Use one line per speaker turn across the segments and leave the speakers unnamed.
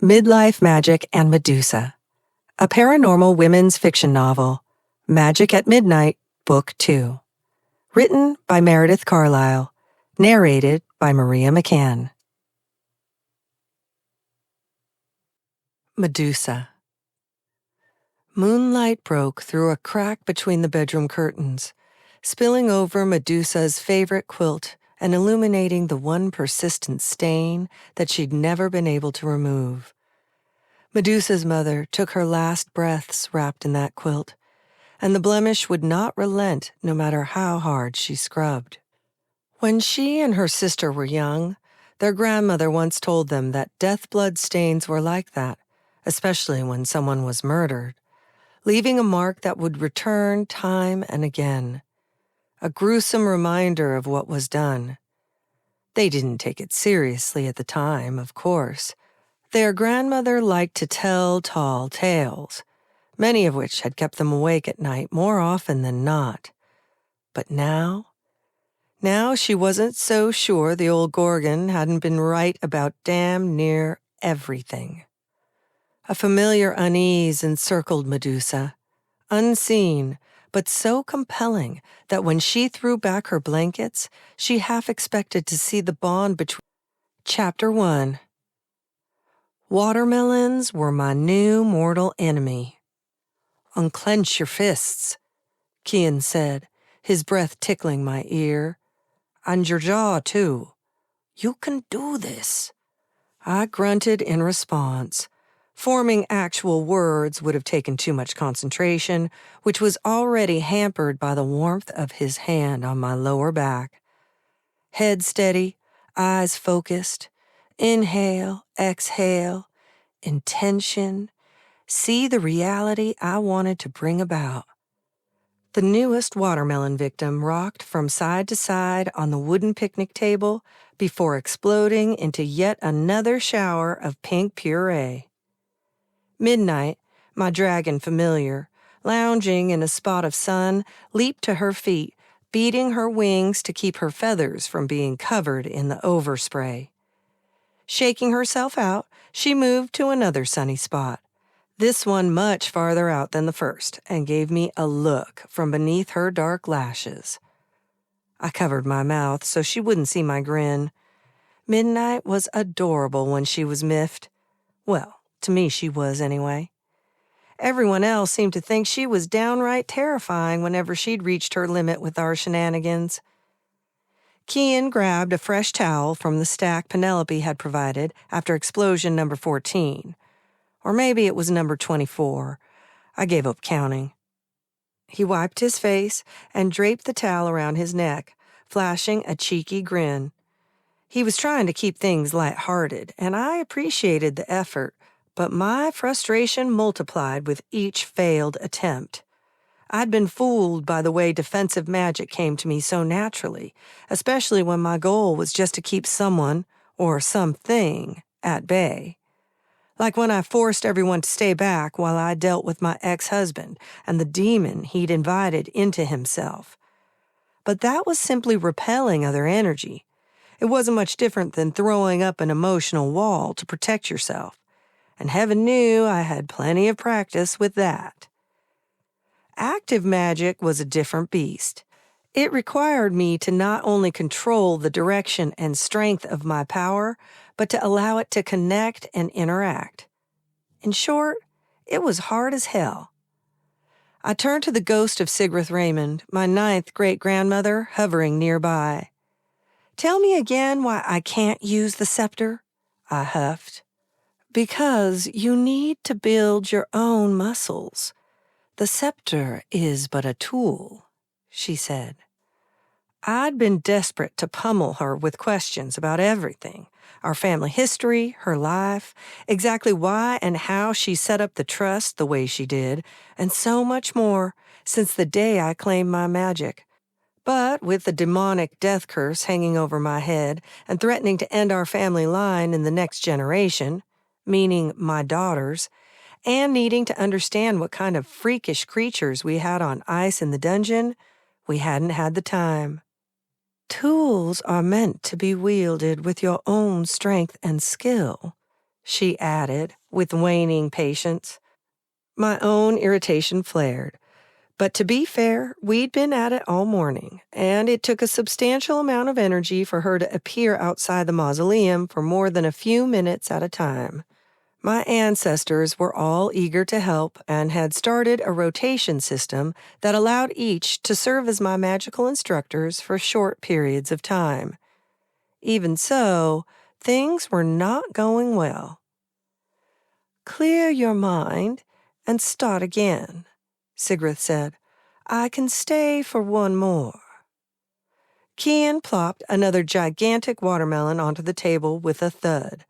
Midlife, Magic, and Medusa, a paranormal women's fiction novel, Magic at Midnight, Book 2. Written by Meredith Carlisle, narrated by Maria McCann. Medusa. Moonlight broke through a crack between the bedroom curtains, spilling over Medusa's favorite quilt and illuminating the one persistent stain that she'd never been able to remove. Medusa's mother took her last breaths wrapped in that quilt, and the blemish would not relent no matter how hard she scrubbed. When she and her sister were young, their grandmother once told them that death blood stains were like that, especially when someone was murdered, leaving a mark that would return time and again. A gruesome reminder of what was done. They didn't take it seriously at the time, of course. Their grandmother liked to tell tall tales, many of which had kept them awake at night more often than not. But now she wasn't so sure the old gorgon hadn't been right about damn near everything. A familiar unease encircled Medusa, unseen, but so compelling that when she threw back her blankets, she half expected to see the bond between. Chapter 1. Watermelons were my new mortal enemy. "Unclench your fists," Kian said, his breath tickling my ear. "And your jaw, too. You can do this." I grunted in response. Forming actual words would have taken too much concentration, which was already hampered by the warmth of his hand on my lower back. Head steady, eyes focused. Inhale, exhale, intention. See the reality I wanted to bring about. The newest watermelon victim rocked from side to side on the wooden picnic table before exploding into yet another shower of pink puree. Midnight, my dragon familiar, lounging in a spot of sun, leaped to her feet, beating her wings to keep her feathers from being covered in the overspray. Shaking herself out, she moved to another sunny spot, this one much farther out than the first, and gave me a look from beneath her dark lashes. I covered my mouth so she wouldn't see my grin. Midnight was adorable when she was miffed. Well, to me she was anyway. Everyone else seemed to think she was downright terrifying whenever she'd reached her limit with our shenanigans. Kian grabbed a fresh towel from the stack Penelope had provided after explosion number 14. Or maybe it was number 24. I gave up counting. He wiped his face and draped the towel around his neck, flashing a cheeky grin. He was trying to keep things lighthearted, and I appreciated the effort, but my frustration multiplied with each failed attempt. I'd been fooled by the way defensive magic came to me so naturally, especially when my goal was just to keep someone, or something, at bay. Like when I forced everyone to stay back while I dealt with my ex-husband and the demon he'd invited into himself. But that was simply repelling other energy. It wasn't much different than throwing up an emotional wall to protect yourself. And heaven knew I had plenty of practice with that. Active magic was a different beast. It required me to not only control the direction and strength of my power, but to allow it to connect and interact. In short, it was hard as hell. I turned to the ghost of Sigrith Raymond, my 9th great-grandmother, hovering nearby. "Tell me again why I can't use the scepter," I huffed. "Because you need to build your own muscles. The scepter is but a tool," she said. I'd been desperate to pummel her with questions about everything. Our family history, her life, exactly why and how she set up the trust the way she did, and so much more since the day I claimed my magic. But with the demonic death curse hanging over my head and threatening to end our family line in the next generation, meaning my daughters, and needing to understand what kind of freakish creatures we had on ice in the dungeon, we hadn't had the time. "Tools are meant to be wielded with your own strength and skill," she added, with waning patience. My own irritation flared. But to be fair, we'd been at it all morning, and it took a substantial amount of energy for her to appear outside the mausoleum for more than a few minutes at a time. My ancestors were all eager to help and had started a rotation system that allowed each to serve as my magical instructors for short periods of time. Even so, things were not going well. "Clear your mind and start again," Sigrith said. "I can stay for one more." Kian plopped another gigantic watermelon onto the table with a thud.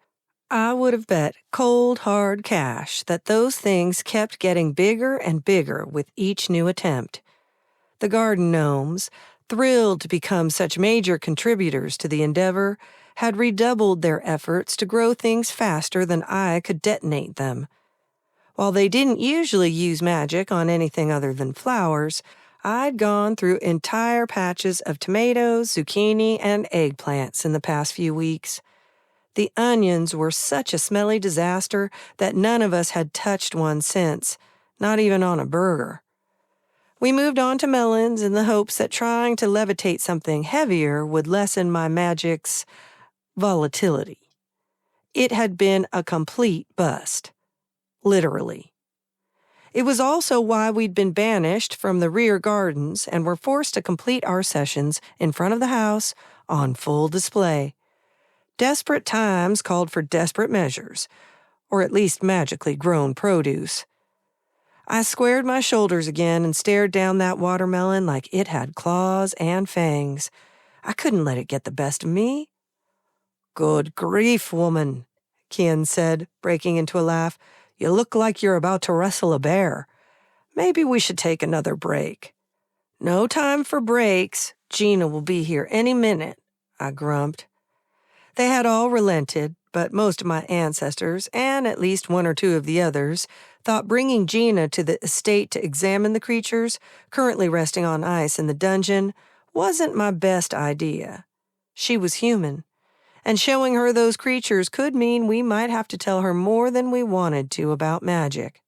I would have bet cold, hard cash that those things kept getting bigger and bigger with each new attempt. The garden gnomes, thrilled to become such major contributors to the endeavor, had redoubled their efforts to grow things faster than I could detonate them. While they didn't usually use magic on anything other than flowers, I'd gone through entire patches of tomatoes, zucchini, and eggplants in the past few weeks. The onions were such a smelly disaster that none of us had touched one since, not even on a burger. We moved on to melons in the hopes that trying to levitate something heavier would lessen my magic's volatility. It had been a complete bust. Literally. It was also why we'd been banished from the rear gardens and were forced to complete our sessions in front of the house on full display. Desperate times called for desperate measures, or at least magically grown produce. I squared my shoulders again and stared down that watermelon like it had claws and fangs. I couldn't let it get the best of me. "Good grief, woman," Kian said, breaking into a laugh. "You look like you're about to wrestle a bear. Maybe we should take another break." "No time for breaks. Gina will be here any minute," I grumped. They had all relented, but most of my ancestors, and at least one or two of the others, thought bringing Gina to the estate to examine the creatures, currently resting on ice in the dungeon, wasn't my best idea. She was human, and showing her those creatures could mean we might have to tell her more than we wanted to about magic.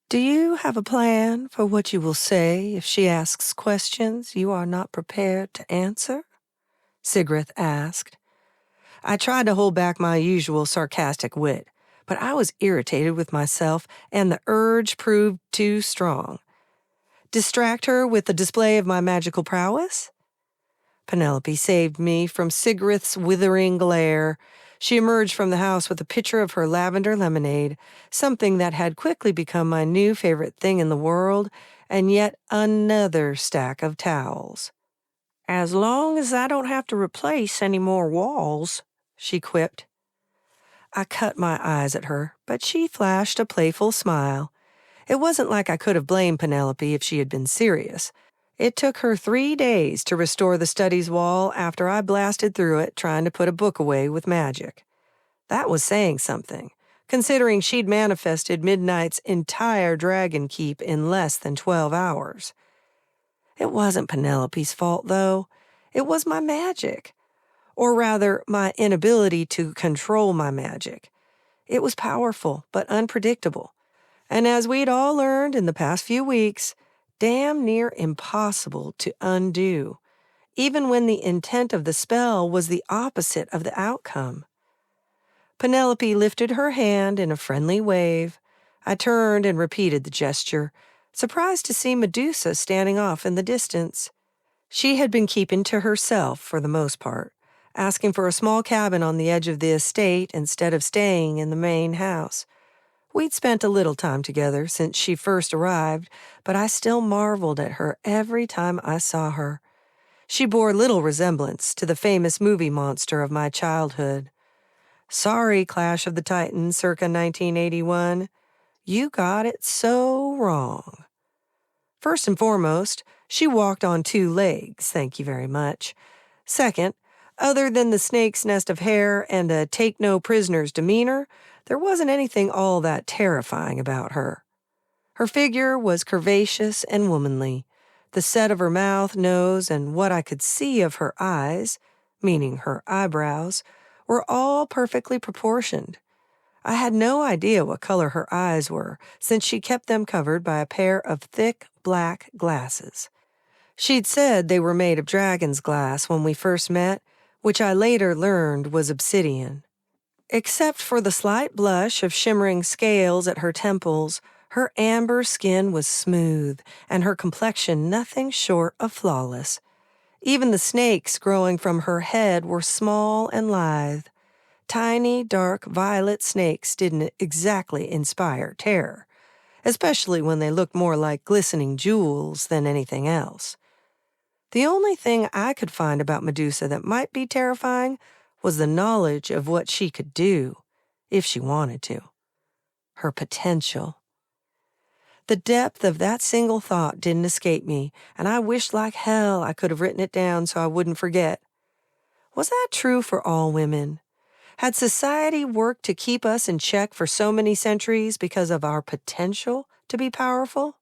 "Do you have a plan for what you will say if she asks questions you are not prepared to answer?" Sigrith asked. I tried to hold back my usual sarcastic wit, but I was irritated with myself, and the urge proved too strong. Distract her with the display of my magical prowess? Penelope saved me from Sigrith's withering glare. She emerged from the house with a pitcher of her lavender lemonade, something that had quickly become my new favorite thing in the world, and yet another stack of towels. "As long as I don't have to replace any more walls," she quipped. I cut my eyes at her, but she flashed a playful smile. It wasn't like I could have blamed Penelope if she had been serious. It took her 3 days to restore the study's wall after I blasted through it trying to put a book away with magic. That was saying something, considering she'd manifested Midnight's entire dragon keep in less than 12 hours. It wasn't Penelope's fault, though. It was my magic. Or rather, my inability to control my magic. It was powerful, but unpredictable. And as we'd all learned in the past few weeks, damn near impossible to undo, even when the intent of the spell was the opposite of the outcome. Penelope lifted her hand in a friendly wave. I turned and repeated the gesture, surprised to see Medusa standing off in the distance. She had been keeping to herself for the most part, asking for a small cabin on the edge of the estate instead of staying in the main house. We'd spent a little time together since she first arrived, but I still marveled at her every time I saw her. She bore little resemblance to the famous movie monster of my childhood. Sorry, Clash of the Titans circa 1981. You got it so wrong. First and foremost, she walked on 2 legs, thank you very much. Second, other than the snake's nest of hair and a take-no-prisoners demeanor, there wasn't anything all that terrifying about her. Her figure was curvaceous and womanly. The set of her mouth, nose, and what I could see of her eyes, meaning her eyebrows, were all perfectly proportioned. I had no idea what color her eyes were, since she kept them covered by a pair of thick black glasses. She'd said they were made of dragon's glass when we first met, which I later learned was obsidian. Except for the slight blush of shimmering scales at her temples, her amber skin was smooth, and her complexion nothing short of flawless. Even the snakes growing from her head were small and lithe. Tiny, dark, violet snakes didn't exactly inspire terror, especially when they looked more like glistening jewels than anything else. The only thing I could find about Medusa that might be terrifying was the knowledge of what she could do, if she wanted to. Her potential. The depth of that single thought didn't escape me, and I wished like hell I could have written it down so I wouldn't forget. Was that true for all women? Had society worked to keep us in check for so many centuries because of our potential to be powerful?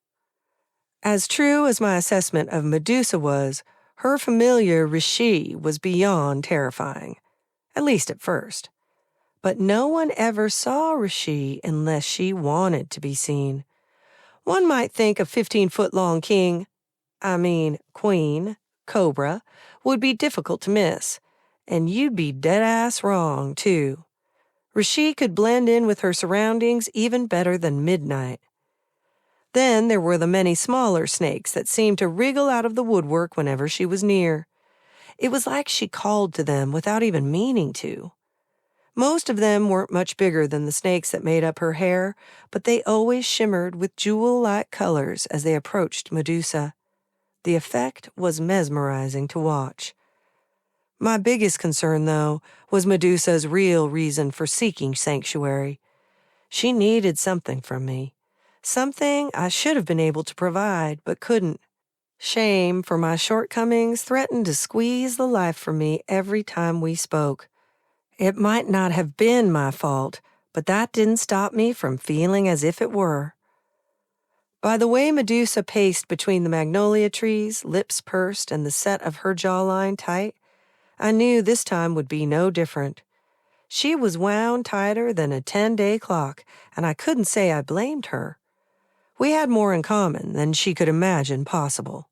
As true as my assessment of Medusa was, her familiar Rishi was beyond terrifying, at least at first. But no one ever saw Rishi unless she wanted to be seen. One might think a 15-foot-long queen, cobra, would be difficult to miss, and you'd be dead-ass wrong, too. Rishi could blend in with her surroundings even better than midnight. Then there were the many smaller snakes that seemed to wriggle out of the woodwork whenever she was near. It was like she called to them without even meaning to. Most of them weren't much bigger than the snakes that made up her hair, but they always shimmered with jewel-like colors as they approached Medusa. The effect was mesmerizing to watch. My biggest concern, though, was Medusa's real reason for seeking sanctuary. She needed something from me. Something I should have been able to provide, but couldn't. Shame for my shortcomings threatened to squeeze the life from me every time we spoke. It might not have been my fault, but that didn't stop me from feeling as if it were. By the way Medusa paced between the magnolia trees, lips pursed and the set of her jawline tight, I knew this time would be no different. She was wound tighter than a 10-day clock, and I couldn't say I blamed her. We had more in common than she could imagine possible.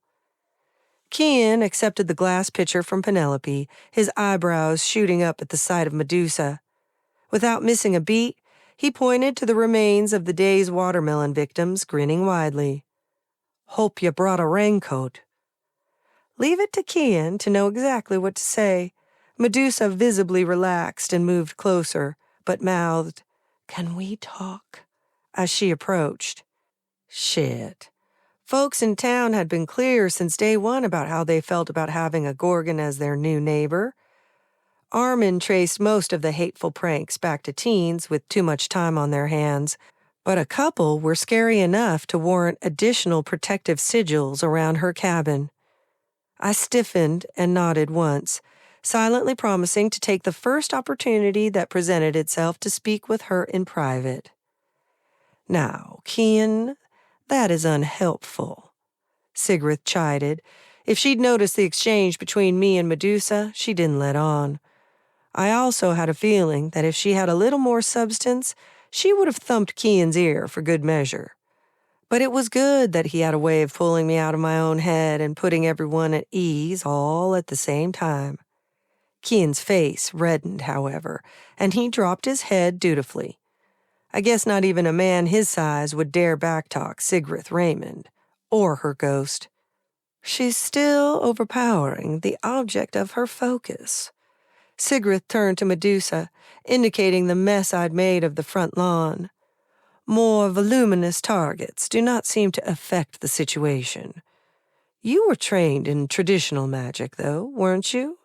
Kian accepted the glass pitcher from Penelope, his eyebrows shooting up at the sight of Medusa. Without missing a beat, he pointed to the remains of the day's watermelon victims, grinning widely. "Hope you brought a raincoat." Leave it to Kian to know exactly what to say. Medusa visibly relaxed and moved closer, but mouthed, "Can we talk?" as she approached. Shit. Folks in town had been clear since day one about how they felt about having a gorgon as their new neighbor. Armin traced most of the hateful pranks back to teens with too much time on their hands, but a couple were scary enough to warrant additional protective sigils around her cabin. I stiffened and nodded once, silently promising to take the first opportunity that presented itself to speak with her in private. "Now, Kian, that is unhelpful," Sigrith chided. If she'd noticed the exchange between me and Medusa, she didn't let on. I also had a feeling that if she had a little more substance, she would have thumped Kian's ear for good measure. But it was good that he had a way of pulling me out of my own head and putting everyone at ease all at the same time. Kian's face reddened, however, and he dropped his head dutifully. I guess not even a man his size would dare backtalk Sigrith Raymond, or her ghost. She's still overpowering the object of her focus. Sigrith turned to Medusa, indicating the mess I'd made of the front lawn. More voluminous targets do not seem to affect the situation. You were trained in traditional magic, though, weren't you?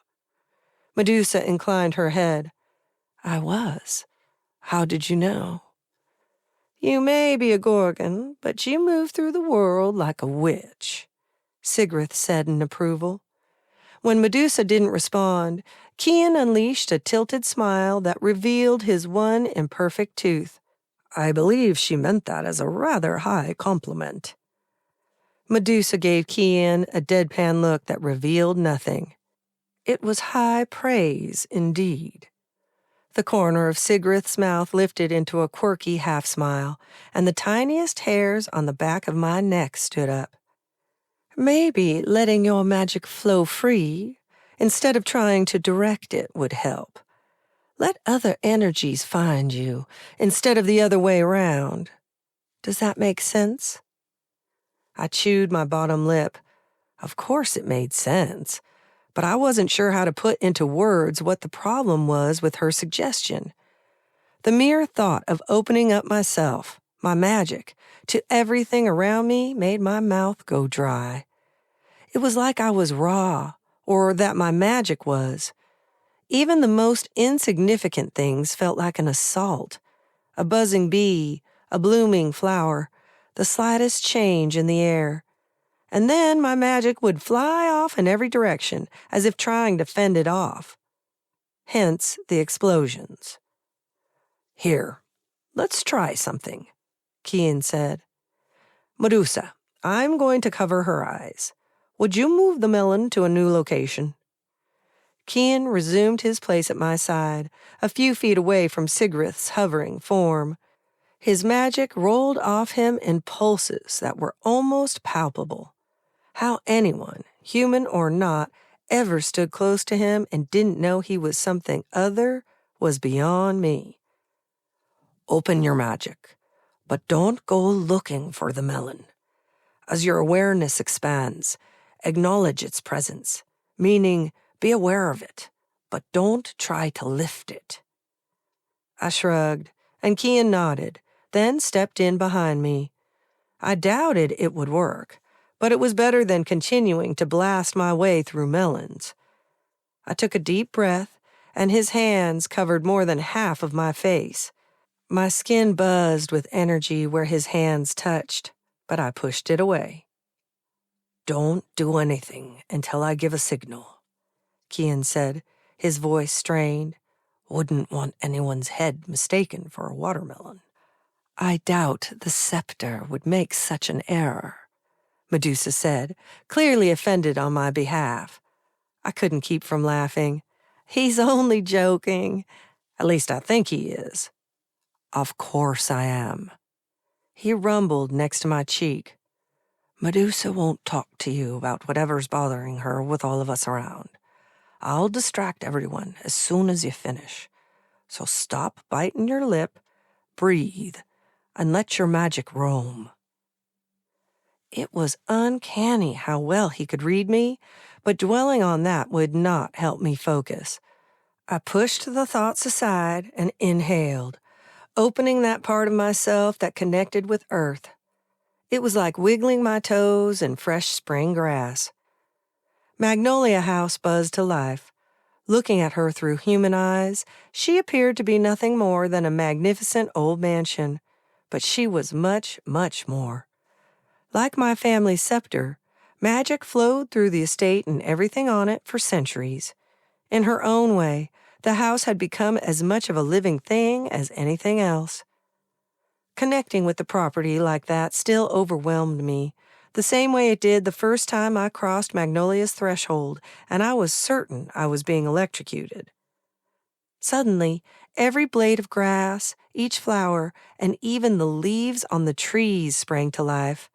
Medusa inclined her head. I was. How did you know? You may be a gorgon, but you move through the world like a witch, Sigrith said in approval. When Medusa didn't respond, Kian unleashed a tilted smile that revealed his one imperfect tooth. I believe she meant that as a rather high compliment. Medusa gave Kian a deadpan look that revealed nothing. It was high praise indeed. The corner of Sigrith's mouth lifted into a quirky half-smile, and the tiniest hairs on the back of my neck stood up. Maybe letting your magic flow free, instead of trying to direct it, would help. Let other energies find you, instead of the other way around. Does that make sense? I chewed my bottom lip. Of course it made sense, but I wasn't sure how to put into words what the problem was with her suggestion. The mere thought of opening up myself, my magic, to everything around me made my mouth go dry. It was like I was raw, or that my magic was. Even the most insignificant things felt like an assault. A buzzing bee, a blooming flower, the slightest change in the air. And then my magic would fly off in every direction, as if trying to fend it off. Hence the explosions. Here, let's try something, Kian said. Medusa, I'm going to cover her eyes. Would you move the melon to a new location? Kian resumed his place at my side, a few feet away from Sigrith's hovering form. His magic rolled off him in pulses that were almost palpable. How anyone, human or not, ever stood close to him and didn't know he was something other was beyond me. Open your magic, but don't go looking for the melon. As your awareness expands, acknowledge its presence, meaning be aware of it, but don't try to lift it. I shrugged, and Kian nodded, then stepped in behind me. I doubted it would work, but it was better than continuing to blast my way through melons. I took a deep breath, and his hands covered more than half of my face. My skin buzzed with energy where his hands touched, but I pushed it away. Don't do anything until I give a signal, Kian said, his voice strained. Wouldn't want anyone's head mistaken for a watermelon. I doubt the scepter would make such an error, Medusa said, clearly offended on my behalf. I couldn't keep from laughing. He's only joking. At least I think he is. Of course I am. He rumbled next to my cheek. Medusa won't talk to you about whatever's bothering her with all of us around. I'll distract everyone as soon as you finish. So stop biting your lip, breathe, and let your magic roam. It was uncanny how well he could read me, but dwelling on that would not help me focus. I pushed the thoughts aside and inhaled, opening that part of myself that connected with earth. It was like wiggling my toes in fresh spring grass. Magnolia House buzzed to life. Looking at her through human eyes, she appeared to be nothing more than a magnificent old mansion, but she was much, much more. Like my family's scepter, magic flowed through the estate and everything on it for centuries. In her own way, the house had become as much of a living thing as anything else. Connecting with the property like that still overwhelmed me, the same way it did the first time I crossed Magnolia's threshold, and I was certain I was being electrocuted. Suddenly, every blade of grass, each flower, and even the leaves on the trees sprang to life.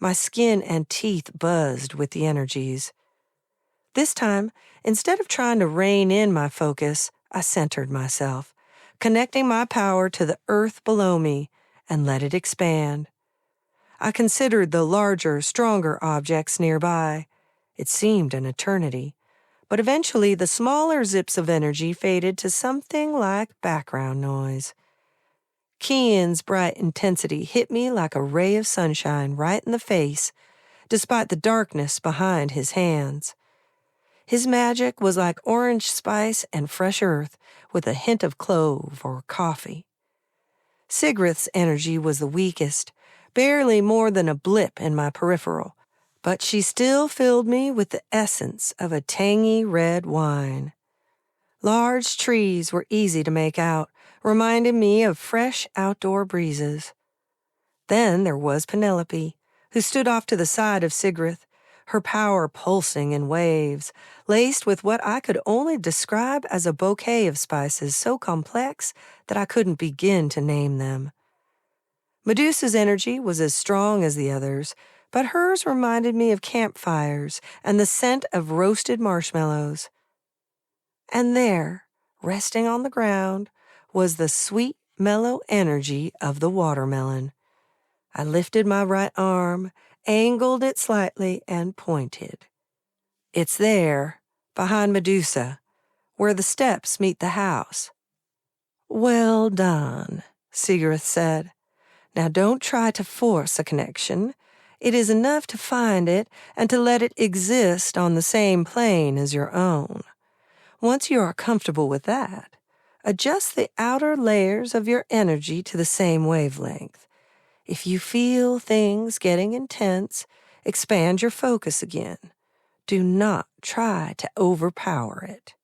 My skin and teeth buzzed with the energies. This time, instead of trying to rein in my focus, I centered myself, connecting my power to the earth below me, and let it expand. I considered the larger, stronger objects nearby. It seemed an eternity, but eventually the smaller zips of energy faded to something like background noise. Kian's bright intensity hit me like a ray of sunshine right in the face, despite the darkness behind his hands. His magic was like orange spice and fresh earth with a hint of clove or coffee. Sigrith's energy was the weakest, barely more than a blip in my peripheral, but she still filled me with the essence of a tangy red wine. Large trees were easy to make out, reminding me of fresh outdoor breezes. Then there was Penelope, who stood off to the side of Sigrith, her power pulsing in waves, laced with what I could only describe as a bouquet of spices so complex that I couldn't begin to name them. Medusa's energy was as strong as the others, but hers reminded me of campfires and the scent of roasted marshmallows. And there, resting on the ground, was the sweet, mellow energy of the watermelon. I lifted my right arm, angled it slightly, and pointed. It's there, behind Medusa, where the steps meet the house. Well done, Sigurd said. Now don't try to force a connection. It is enough to find it and to let it exist on the same plane as your own. Once you are comfortable with that, adjust the outer layers of your energy to the same wavelength. If you feel things getting intense, expand your focus again. Do not try to overpower it.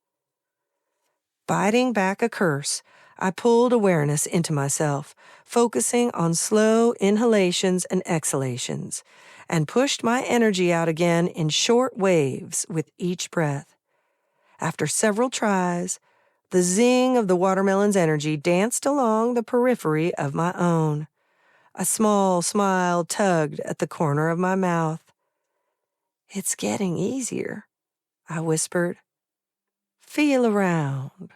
Biting back a curse, I pulled awareness into myself, focusing on slow inhalations and exhalations, and pushed my energy out again in short waves with each breath. After several tries, the zing of the watermelon's energy danced along the periphery of my own. A small smile tugged at the corner of my mouth. It's getting easier, I whispered. Feel around.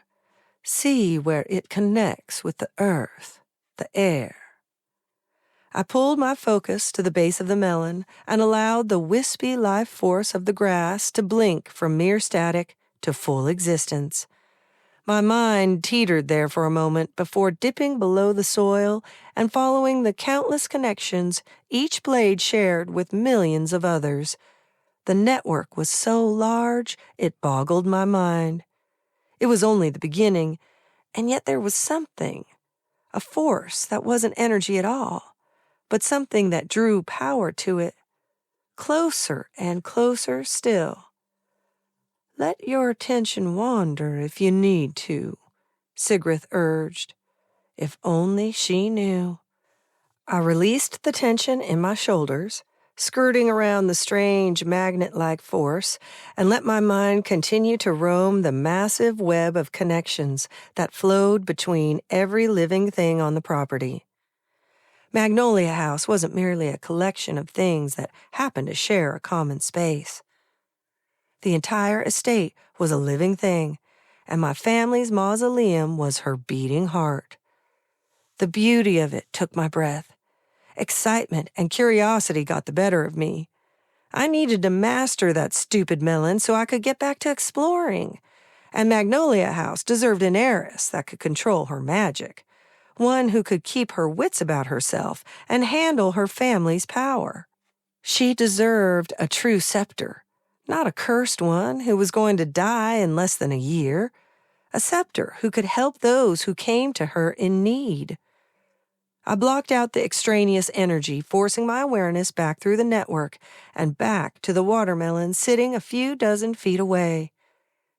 See where it connects with the earth, the air. I pulled my focus to the base of the melon and allowed the wispy life force of the grass to blink from mere static to full existence. My mind teetered there for a moment before dipping below the soil and following the countless connections each blade shared with millions of others. The network was so large it boggled my mind. It was only the beginning, and yet there was something, a force that wasn't energy at all, but something that drew power to it, closer and closer still. Let your attention wander if you need to, Sigrid urged. If only she knew. I released the tension in my shoulders, skirting around the strange magnet-like force, and let my mind continue to roam the massive web of connections that flowed between every living thing on the property. Magnolia House wasn't merely a collection of things that happened to share a common space. The entire estate was a living thing, and my family's mausoleum was her beating heart. The beauty of it took my breath. Excitement and curiosity got the better of me. I needed to master that stupid melon so I could get back to exploring. And Magnolia House deserved an heiress that could control her magic, one who could keep her wits about herself and handle her family's power. She deserved a true scepter. Not a cursed one who was going to die in less than a year. A scepter who could help those who came to her in need. I blocked out the extraneous energy, forcing my awareness back through the network and back to the watermelon sitting a few dozen feet away.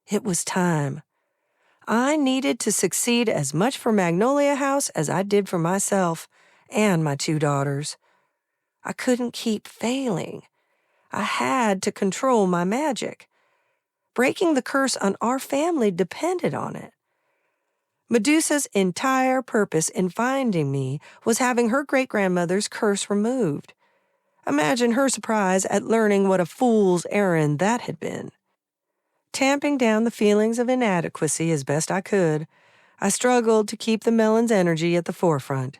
It was time. I needed to succeed as much for Magnolia House as I did for myself and my 2 daughters. I couldn't keep failing. I had to control my magic. Breaking the curse on our family depended on it. Medusa's entire purpose in finding me was having her great-grandmother's curse removed. Imagine her surprise at learning what a fool's errand that had been. Tamping down the feelings of inadequacy as best I could, I struggled to keep the melon's energy at the forefront.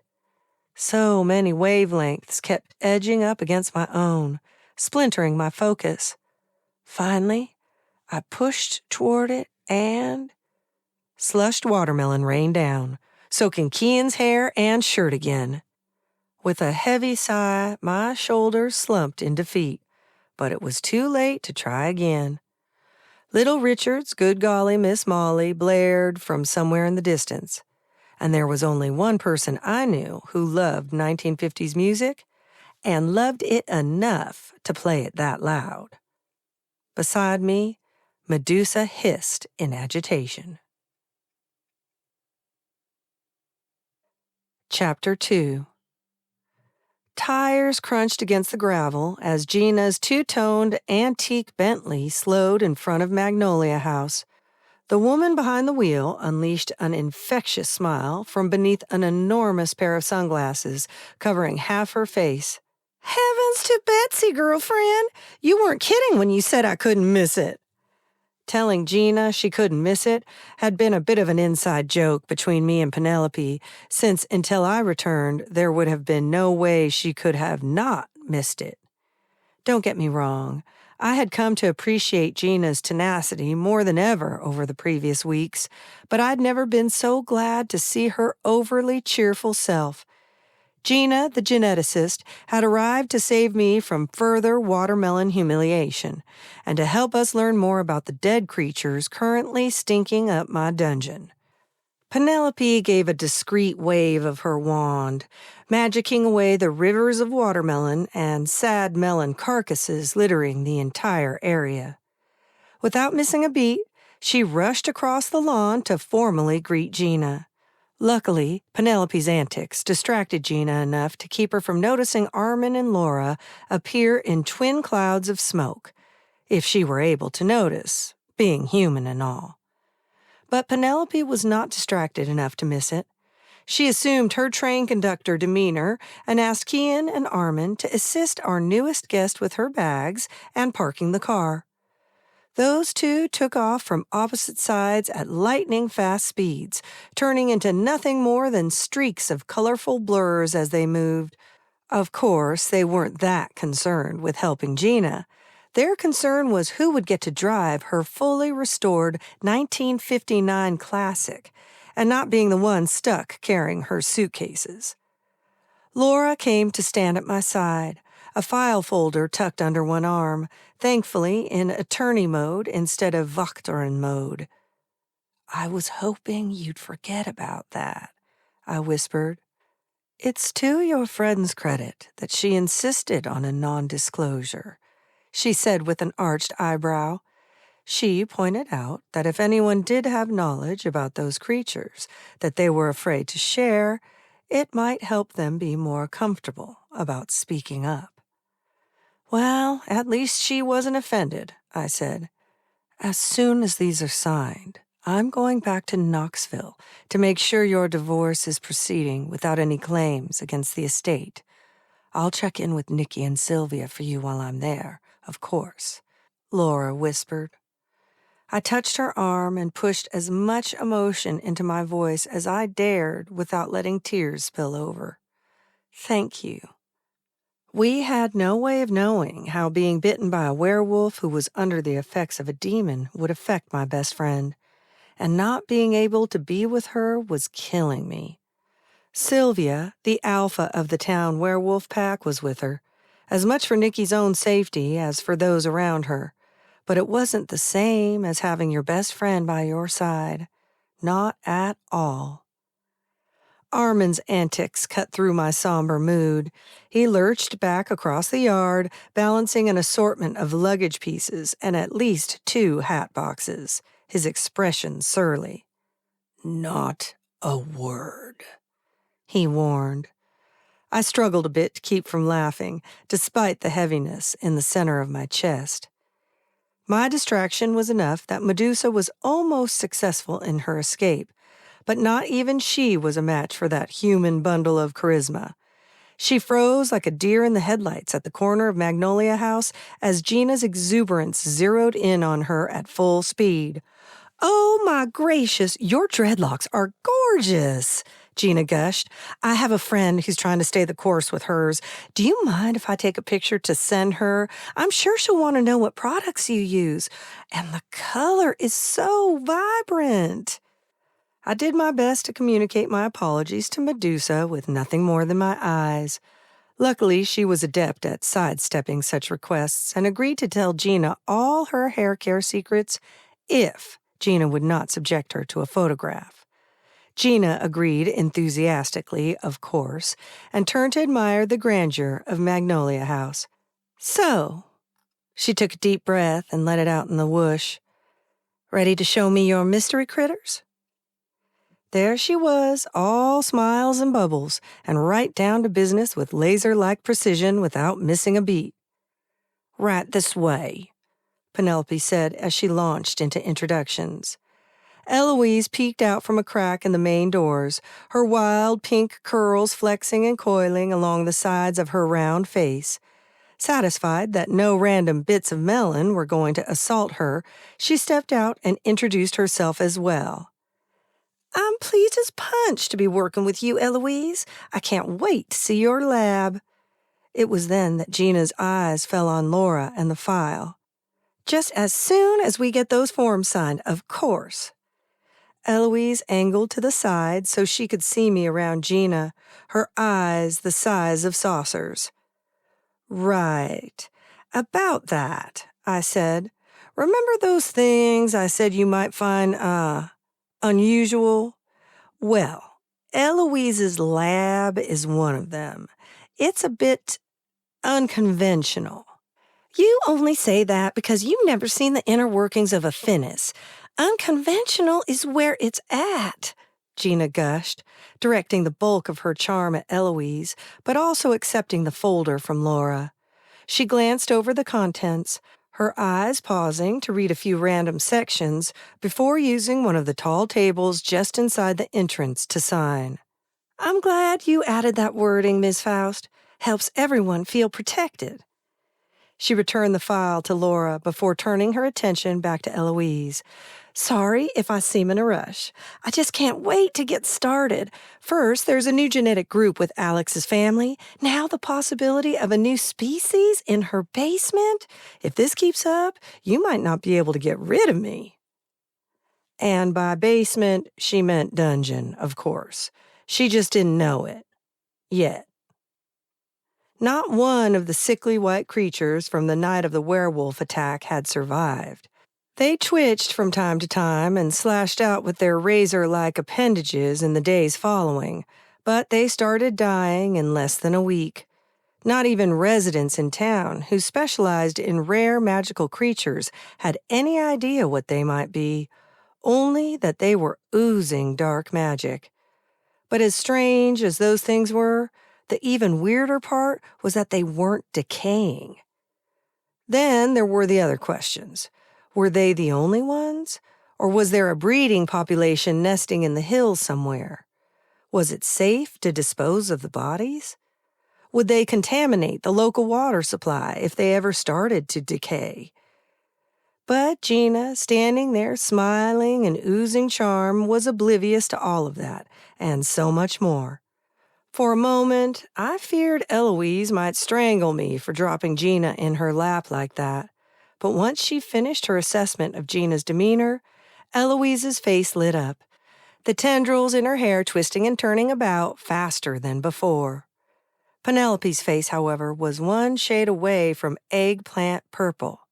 So many wavelengths kept edging up against my own, splintering my focus. Finally, I pushed toward it and... Slushed watermelon rained down, soaking Kian's hair and shirt again. With a heavy sigh, my shoulders slumped in defeat, but it was too late to try again. Little Richard's Good Golly Miss Molly blared from somewhere in the distance, and there was only one person I knew who loved 1950s music and loved it enough to play it that loud. Beside me, Medusa hissed in agitation. Chapter 2. Tires crunched against the gravel as Gina's two-toned antique Bentley slowed in front of Magnolia House. The woman behind the wheel unleashed an infectious smile from beneath an enormous pair of sunglasses covering half her face. "Heavens to Betsy, girlfriend! You weren't kidding when you said I couldn't miss it." Telling Gina she couldn't miss it had been a bit of an inside joke between me and Penelope, since until I returned, there would have been no way she could have not missed it. Don't get me wrong. I had come to appreciate Gina's tenacity more than ever over the previous weeks, but I'd never been so glad to see her overly cheerful self. Gina, the geneticist, had arrived to save me from further watermelon humiliation and to help us learn more about the dead creatures currently stinking up my dungeon. Penelope gave a discreet wave of her wand, magicking away the rivers of watermelon and sad melon carcasses littering the entire area. Without missing a beat, she rushed across the lawn to formally greet Gina. Luckily, Penelope's antics distracted Gina enough to keep her from noticing Armin and Laura appear in twin clouds of smoke, if she were able to notice, being human and all. But Penelope was not distracted enough to miss it. She assumed her train conductor demeanor and asked Kian and Armin to assist our newest guest with her bags and parking the car. Those two took off from opposite sides at lightning-fast speeds, turning into nothing more than streaks of colorful blurs as they moved. Of course, they weren't that concerned with helping Gina. Their concern was who would get to drive her fully restored 1959 Classic, and not being the one stuck carrying her suitcases. Laura came to stand at my side, a file folder tucked under one arm, thankfully in attorney mode instead of Wachterin mode. "I was hoping you'd forget about that," I whispered. "It's to your friend's credit that she insisted on a non-disclosure," she said with an arched eyebrow. She pointed out that if anyone did have knowledge about those creatures that they were afraid to share, it might help them be more comfortable about speaking up. "Well, at least she wasn't offended," I said. "As soon as these are signed, I'm going back to Knoxville to make sure your divorce is proceeding without any claims against the estate. I'll check in with Nikki and Sylvia for you while I'm there, of course," Laura whispered. I touched her arm and pushed as much emotion into my voice as I dared without letting tears spill over. "Thank you." We had no way of knowing how being bitten by a werewolf who was under the effects of a demon would affect my best friend, and not being able to be with her was killing me. Sylvia, the alpha of the town werewolf pack, was with her, as much for Nikki's own safety as for those around her, but it wasn't the same as having your best friend by your side. Not at all. Armin's antics cut through my somber mood. He lurched back across the yard, balancing an assortment of luggage pieces and at least 2 hat boxes, his expression surly. "Not a word," he warned. I struggled a bit to keep from laughing, despite the heaviness in the center of my chest. My distraction was enough that Medusa was almost successful in her escape, but not even she was a match for that human bundle of charisma. She froze like a deer in the headlights at the corner of Magnolia House as Gina's exuberance zeroed in on her at full speed. "Oh my gracious, your dreadlocks are gorgeous," Gina gushed. "I have a friend who's trying to stay the course with hers. Do you mind if I take a picture to send her? I'm sure she'll want to know what products you use. And the color is so vibrant." I did my best to communicate my apologies to Medusa with nothing more than my eyes. Luckily, she was adept at sidestepping such requests and agreed to tell Gina all her hair care secrets if Gina would not subject her to a photograph. Gina agreed enthusiastically, of course, and turned to admire the grandeur of Magnolia House. "So," she took a deep breath and let it out in the whoosh, "ready to show me your mystery critters?" There she was, all smiles and bubbles, and right down to business with laser-like precision without missing a beat. "Right this way," Penelope said as she launched into introductions. Eloise peeked out from a crack in the main doors, her wild pink curls flexing and coiling along the sides of her round face. Satisfied that no random bits of melon were going to assault her, she stepped out and introduced herself as well. "I'm pleased as punch to be working with you, Eloise. I can't wait to see your lab." It was then that Gina's eyes fell on Laura and the file. "Just as soon as we get those forms signed, of course." Eloise angled to the side so she could see me around Gina, her eyes the size of saucers. "Right. About that," I said. "Remember those things I said you might find, unusual? Well, Eloise's lab is one of them. It's a bit unconventional." "You only say that because you've never seen the inner workings of a finnis. Unconventional is where it's at," Gina gushed, directing the bulk of her charm at Eloise, but also accepting the folder from Laura. She glanced over the contents, her eyes pausing to read a few random sections before using one of the tall tables just inside the entrance to sign. "I'm glad you added that wording, Miss Faust. Helps everyone feel protected." She returned the file to Laura before turning her attention back to Eloise. "Sorry if I seem in a rush. I just can't wait to get started. First, there's a new genetic group with Alex's family. Now the possibility of a new species in her basement. If this keeps up, you might not be able to get rid of me." And by basement, she meant dungeon, of course. She just didn't know it. Yet. Not one of the sickly white creatures from the night of the werewolf attack had survived. They twitched from time to time and slashed out with their razor-like appendages in the days following, but they started dying in less than a week. Not even residents in town, who specialized in rare magical creatures, had any idea what they might be, only that they were oozing dark magic. But as strange as those things were, the even weirder part was that they weren't decaying. Then there were the other questions. Were they the only ones? Or was there a breeding population nesting in the hills somewhere? Was it safe to dispose of the bodies? Would they contaminate the local water supply if they ever started to decay? But Gina, standing there smiling and oozing charm, was oblivious to all of that, and so much more. For a moment, I feared Eloise might strangle me for dropping Gina in her lap like that. But once she finished her assessment of Gina's demeanor, Eloise's face lit up, the tendrils in her hair twisting and turning about faster than before. Penelope's face, however, was one shade away from eggplant purple.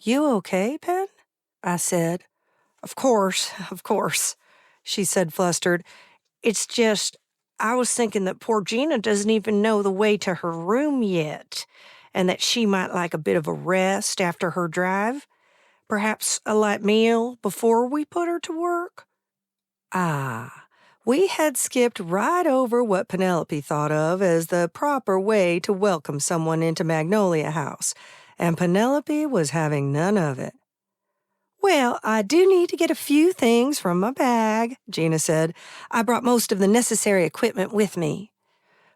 "You okay, Pen?" I said. Of course," she said flustered. "It's just, I was thinking that poor Gina doesn't even know the way to her room yet, and that she might like a bit of a rest after her drive. Perhaps a light meal before we put her to work." We had skipped right over what Penelope thought of as the proper way to welcome someone into Magnolia House, and Penelope was having none of it. "Well, I do need to get a few things from my bag," Gina said. "I brought most of the necessary equipment with me."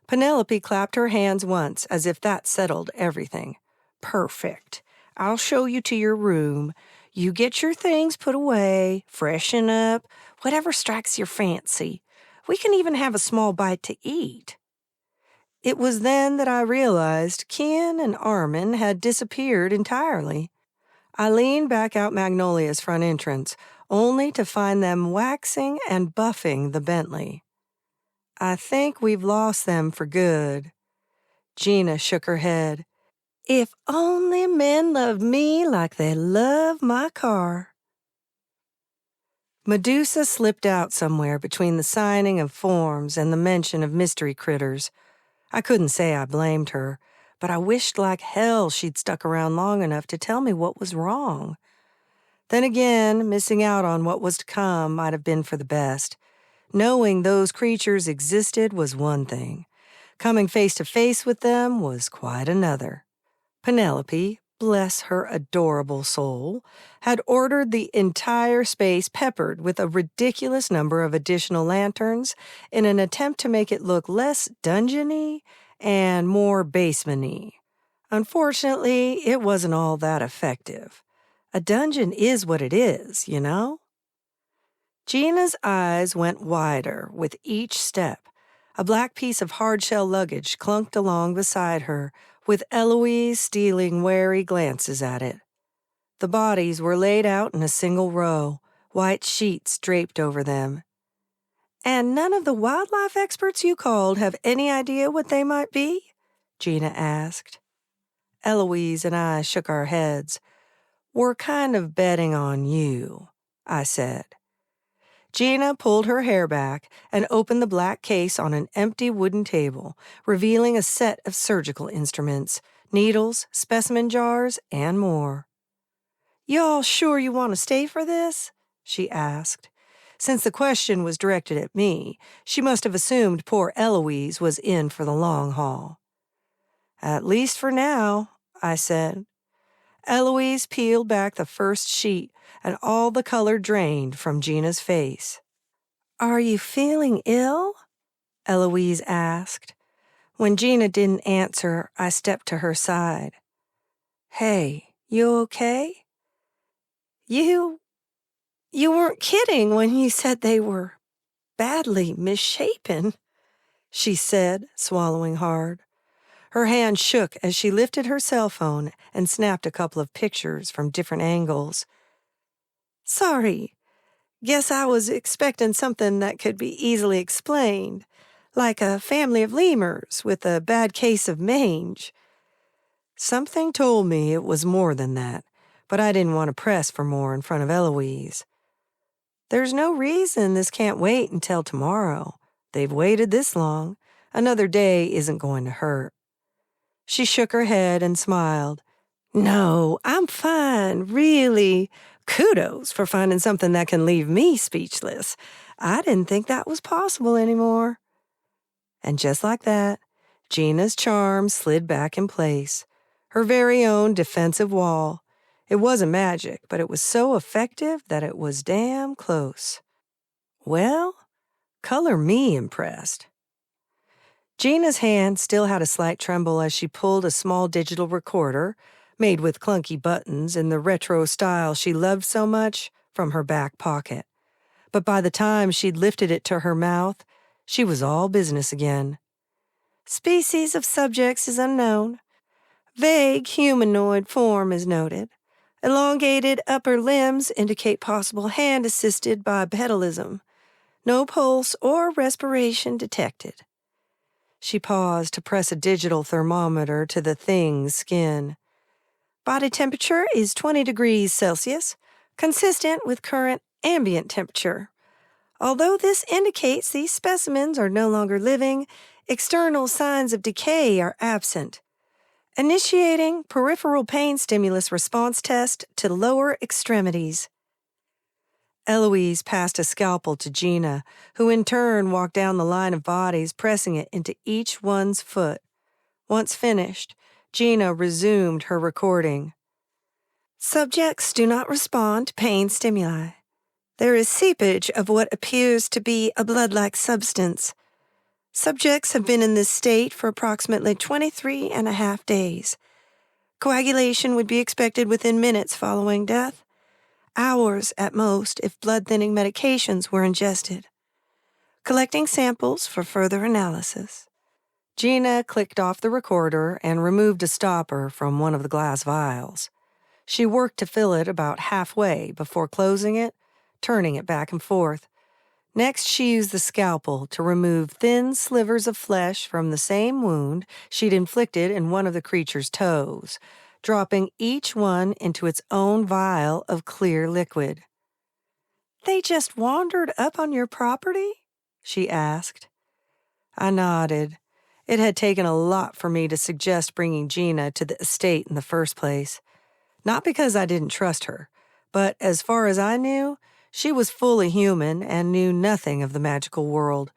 Penelope clapped her hands once, as if that settled everything. "Perfect. I'll show you to your room. You get your things put away, freshen up, whatever strikes your fancy. We can even have a small bite to eat." It was then that I realized Ken and Armin had disappeared entirely. I leaned back out Magnolia's front entrance, only to find them waxing and buffing the Bentley. "I think we've lost them for good." Gina shook her head. "If only men loved me like they love my car." Medusa slipped out somewhere between the signing of forms and the mention of mystery critters. I couldn't say I blamed her, but I wished like hell she'd stuck around long enough to tell me what was wrong. Then again, missing out on what was to come might have been for the best. Knowing those creatures existed was one thing. Coming face to face with them was quite another. Penelope, bless her adorable soul, had ordered the entire space peppered with a ridiculous number of additional lanterns in an attempt to make it look less dungeony and more basement-y. Unfortunately, it wasn't all that effective. A dungeon is what it is, you know? Gina's eyes went wider with each step. A black piece of hard-shell luggage clunked along beside her, with Eloise stealing wary glances at it. The bodies were laid out in a single row, white sheets draped over them. "And none of the wildlife experts you called have any idea what they might be?" Gina asked. Eloise and I shook our heads. "We're kind of betting on you," I said. Gina pulled her hair back and opened the black case on an empty wooden table, revealing a set of surgical instruments, needles, specimen jars, and more. "Y'all sure you want to stay for this?" she asked. Since the question was directed at me, she must have assumed poor Eloise was in for the long haul. "At least for now," I said. Eloise peeled back the first sheet, and all the color drained from Gina's face. "Are you feeling ill?" Eloise asked. When Gina didn't answer, I stepped to her side. "Hey, you okay? You weren't kidding when you said they were badly misshapen," she said, swallowing hard. Her hand shook as she lifted her cell phone and snapped a couple of pictures from different angles. "Sorry. Guess I was expecting something that could be easily explained, like a family of lemurs with a bad case of mange." Something told me it was more than that, but I didn't want to press for more in front of Eloise. "There's no reason this can't wait until tomorrow. They've waited this long. Another day isn't going to hurt." She shook her head and smiled. "No, I'm fine, really. Kudos for finding something that can leave me speechless. I didn't think that was possible anymore." And just like that, Gina's charm slid back in place. Her very own defensive wall. It wasn't magic, but it was so effective that it was damn close. Well, color me impressed. Gina's hand still had a slight tremble as she pulled a small digital recorder, made with clunky buttons in the retro style she loved so much, from her back pocket. But by the time she'd lifted it to her mouth, she was all business again. "Species of subjects is unknown. Vague humanoid form is noted. Elongated upper limbs indicate possible hand-assisted bipedalism. No pulse or respiration detected." She paused to press a digital thermometer to the thing's skin. "Body temperature is 20 degrees Celsius, consistent with current ambient temperature. Although this indicates these specimens are no longer living, external signs of decay are absent. Initiating peripheral pain stimulus response test to lower extremities." Eloise passed a scalpel to Gina, who in turn walked down the line of bodies, pressing it into each one's foot. Once finished, Gina resumed her recording. "Subjects do not respond to pain stimuli. There is seepage of what appears to be a blood-like substance. Subjects have been in this state for approximately 23 and a half days. Coagulation would be expected within minutes following death. Hours at most if blood-thinning medications were ingested. Collecting samples for further analysis." Gina clicked off the recorder and removed a stopper from one of the glass vials. She worked to fill it about halfway before closing it, turning it back and forth. Next, she used the scalpel to remove thin slivers of flesh from the same wound she'd inflicted in one of the creature's toes, dropping each one into its own vial of clear liquid. "They just wandered up on your property?" she asked. I nodded. It had taken a lot for me to suggest bringing Gina to the estate in the first place. Not because I didn't trust her, but as far as I knew, She was fully human and knew nothing of the magical world.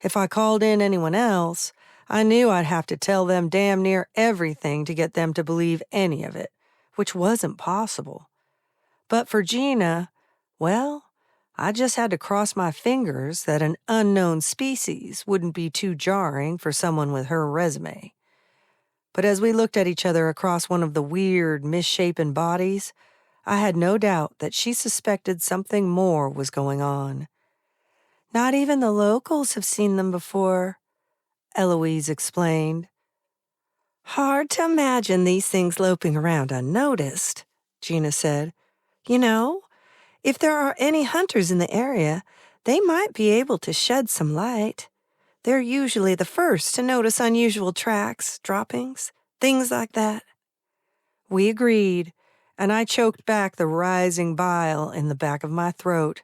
If I called in anyone else, I knew I'd have to tell them damn near everything to get them to believe any of it, which wasn't possible. But for Gina, well, I just had to cross my fingers that an unknown species wouldn't be too jarring for someone with her resume. But as we looked at each other across one of the weird, misshapen bodies, I had no doubt that she suspected something more was going on. Not even the locals have seen them before, Eloise explained. Hard to imagine these things loping around unnoticed, Gina said. You know, if there are any hunters in the area, they might be able to shed some light. They're usually the first to notice unusual tracks, droppings, things like that. We agreed, and I choked back the rising bile in the back of my throat.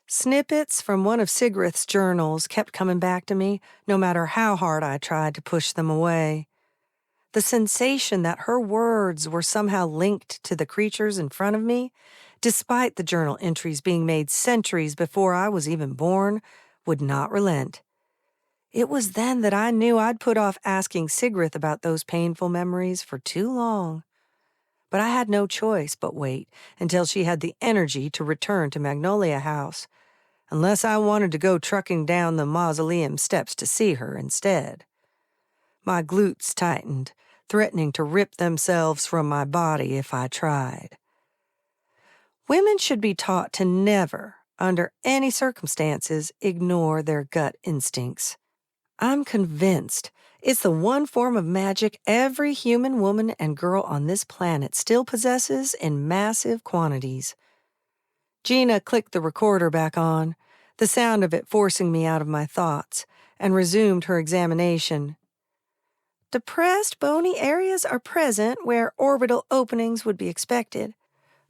Snippets from one of Sigrith's journals kept coming back to me, no matter how hard I tried to push them away. The sensation that her words were somehow linked to the creatures in front of me, despite the journal entries being made centuries before I was even born, would not relent. It was then that I knew I'd put off asking Sigrith about those painful memories for too long. But I had no choice but wait until she had the energy to return to Magnolia House, unless I wanted to go trucking down the mausoleum steps to see her instead. My glutes tightened, threatening to rip themselves from my body if I tried. Women should be taught to never, under any circumstances, ignore their gut instincts. I'm convinced it's the one form of magic every human woman and girl on this planet still possesses in massive quantities. Gina clicked the recorder back on, the sound of it forcing me out of my thoughts, and resumed her examination. Depressed bony areas are present where orbital openings would be expected,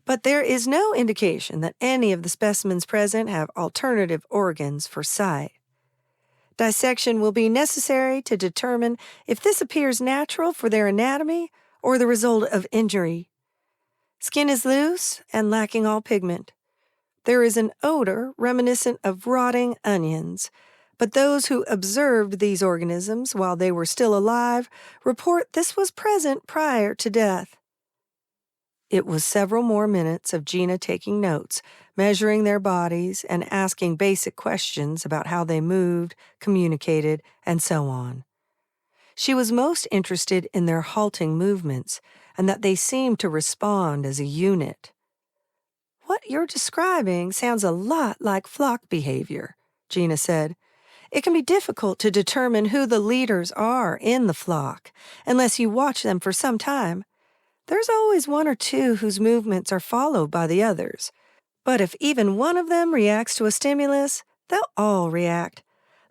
but there is no indication that any of the specimens present have alternative organs for sight. Dissection will be necessary to determine if this appears natural for their anatomy or the result of injury. Skin is loose and lacking all pigment. There is an odor reminiscent of rotting onions, but those who observed these organisms while they were still alive report this was present prior to death. It was several more minutes of Gina taking notes, measuring their bodies, and asking basic questions about how they moved, communicated, and so on. She was most interested in their halting movements, and that they seemed to respond as a unit. What you're describing sounds a lot like flock behavior, Gina said. It can be difficult to determine who the leaders are in the flock, unless you watch them for some time. There's always one or two whose movements are followed by the others. But if even one of them reacts to a stimulus, they'll all react,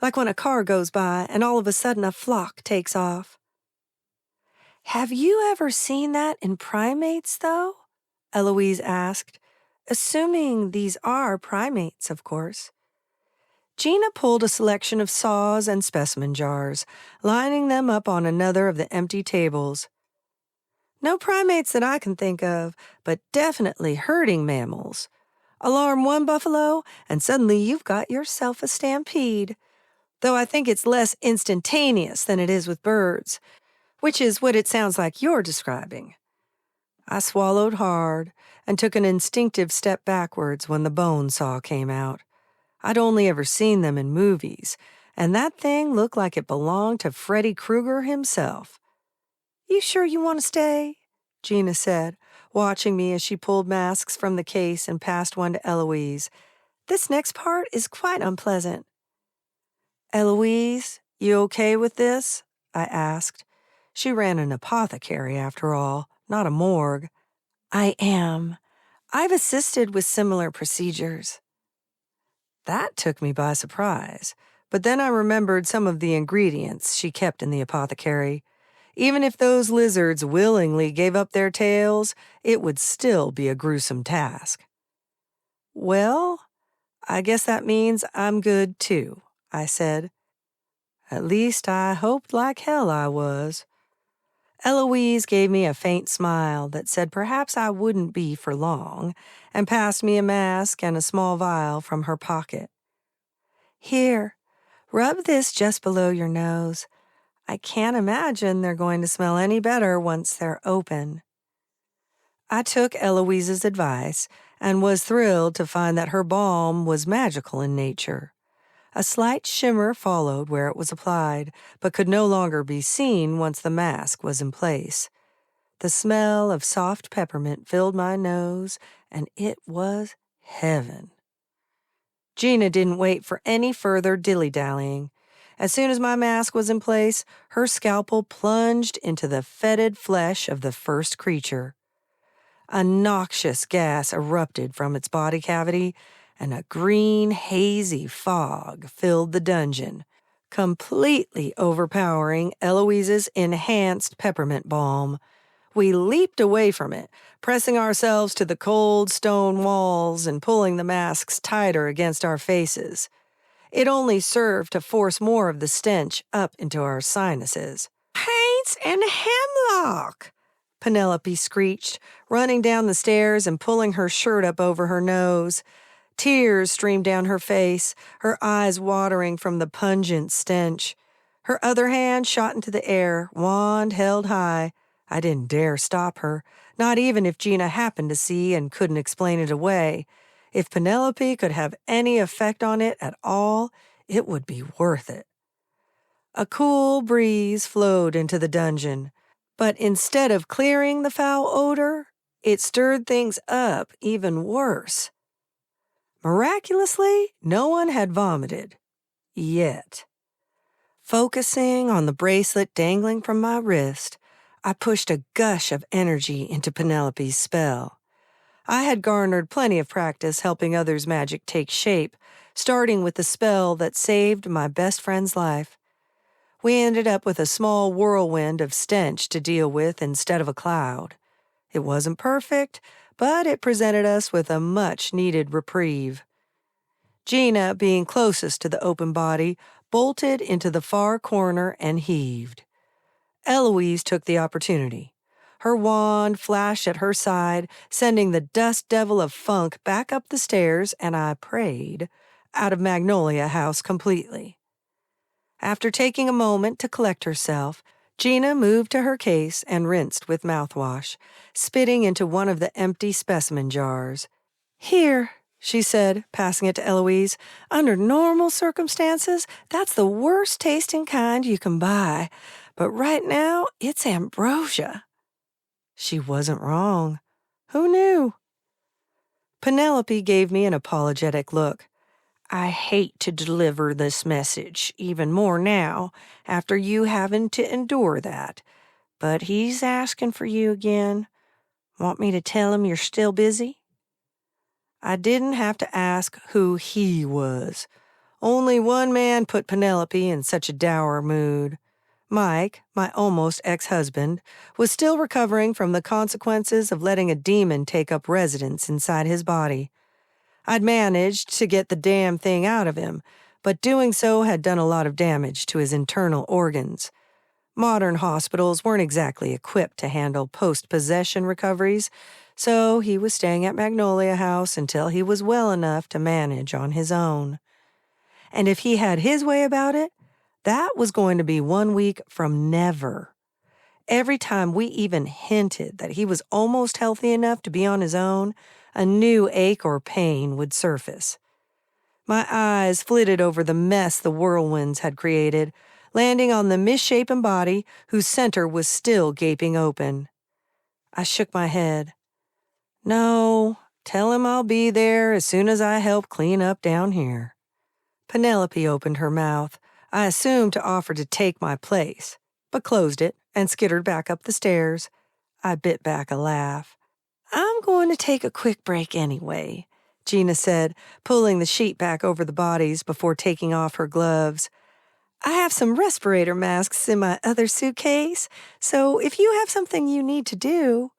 like when a car goes by and all of a sudden a flock takes off. Have you ever seen that in primates, though? Eloise asked, assuming these are primates, of course. Gina pulled a selection of saws and specimen jars, lining them up on another of the empty tables. No primates that I can think of, but definitely herding mammals. Alarm one buffalo, and suddenly you've got yourself a stampede. Though I think it's less instantaneous than it is with birds, which is what it sounds like you're describing. I swallowed hard and took an instinctive step backwards when the bone saw came out. I'd only ever seen them in movies, and that thing looked like it belonged to Freddy Krueger himself. You sure you want to stay? Gina said, watching me as she pulled masks from the case and passed one to Eloise. This next part is quite unpleasant. Eloise, you okay with this? I asked. She ran an apothecary, after all, not a morgue. I am. I've assisted with similar procedures. That took me by surprise, but then I remembered some of the ingredients she kept in the apothecary. Even if those lizards willingly gave up their tails, it would still be a gruesome task. Well, I guess that means I'm good too, I said. At least I hoped like hell I was. Eloise gave me a faint smile that said perhaps I wouldn't be for long, and passed me a mask and a small vial from her pocket. Here, rub this just below your nose. I can't imagine they're going to smell any better once they're open. I took Eloise's advice and was thrilled to find that her balm was magical in nature. A slight shimmer followed where it was applied, but could no longer be seen once the mask was in place. The smell of soft peppermint filled my nose, and it was heaven. Gina didn't wait for any further dilly-dallying. As soon as my mask was in place, her scalpel plunged into the fetid flesh of the first creature. A noxious gas erupted from its body cavity, and a green, hazy fog filled the dungeon, completely overpowering Eloise's enhanced peppermint balm. We leaped away from it, pressing ourselves to the cold stone walls and pulling the masks tighter against our faces. It only served to force more of the stench up into our sinuses. "Paints and hemlock!" Penelope screeched, running down the stairs and pulling her shirt up over her nose. Tears streamed down her face, her eyes watering from the pungent stench. Her other hand shot into the air, wand held high. I didn't dare stop her, not even if Gina happened to see and couldn't explain it away. If Penelope could have any effect on it at all, it would be worth it. A cool breeze flowed into the dungeon, but instead of clearing the foul odor, it stirred things up even worse. Miraculously, no one had vomited. Yet. Focusing on the bracelet dangling from my wrist, I pushed a gush of energy into Penelope's spell. I had garnered plenty of practice helping others' magic take shape, starting with the spell that saved my best friend's life. We ended up with a small whirlwind of stench to deal with instead of a cloud. It wasn't perfect, but it presented us with a much-needed reprieve. Gina, being closest to the open body, bolted into the far corner and heaved. Eloise took the opportunity. Her wand flashed at her side, sending the dust devil of funk back up the stairs, and I prayed, out of Magnolia House completely. After taking a moment to collect herself, Gina moved to her case and rinsed with mouthwash, spitting into one of the empty specimen jars. "Here," she said, passing it to Eloise. "Under normal circumstances, that's the worst tasting kind you can buy. But right now, it's ambrosia." She wasn't wrong. Who knew? Penelope gave me an apologetic look. "I hate to deliver this message, even more now, after you having to endure that. But he's asking for you again. Want me to tell him you're still busy?" I didn't have to ask who he was. Only one man put Penelope in such a dour mood. Mike, my almost ex-husband, was still recovering from the consequences of letting a demon take up residence inside his body. I'd managed to get the damn thing out of him, but doing so had done a lot of damage to his internal organs. Modern hospitals weren't exactly equipped to handle post-possession recoveries, so he was staying at Magnolia House until he was well enough to manage on his own. And if he had his way about it, that was going to be 1 week from never. Every time we even hinted that he was almost healthy enough to be on his own, a new ache or pain would surface. My eyes flitted over the mess the whirlwinds had created, landing on the misshapen body whose center was still gaping open. I shook my head. "No, tell him I'll be there as soon as I help clean up down here." Penelope opened her mouth. I assumed to offer to take my place, but closed it and skittered back up the stairs. I bit back a laugh. "I'm going to take a quick break anyway," Gina said, pulling the sheet back over the bodies before taking off her gloves. "I have some respirator masks in my other suitcase, so if you have something you need to do..."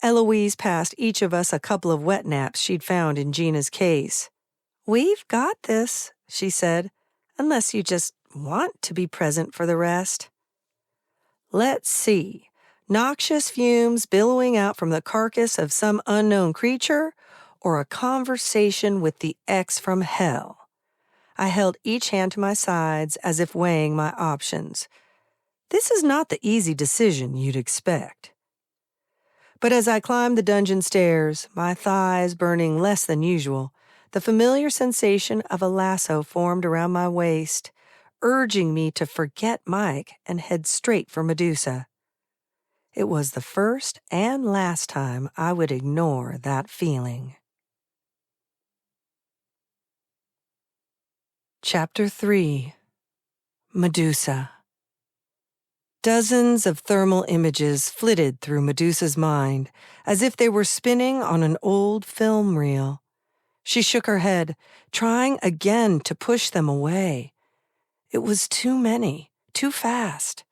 Eloise passed each of us a couple of wet naps she'd found in Gina's case. "We've got this," she said, "unless you just want to be present for the rest." Let's see. Noxious fumes billowing out from the carcass of some unknown creature, or a conversation with the ex from hell. I held each hand to my sides as if weighing my options. This is not the easy decision you'd expect. But as I climbed the dungeon stairs, my thighs burning less than usual, the familiar sensation of a lasso formed around my waist, urging me to forget Mike and head straight for Medusa. It was the first and last time I would ignore that feeling. Chapter 3. Medusa. Dozens of thermal images flitted through Medusa's mind, as if they were spinning on an old film reel. She shook her head, trying again to push them away. It was too many, too fast.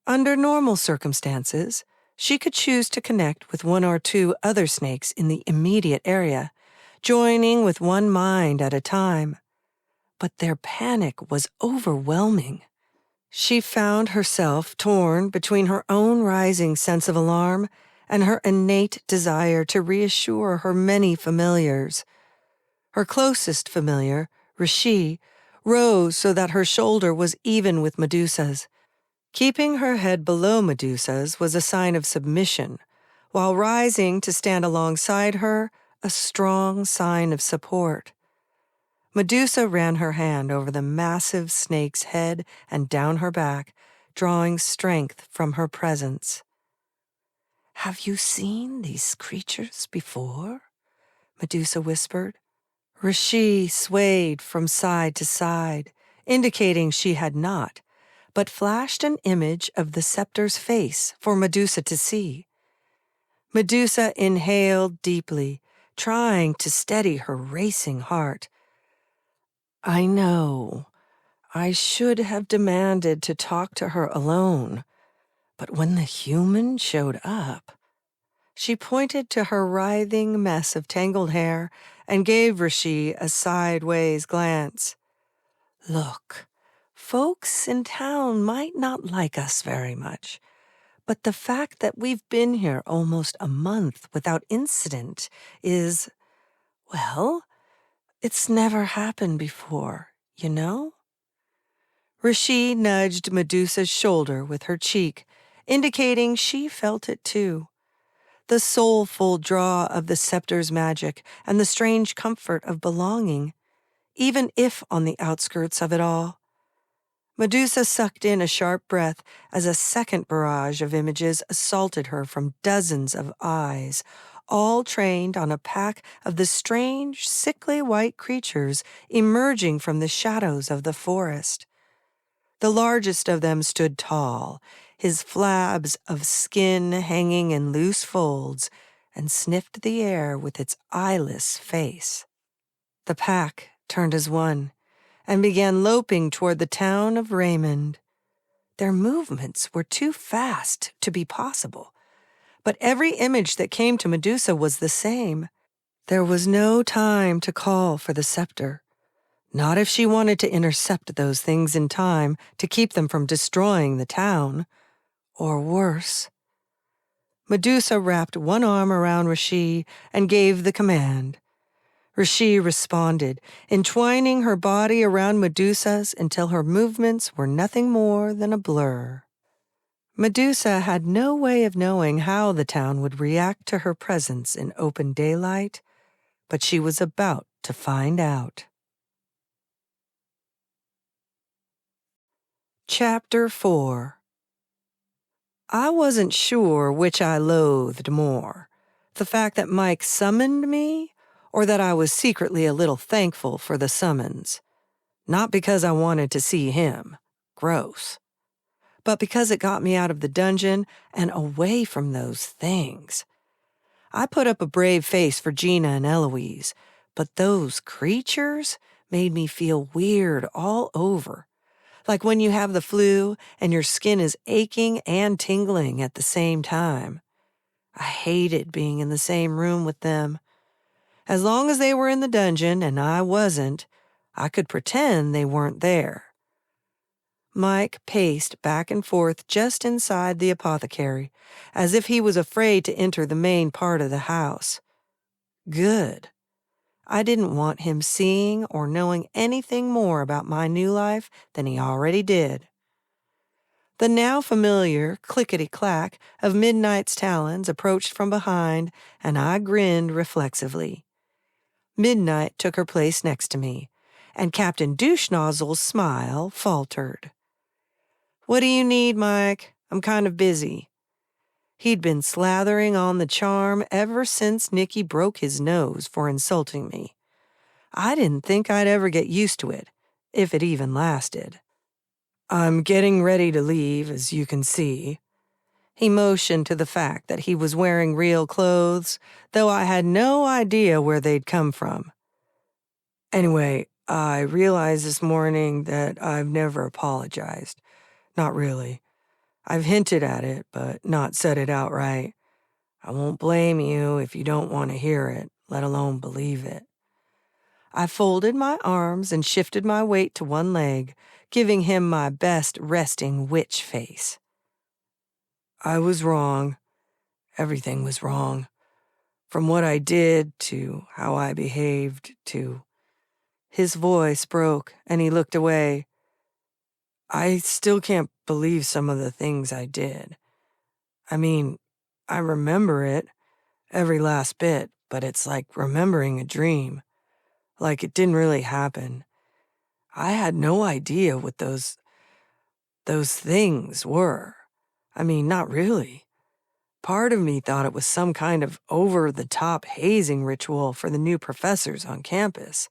Under normal circumstances, she could choose to connect with one or two other snakes in the immediate area, joining with one mind at a time. But their panic was overwhelming. She found herself torn between her own rising sense of alarm and her innate desire to reassure her many familiars. Her closest familiar, Rishi, rose so that her shoulder was even with Medusa's. Keeping her head below Medusa's was a sign of submission, while rising to stand alongside her, a strong sign of support. Medusa ran her hand over the massive snake's head and down her back, drawing strength from her presence. "Have you seen these creatures before?" Medusa whispered. Rishi swayed from side to side, indicating she had not, but flashed an image of the scepter's face for Medusa to see. Medusa inhaled deeply, trying to steady her racing heart. I know. I should have demanded to talk to her alone. But when the human showed up, she pointed to her writhing mess of tangled hair and gave Rishi a sideways glance. Look, folks in town might not like us very much, but the fact that we've been here almost a month without incident is, well, it's never happened before, you know? Rishi nudged Medusa's shoulder with her cheek, indicating she felt it too. The soulful draw of the scepter's magic and the strange comfort of belonging, even if on the outskirts of it all. Medusa sucked in a sharp breath as a second barrage of images assaulted her from dozens of eyes, all trained on a pack of the strange, sickly white creatures emerging from the shadows of the forest. The largest of them stood tall, his flabs of skin hanging in loose folds, and sniffed the air with its eyeless face. The pack turned as one and began loping toward the town of Raymond. Their movements were too fast to be possible, but every image that came to Medusa was the same. There was no time to call for the scepter, not if she wanted to intercept those things in time to keep them from destroying the town, or worse. Medusa wrapped one arm around Rishi and gave the command. Rishi responded, entwining her body around Medusa's until her movements were nothing more than a blur. Medusa had no way of knowing how the town would react to her presence in open daylight, but she was about to find out. Chapter 4. I wasn't sure which I loathed more, the fact that Mike summoned me, or that I was secretly a little thankful for the summons. Not because I wanted to see him. Gross. But because it got me out of the dungeon and away from those things. I put up a brave face for Gina and Eloise, but those creatures made me feel weird all over. Like when you have the flu and your skin is aching and tingling at the same time. I hated being in the same room with them. As long as they were in the dungeon and I wasn't, I could pretend they weren't there. Mike paced back and forth just inside the apothecary, as if he was afraid to enter the main part of the house. Good. I didn't want him seeing or knowing anything more about my new life than he already did. The now familiar clickety-clack of Midnight's talons approached from behind, and I grinned reflexively. Midnight took her place next to me, and Captain Douche-Nozzle's smile faltered. "What do you need, Mike? I'm kind of busy." He'd been slathering on the charm ever since Nicky broke his nose for insulting me. I didn't think I'd ever get used to it, if it even lasted. "I'm getting ready to leave, as you can see." He motioned to the fact that he was wearing real clothes, though I had no idea where they'd come from. "Anyway, I realized this morning that I've never apologized. Not really. I've hinted at it, but not said it outright. I won't blame you if you don't want to hear it, let alone believe it." I folded my arms and shifted my weight to one leg, giving him my best resting witch face. "I was wrong. Everything was wrong. From what I did to how I behaved to..." His voice broke and he looked away. "I still can't believe some of the things I did. I mean, I remember it, every last bit, but it's like remembering a dream. Like it didn't really happen. I had no idea what those things were. I mean, not really. Part of me thought it was some kind of over-the-top hazing ritual for the new professors on campus.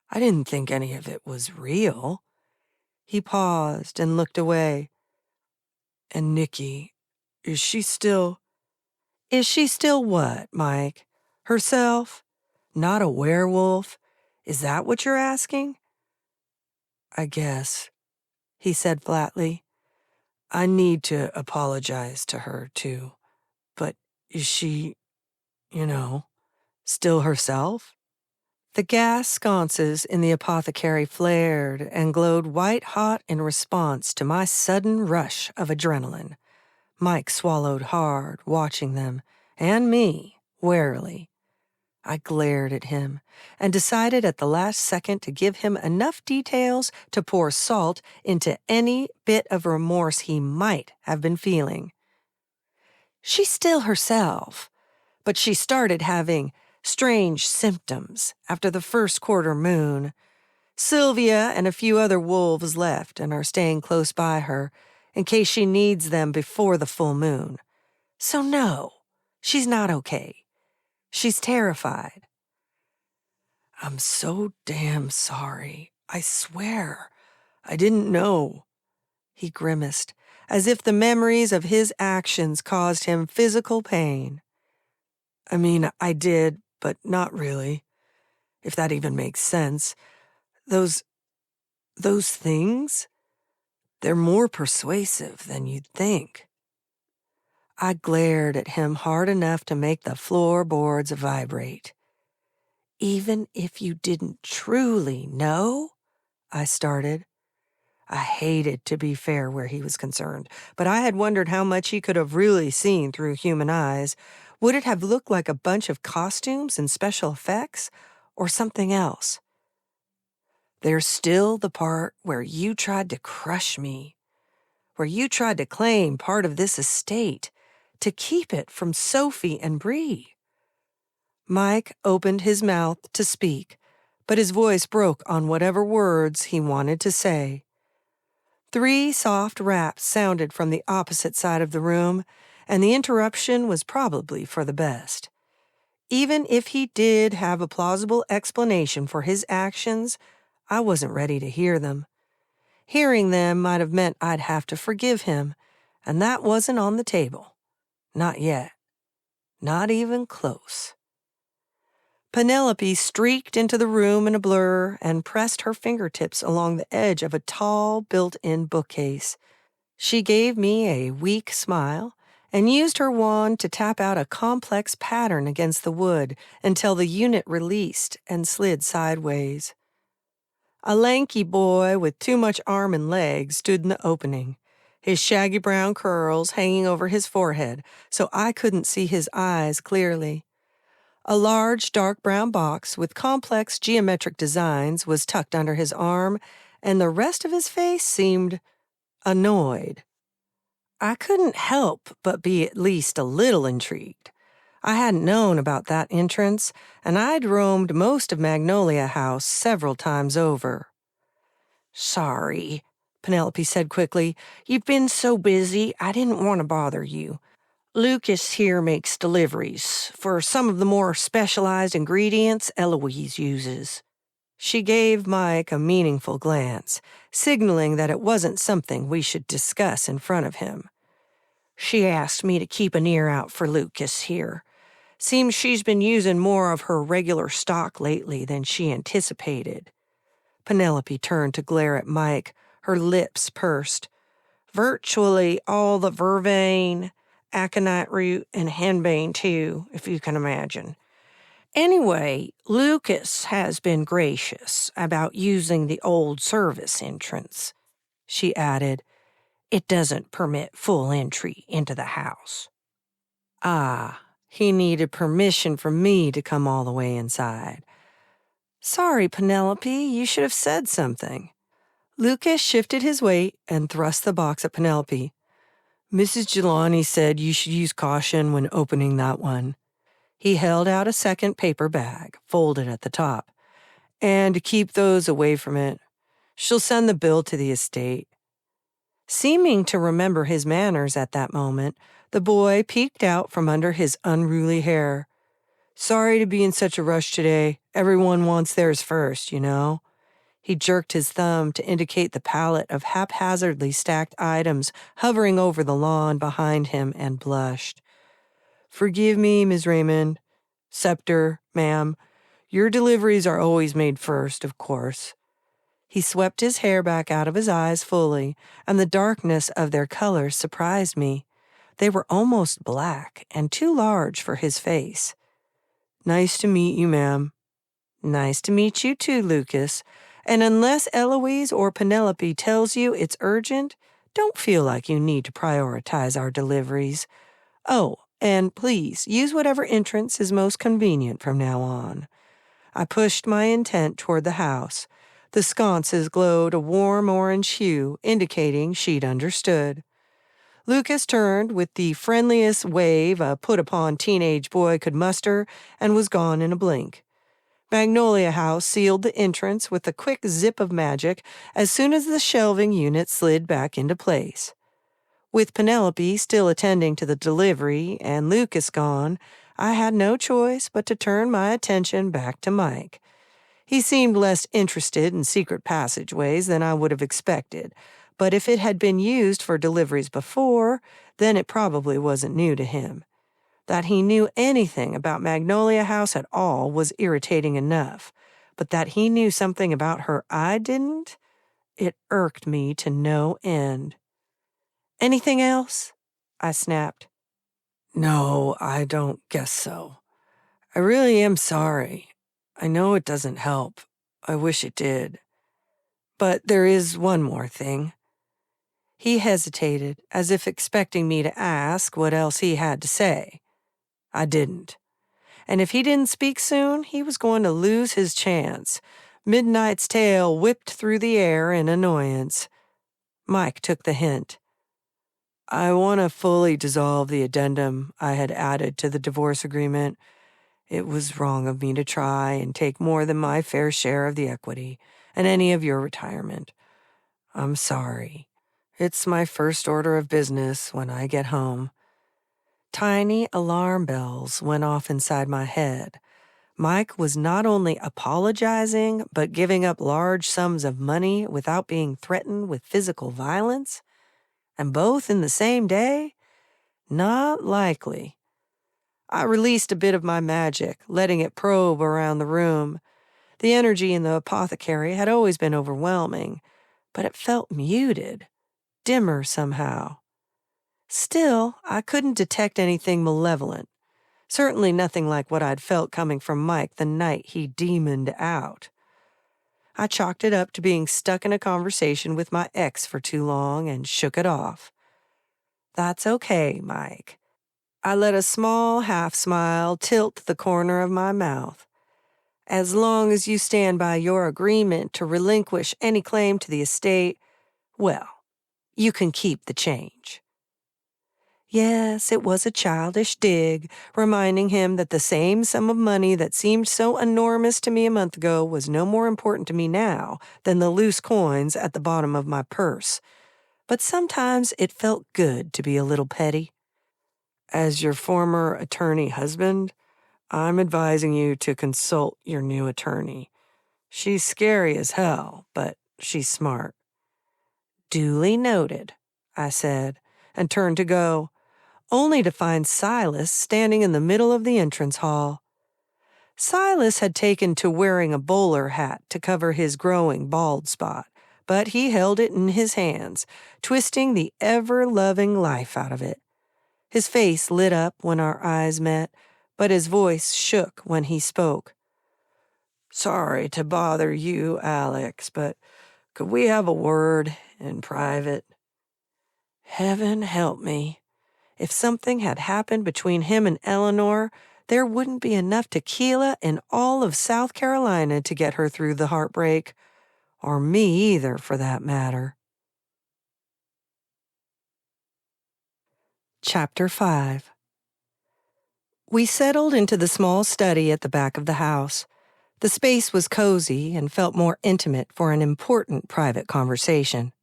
I didn't think any of it was real." He paused and looked away. "And Nicky, is she still..." "Is she still what, Mike? Herself? Not a werewolf? Is that what you're asking?" "I guess," he said flatly. "I need to apologize to her, too. But is she, still herself?" The gas sconces in the apothecary flared and glowed white-hot in response to my sudden rush of adrenaline. Mike swallowed hard, watching them, and me, warily. I glared at him and decided at the last second to give him enough details to pour salt into any bit of remorse he might have been feeling. "She's still herself, but she started having strange symptoms after the first quarter moon. Sylvia and a few other wolves left and are staying close by her in case she needs them before the full moon. So no, she's not okay. She's terrified." "I'm so damn sorry. I swear. I didn't know." He grimaced, as if the memories of his actions caused him physical pain. "I mean, I did, but not really. If that even makes sense. Those things, they're more persuasive than you'd think." I glared at him hard enough to make the floorboards vibrate. "Even if you didn't truly know?" I started. I hated to be fair where he was concerned, but I had wondered how much he could have really seen through human eyes. Would it have looked like a bunch of costumes and special effects, or something else? "There's still the part where you tried to crush me, where you tried to claim part of this estate, to keep it from Sophie and Bree." Mike opened his mouth to speak, but his voice broke on whatever words he wanted to say. 3 soft raps sounded from the opposite side of the room, and the interruption was probably for the best. Even if he did have a plausible explanation for his actions, I wasn't ready to hear them. Hearing them might have meant I'd have to forgive him, and that wasn't on the table. Not yet. Not even close. Penelope streaked into the room in a blur and pressed her fingertips along the edge of a tall, built-in bookcase. She gave me a weak smile and used her wand to tap out a complex pattern against the wood until the unit released and slid sideways. A lanky boy with too much arm and leg stood in the opening, his shaggy brown curls hanging over his forehead so I couldn't see his eyes clearly. A large dark brown box with complex geometric designs was tucked under his arm, and the rest of his face seemed annoyed. I couldn't help but be at least a little intrigued. I hadn't known about that entrance, and I'd roamed most of Magnolia House several times over. "Sorry," Penelope said quickly. "You've been so busy, I didn't want to bother you. Lucas here makes deliveries for some of the more specialized ingredients Eloise uses." She gave Mike a meaningful glance, signaling that it wasn't something we should discuss in front of him. "She asked me to keep an ear out for Lucas here. Seems she's been using more of her regular stock lately than she anticipated." Penelope turned to glare at Mike, her lips pursed. "Virtually all the vervain, aconite root, and henbane, too, if you can imagine. Anyway, Lucas has been gracious about using the old service entrance," she added. "It doesn't permit full entry into the house." Ah, he needed permission from me to come all the way inside. "Sorry, Penelope, you should have said something." Lucas shifted his weight and thrust the box at Penelope. "Mrs. Jelani said you should use caution when opening that one." He held out a second paper bag, folded at the top. "And to keep those away from it. She'll send the bill to the estate." Seeming to remember his manners at that moment, the boy peeked out from under his unruly hair. "Sorry to be in such a rush today. Everyone wants theirs first, you know." He jerked his thumb to indicate the pallet of haphazardly stacked items hovering over the lawn behind him and blushed. "Forgive me, Ms. Raymond. Scepter, ma'am. Your deliveries are always made first, of course." He swept his hair back out of his eyes fully, and the darkness of their colors surprised me. They were almost black and too large for his face. "Nice to meet you, ma'am." "Nice to meet you too, Lucas. And unless Eloise or Penelope tells you it's urgent, don't feel like you need to prioritize our deliveries. Oh, and please use whatever entrance is most convenient from now on." I pushed my intent toward the house. The sconces glowed a warm orange hue, indicating she'd understood. Lucas turned with the friendliest wave a put-upon teenage boy could muster and was gone in a blink. Magnolia House sealed the entrance with a quick zip of magic as soon as the shelving unit slid back into place. With Penelope still attending to the delivery and Lucas gone, I had no choice but to turn my attention back to Mike. He seemed less interested in secret passageways than I would have expected, but if it had been used for deliveries before, then it probably wasn't new to him. That he knew anything about Magnolia House at all was irritating enough, but that he knew something about her I didn't, it irked me to no end. "Anything else?" I snapped. "No, I don't guess so. I really am sorry. I know it doesn't help. I wish it did. But there is one more thing." He hesitated, as if expecting me to ask what else he had to say. I didn't. And if he didn't speak soon, he was going to lose his chance. Midnight's tail whipped through the air in annoyance. Mike took the hint. "I want to fully dissolve the addendum I had added to the divorce agreement. It was wrong of me to try and take more than my fair share of the equity and any of your retirement. I'm sorry. It's my first order of business when I get home." Tiny alarm bells went off inside my head. Mike was not only apologizing, but giving up large sums of money without being threatened with physical violence? And both in the same day? Not likely. I released a bit of my magic, letting it probe around the room. The energy in the apothecary had always been overwhelming, but it felt muted, dimmer somehow. Still, I couldn't detect anything malevolent. Certainly nothing like what I'd felt coming from Mike the night he demoned out. I chalked it up to being stuck in a conversation with my ex for too long and shook it off. That's okay, Mike. I let a small half-smile tilt the corner of my mouth. As long as you stand by your agreement to relinquish any claim to the estate, well, you can keep the change. Yes, it was a childish dig, reminding him that the same sum of money that seemed so enormous to me a month ago was no more important to me now than the loose coins at the bottom of my purse. But sometimes it felt good to be a little petty. As your former attorney husband, I'm advising you to consult your new attorney. She's scary as hell, but she's smart. Duly noted, I said, and turned to go, only to find Silas standing in the middle of the entrance hall. Silas had taken to wearing a bowler hat to cover his growing bald spot, but he held it in his hands, twisting the ever-loving life out of it. His face lit up when our eyes met, but his voice shook when he spoke. Sorry to bother you, Alex, but could we have a word in private? Heaven help me. If something had happened between him and Eleanor, there wouldn't be enough tequila in all of South Carolina to get her through the heartbreak. Or me either, for that matter. Chapter 5. We settled into the small study at the back of the house. The space was cozy and felt more intimate for an important private conversation.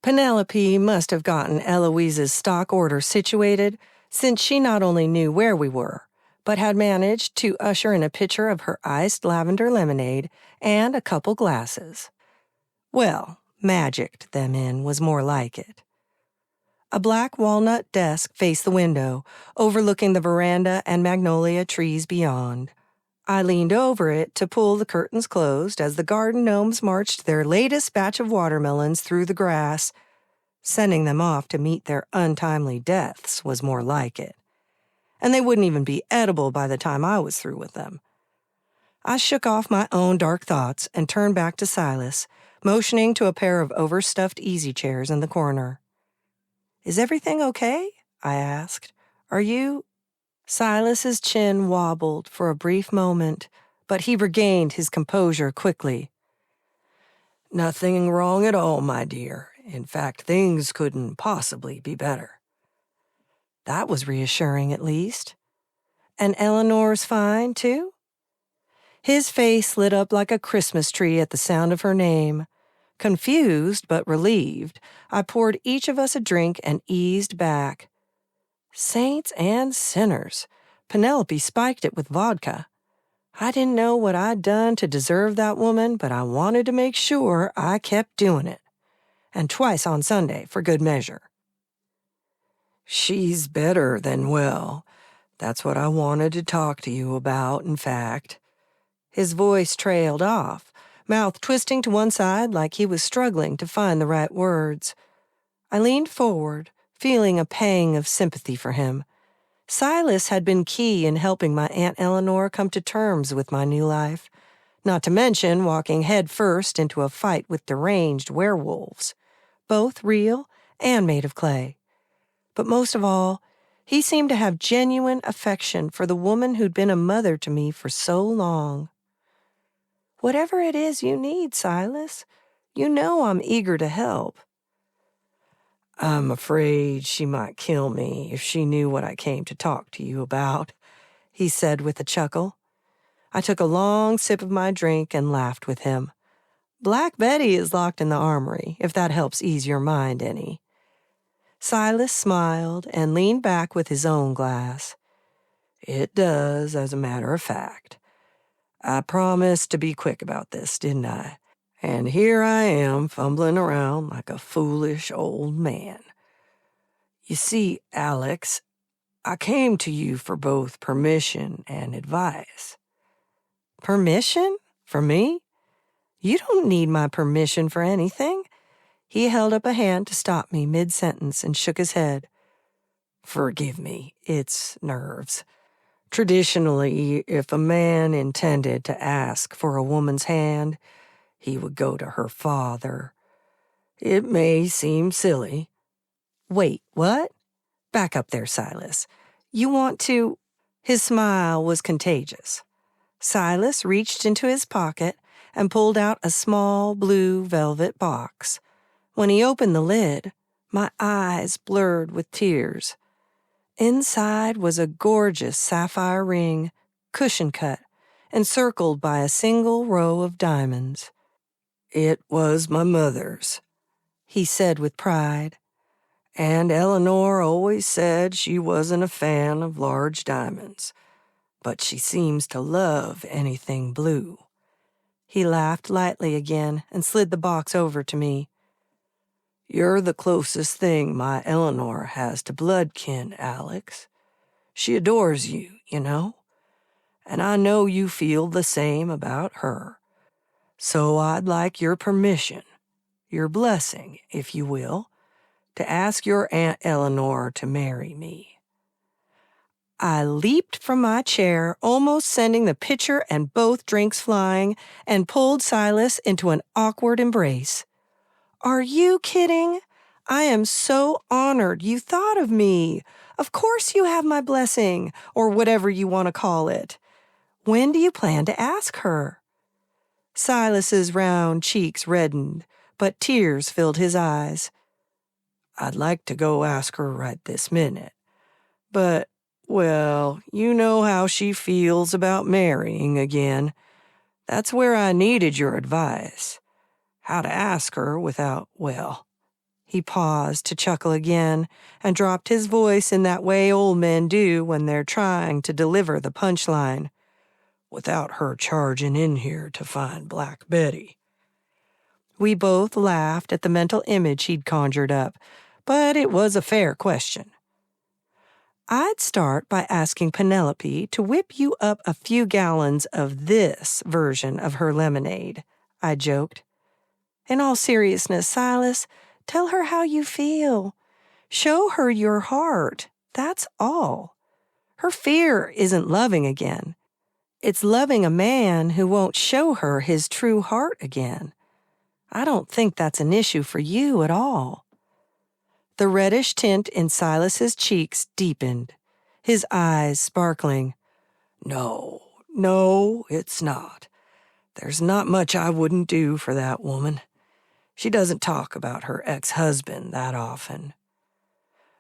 Penelope must have gotten Eloise's stock order situated, since she not only knew where we were, but had managed to usher in a pitcher of her iced lavender lemonade and a couple glasses. Well, magicked them in was more like it. A black walnut desk faced the window, overlooking the veranda and magnolia trees beyond. I leaned over it to pull the curtains closed as the garden gnomes marched their latest batch of watermelons through the grass. Sending them off to meet their untimely deaths was more like it. And they wouldn't even be edible by the time I was through with them. I shook off my own dark thoughts and turned back to Silas, motioning to a pair of overstuffed easy chairs in the corner. Is everything okay? I asked. Are you... Silas's chin wobbled for a brief moment, but he regained his composure quickly. Nothing wrong at all, my dear. In fact, things couldn't possibly be better. That was reassuring, at least. And Eleanor's fine, too? His face lit up like a Christmas tree at the sound of her name. Confused but relieved, I poured each of us a drink and eased back. Saints and sinners. Penelope spiked it with vodka. I didn't know what I'd done to deserve that woman, but I wanted to make sure I kept doing it. And twice on Sunday, for good measure. She's better than well. That's what I wanted to talk to you about, in fact. His voice trailed off, mouth twisting to one side like he was struggling to find the right words. I leaned forward, feeling a pang of sympathy for him. Silas had been key in helping my Aunt Eleanor come to terms with my new life, not to mention walking head first into a fight with deranged werewolves, both real and made of clay. But most of all, he seemed to have genuine affection for the woman who'd been a mother to me for so long. Whatever it is you need, Silas, you know I'm eager to help. I'm afraid she might kill me if she knew what I came to talk to you about, he said with a chuckle. I took a long sip of my drink and laughed with him. Black Betty is locked in the armory, if that helps ease your mind any. Silas smiled and leaned back with his own glass. It does, as a matter of fact. I promised to be quick about this, didn't I? And here I am, fumbling around like a foolish old man. You see, Alex, I came to you for both permission and advice. Permission? For me? You don't need my permission for anything. He held up a hand to stop me mid-sentence and shook his head. Forgive me, it's nerves. Traditionally, if a man intended to ask for a woman's hand, he would go to her father. It may seem silly. Wait, what? Back up there, Silas. You want to... His smile was contagious. Silas reached into his pocket and pulled out a small blue velvet box. When he opened the lid, my eyes blurred with tears. Inside was a gorgeous sapphire ring, cushion-cut, encircled by a single row of diamonds. It was my mother's, he said with pride. And Eleanor always said she wasn't a fan of large diamonds, but she seems to love anything blue. He laughed lightly again and slid the box over to me. You're the closest thing my Eleanor has to bloodkin, Alex. She adores you, you know, and I know you feel the same about her. So I'd like your permission, your blessing, if you will, to ask your Aunt Eleanor to marry me. I leaped from my chair, almost sending the pitcher and both drinks flying, and pulled Silas into an awkward embrace. Are you kidding? I am so honored you thought of me. Of course you have my blessing, or whatever you want to call it. When do you plan to ask her? Silas's round cheeks reddened, but tears filled his eyes. I'd like to go ask her right this minute. But, well, you know how she feels about marrying again. That's where I needed your advice. How to ask her without, well... He paused to chuckle again and dropped his voice in that way old men do when they're trying to deliver the punchline. Without her charging in here to find Black Betty. We both laughed at the mental image he'd conjured up, but it was a fair question. I'd start by asking Penelope to whip you up a few gallons of this version of her lemonade, I joked. In all seriousness, Silas, tell her how you feel. Show her your heart, that's all. Her fear isn't loving again. It's loving a man who won't show her his true heart again. I don't think that's an issue for you at all. The reddish tint in Silas's cheeks deepened, his eyes sparkling. No, it's not. There's not much I wouldn't do for that woman. She doesn't talk about her ex-husband that often.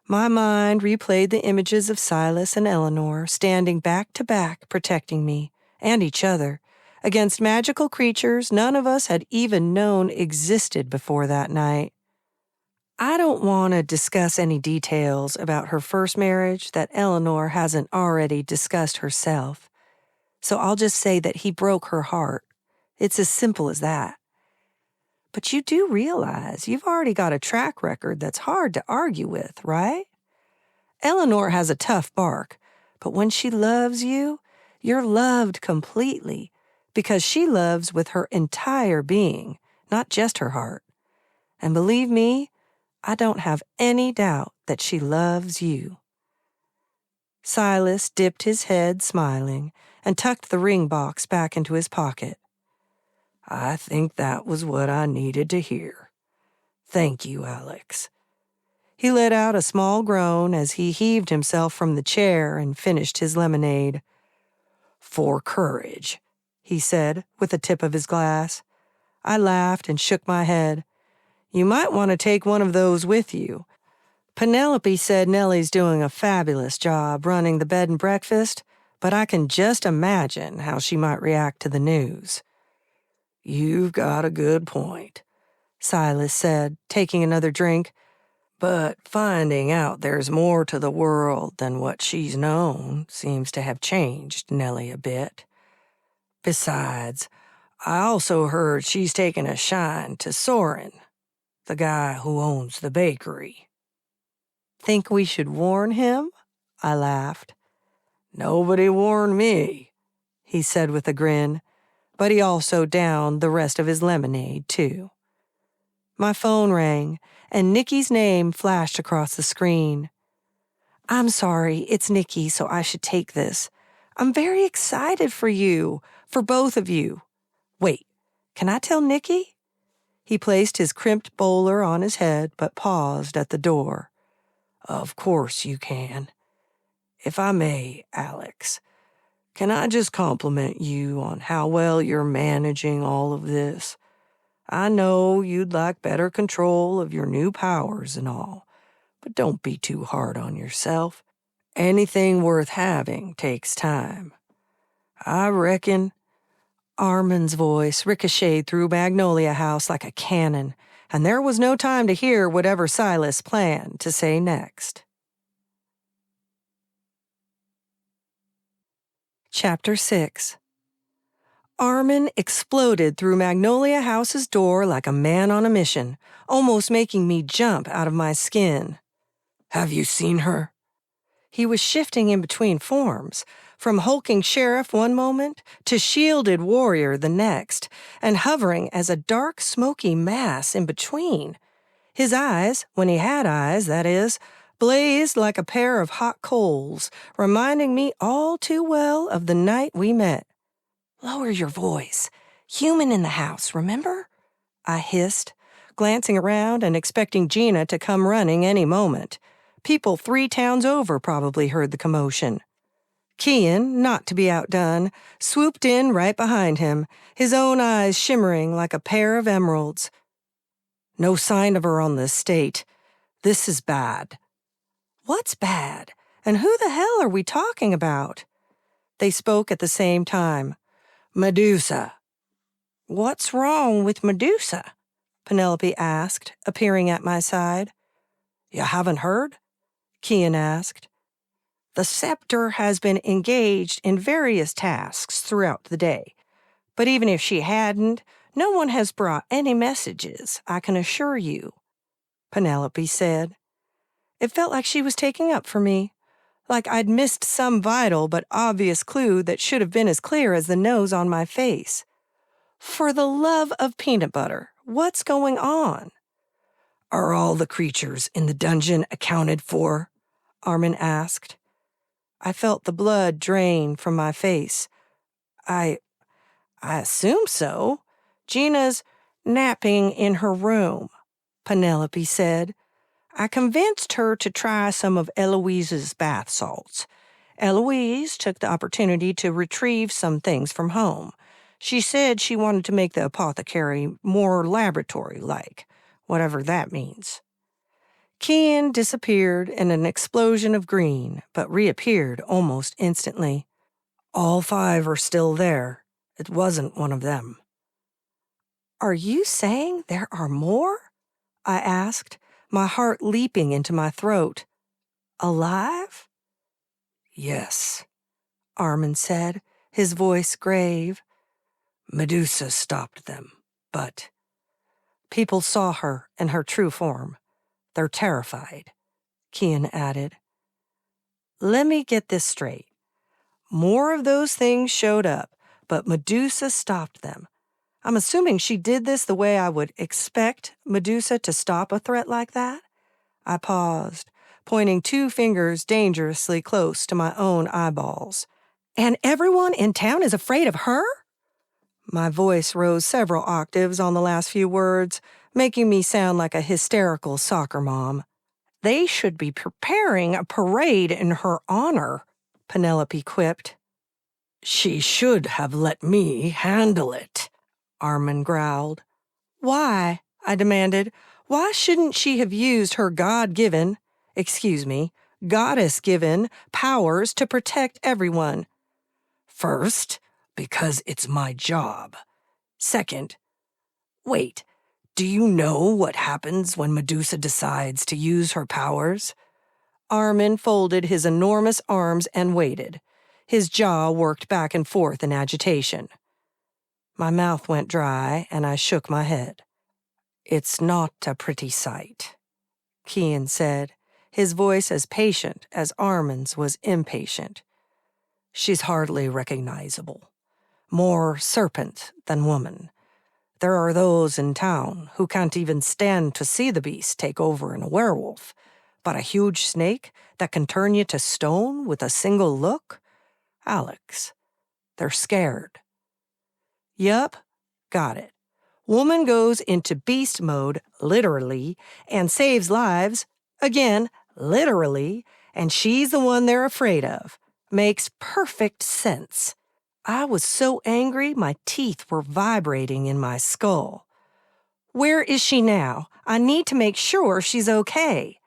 My mind replayed the images of Silas and Eleanor standing back to back protecting me, and each other, against magical creatures none of us had even known existed before that night. I don't want to discuss any details about her first marriage that Eleanor hasn't already discussed herself, so I'll just say that he broke her heart. It's as simple as that. But you do realize you've already got a track record that's hard to argue with, right? Eleanor has a tough bark, but when she loves you, you're loved completely because she loves with her entire being, not just her heart. And believe me, I don't have any doubt that she loves you. Silas dipped his head, smiling, and tucked the ring box back into his pocket. I think that was what I needed to hear. Thank you, Alex. He let out a small groan as he heaved himself from the chair and finished his lemonade. For courage, he said with the tip of his glass. I laughed and shook my head. You might want to take one of those with you. Penelope said Nellie's doing a fabulous job running the bed and breakfast, but I can just imagine how she might react to the news. You've got a good point, Silas said, taking another drink. But finding out there's more to the world than what she's known seems to have changed Nellie a bit. Besides, I also heard she's taken a shine to Soren, the guy who owns the bakery. Think we should warn him? I laughed. Nobody warned me, he said with a grin, but he also downed the rest of his lemonade, too. My phone rang, and Nikki's name flashed across the screen. I'm sorry, it's Nikki, so I should take this. I'm very excited for you, for both of you. Wait, Can I tell Nicky? He placed his crimped bowler on his head, but paused at the door. Of course you can. If I may, Alex, can I just compliment you on how well you're managing all of this? I know you'd like better control of your new powers and all, but don't be too hard on yourself. Anything worth having takes time. I reckon. Armin's voice ricocheted through Magnolia House like a cannon, and there was no time to hear whatever Silas planned to say next. Chapter 6. Armin exploded through Magnolia House's door like a man on a mission, almost making me jump out of my skin. Have you seen her? He was shifting in between forms, from hulking sheriff one moment to shielded warrior the next, and hovering as a dark, smoky mass in between. His eyes, when he had eyes, that is, blazed like a pair of hot coals, reminding me all too well of the night we met. Lower your voice. Human in the house, remember? I hissed, glancing around and expecting Gina to come running any moment. People 3 towns over probably heard the commotion. Kian, not to be outdone, swooped in right behind him, his own eyes shimmering like a pair of emeralds. No sign of her on the estate. This is bad. What's bad? And who the hell are we talking about? They spoke at the same time. Medusa. What's wrong with Medusa? Penelope asked, appearing at my side. You haven't heard? Kian asked. The scepter has been engaged in various tasks throughout the day, but even if she hadn't, no one has brought any messages, I can assure you, Penelope said. It felt like she was taking up for me, like I'd missed some vital but obvious clue that should have been as clear as the nose on my face. For the love of peanut butter, what's going on? Are all the creatures in the dungeon accounted for? Armin asked. I felt the blood drain from my face. I assume so. Gina's napping in her room, Penelope said. I convinced her to try some of Eloise's bath salts. Eloise took the opportunity to retrieve some things from home. She said she wanted to make the apothecary more laboratory-like, whatever that means. Kian disappeared in an explosion of green, but reappeared almost instantly. All 5 are still there. It wasn't one of them. Are you saying there are more? I asked, my heart leaping into my throat. Alive? Yes, Armin said, his voice grave. Medusa stopped them, but people saw her in her true form. They're terrified, Kian added. Let me get this straight. More of those things showed up, but Medusa stopped them. I'm assuming she did this the way I would expect Medusa to stop a threat like that? I paused, pointing 2 fingers dangerously close to my own eyeballs. And everyone in town is afraid of her? My voice rose several octaves on the last few words, making me sound like a hysterical soccer mom. They should be preparing a parade in her honor, Penelope quipped. She should have let me handle it, Armin growled. Why? I demanded. Why shouldn't she have used her goddess-given powers to protect everyone? First, because it's my job. Second, wait, do you know what happens when Medusa decides to use her powers? Armin folded his enormous arms and waited. His jaw worked back and forth in agitation. My mouth went dry, and I shook my head. It's not a pretty sight, Kian said, his voice as patient as Armin's was impatient. She's hardly recognizable. More serpent than woman. There are those in town who can't even stand to see the beast take over in a werewolf, but a huge snake that can turn you to stone with a single look? Alex, they're scared. Yup, got it. Woman goes into beast mode, literally, and saves lives, again, literally, and she's the one they're afraid of. Makes perfect sense. I was so angry my teeth were vibrating in my skull. Where is she now? I need to make sure she's okay.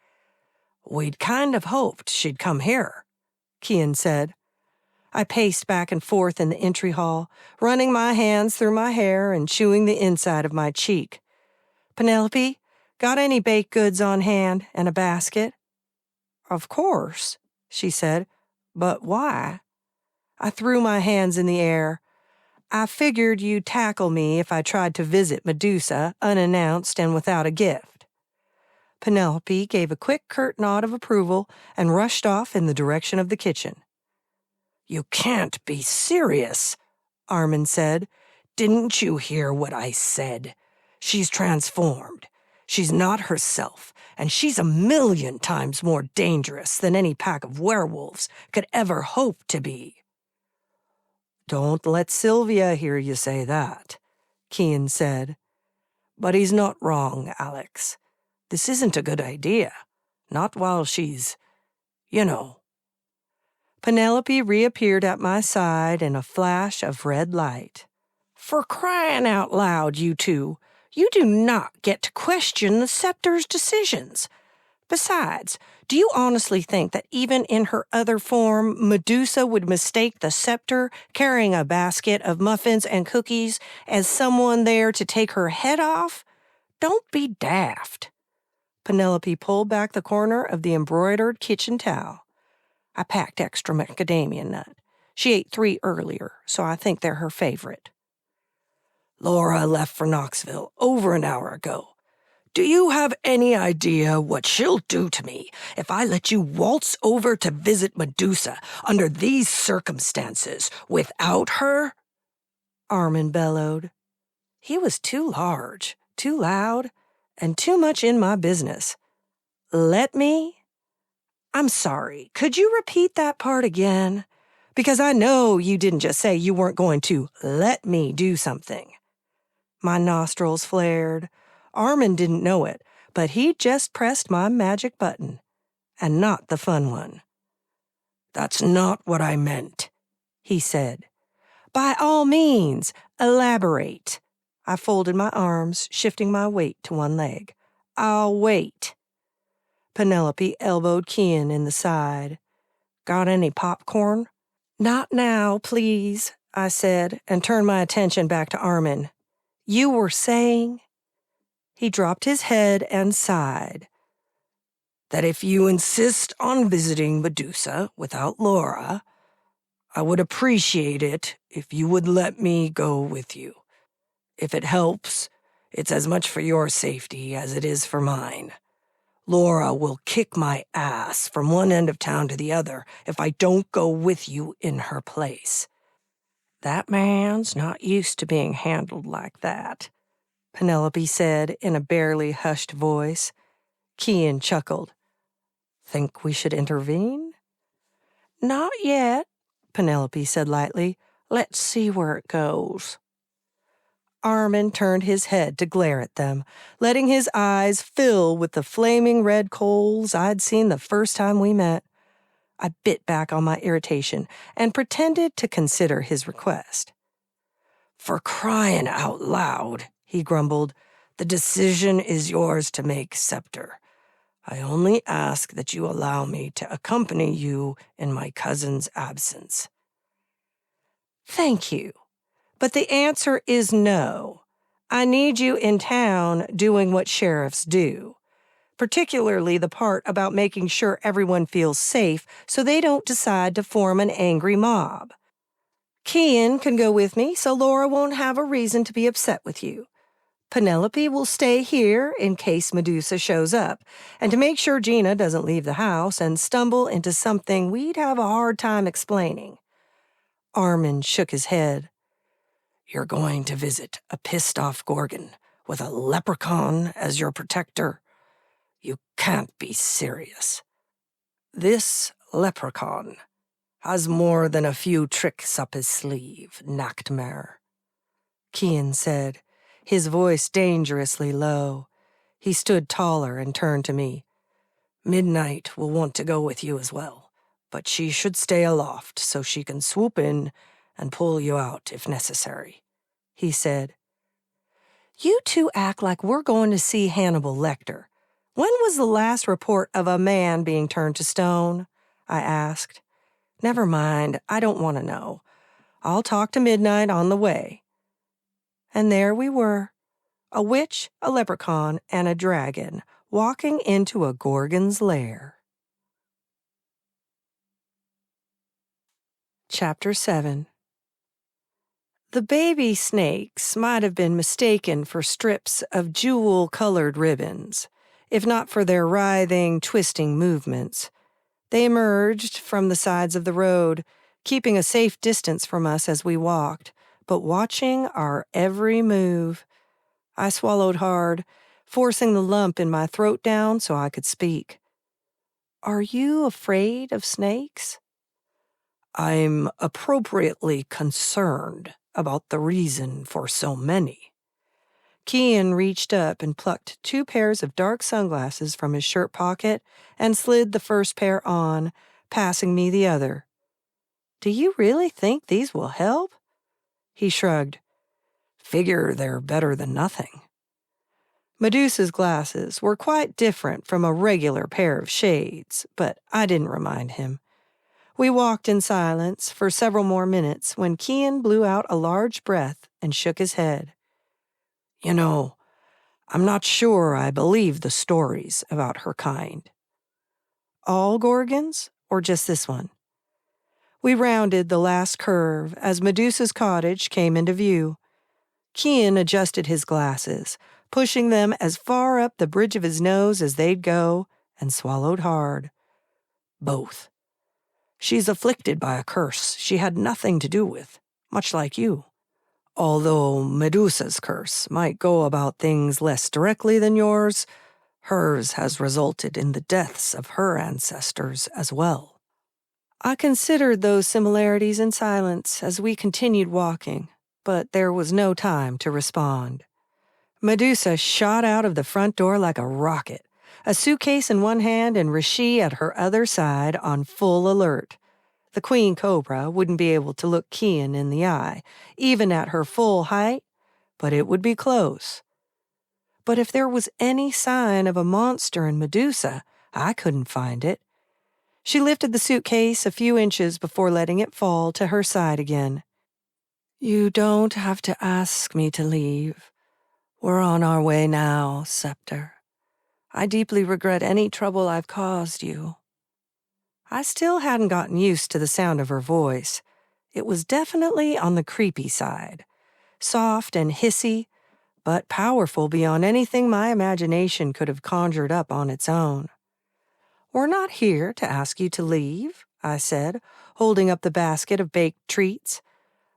We'd kind of hoped she'd come here, Kian said. I paced back and forth in the entry hall, running my hands through my hair and chewing the inside of my cheek. Penelope, got any baked goods on hand and a basket? Of course, she said. But why? I threw my hands in the air. I figured you'd tackle me if I tried to visit Medusa, unannounced and without a gift. Penelope gave a quick curt nod of approval and rushed off in the direction of the kitchen. You can't be serious, Armin said. Didn't you hear what I said? She's transformed. She's not herself, and she's 1,000,000 times more dangerous than any pack of werewolves could ever hope to be. Don't let Sylvia hear you say that, Kian said. But he's not wrong, Alex. This isn't a good idea. Not while she's, you know. Penelope reappeared at my side in a flash of red light. For crying out loud, you two, you do not get to question the Scepter's decisions. Besides, do you honestly think that even in her other form, Medusa would mistake the Scepter carrying a basket of muffins and cookies as someone there to take her head off? Don't be daft. Penelope pulled back the corner of the embroidered kitchen towel. I packed extra macadamia nut. She ate 3 earlier, so I think they're her favorite. Laura left for Knoxville over an hour ago. Do you have any idea what she'll do to me if I let you waltz over to visit Medusa under these circumstances without her? Armin bellowed. He was too large, too loud, and too much in my business. Let me? I'm sorry, could you repeat that part again? Because I know you didn't just say you weren't going to let me do something. My nostrils flared. Armin didn't know it, but he just pressed my magic button, and not the fun one. That's not what I meant, he said. By all means, elaborate. I folded my arms, shifting my weight to one leg. I'll wait. Penelope elbowed Kian in the side. Got any popcorn? Not now, please, I said, and turned my attention back to Armin. You were saying? He dropped his head and sighed. That if you insist on visiting Medusa without Laura, I would appreciate it if you would let me go with you. If it helps, it's as much for your safety as it is for mine. Laura will kick my ass from one end of town to the other if I don't go with you in her place. That man's not used to being handled like that, Penelope said in a barely hushed voice. Kian chuckled. Think we should intervene? Not yet, Penelope said lightly. Let's see where it goes. Armin turned his head to glare at them, letting his eyes fill with the flaming red coals I'd seen the first time we met. I bit back on my irritation and pretended to consider his request. For crying out loud, he grumbled, the decision is yours to make, Scepter. I only ask that you allow me to accompany you in my cousin's absence. Thank you. But the answer is no. I need you in town doing what sheriffs do, particularly the part about making sure everyone feels safe so they don't decide to form an angry mob. Kian can go with me so Laura won't have a reason to be upset with you. Penelope will stay here in case Medusa shows up, and to make sure Gina doesn't leave the house and stumble into something we'd have a hard time explaining. Armin shook his head. You're going to visit a pissed-off gorgon with a leprechaun as your protector? You can't be serious. This leprechaun has more than a few tricks up his sleeve, Nachtmare, Kian said, his voice dangerously low. He stood taller and turned to me. Midnight will want to go with you as well, but she should stay aloft so she can swoop in and pull you out if necessary, he said. You two act like we're going to see Hannibal Lecter. When was the last report of a man being turned to stone? I asked. Never mind, I don't want to know. I'll talk to Midnight on the way. And there we were, a witch, a leprechaun, and a dragon, walking into a gorgon's lair. Chapter 7. The baby snakes might have been mistaken for strips of jewel-colored ribbons, if not for their writhing, twisting movements. They emerged from the sides of the road, keeping a safe distance from us as we walked, but watching our every move. I swallowed hard, forcing the lump in my throat down so I could speak. Are you afraid of snakes? I'm appropriately concerned about the reason for so many. Kian reached up and plucked 2 pairs of dark sunglasses from his shirt pocket and slid the first pair on, passing me the other. Do you really think these will help? He shrugged. Figure they're better than nothing. Medusa's glasses were quite different from a regular pair of shades, but I didn't remind him. We walked in silence for several more minutes when Kian blew out a large breath and shook his head. You know, I'm not sure I believe the stories about her kind. All gorgons, or just this one? We rounded the last curve as Medusa's cottage came into view. Kian adjusted his glasses, pushing them as far up the bridge of his nose as they'd go, and swallowed hard. Both. She's afflicted by a curse she had nothing to do with, much like you. Although Medusa's curse might go about things less directly than yours, hers has resulted in the deaths of her ancestors as well. I considered those similarities in silence as we continued walking, but there was no time to respond. Medusa shot out of the front door like a rocket, a suitcase in one hand and Rishi at her other side on full alert. The queen cobra wouldn't be able to look Kian in the eye, even at her full height, but it would be close. But if there was any sign of a monster in Medusa, I couldn't find it. She lifted the suitcase a few inches before letting it fall to her side again. You don't have to ask me to leave. We're on our way now, Scepter. I deeply regret any trouble I've caused you. I still hadn't gotten used to the sound of her voice. It was definitely on the creepy side. Soft and hissy, but powerful beyond anything my imagination could have conjured up on its own. We're not here to ask you to leave, I said, holding up the basket of baked treats.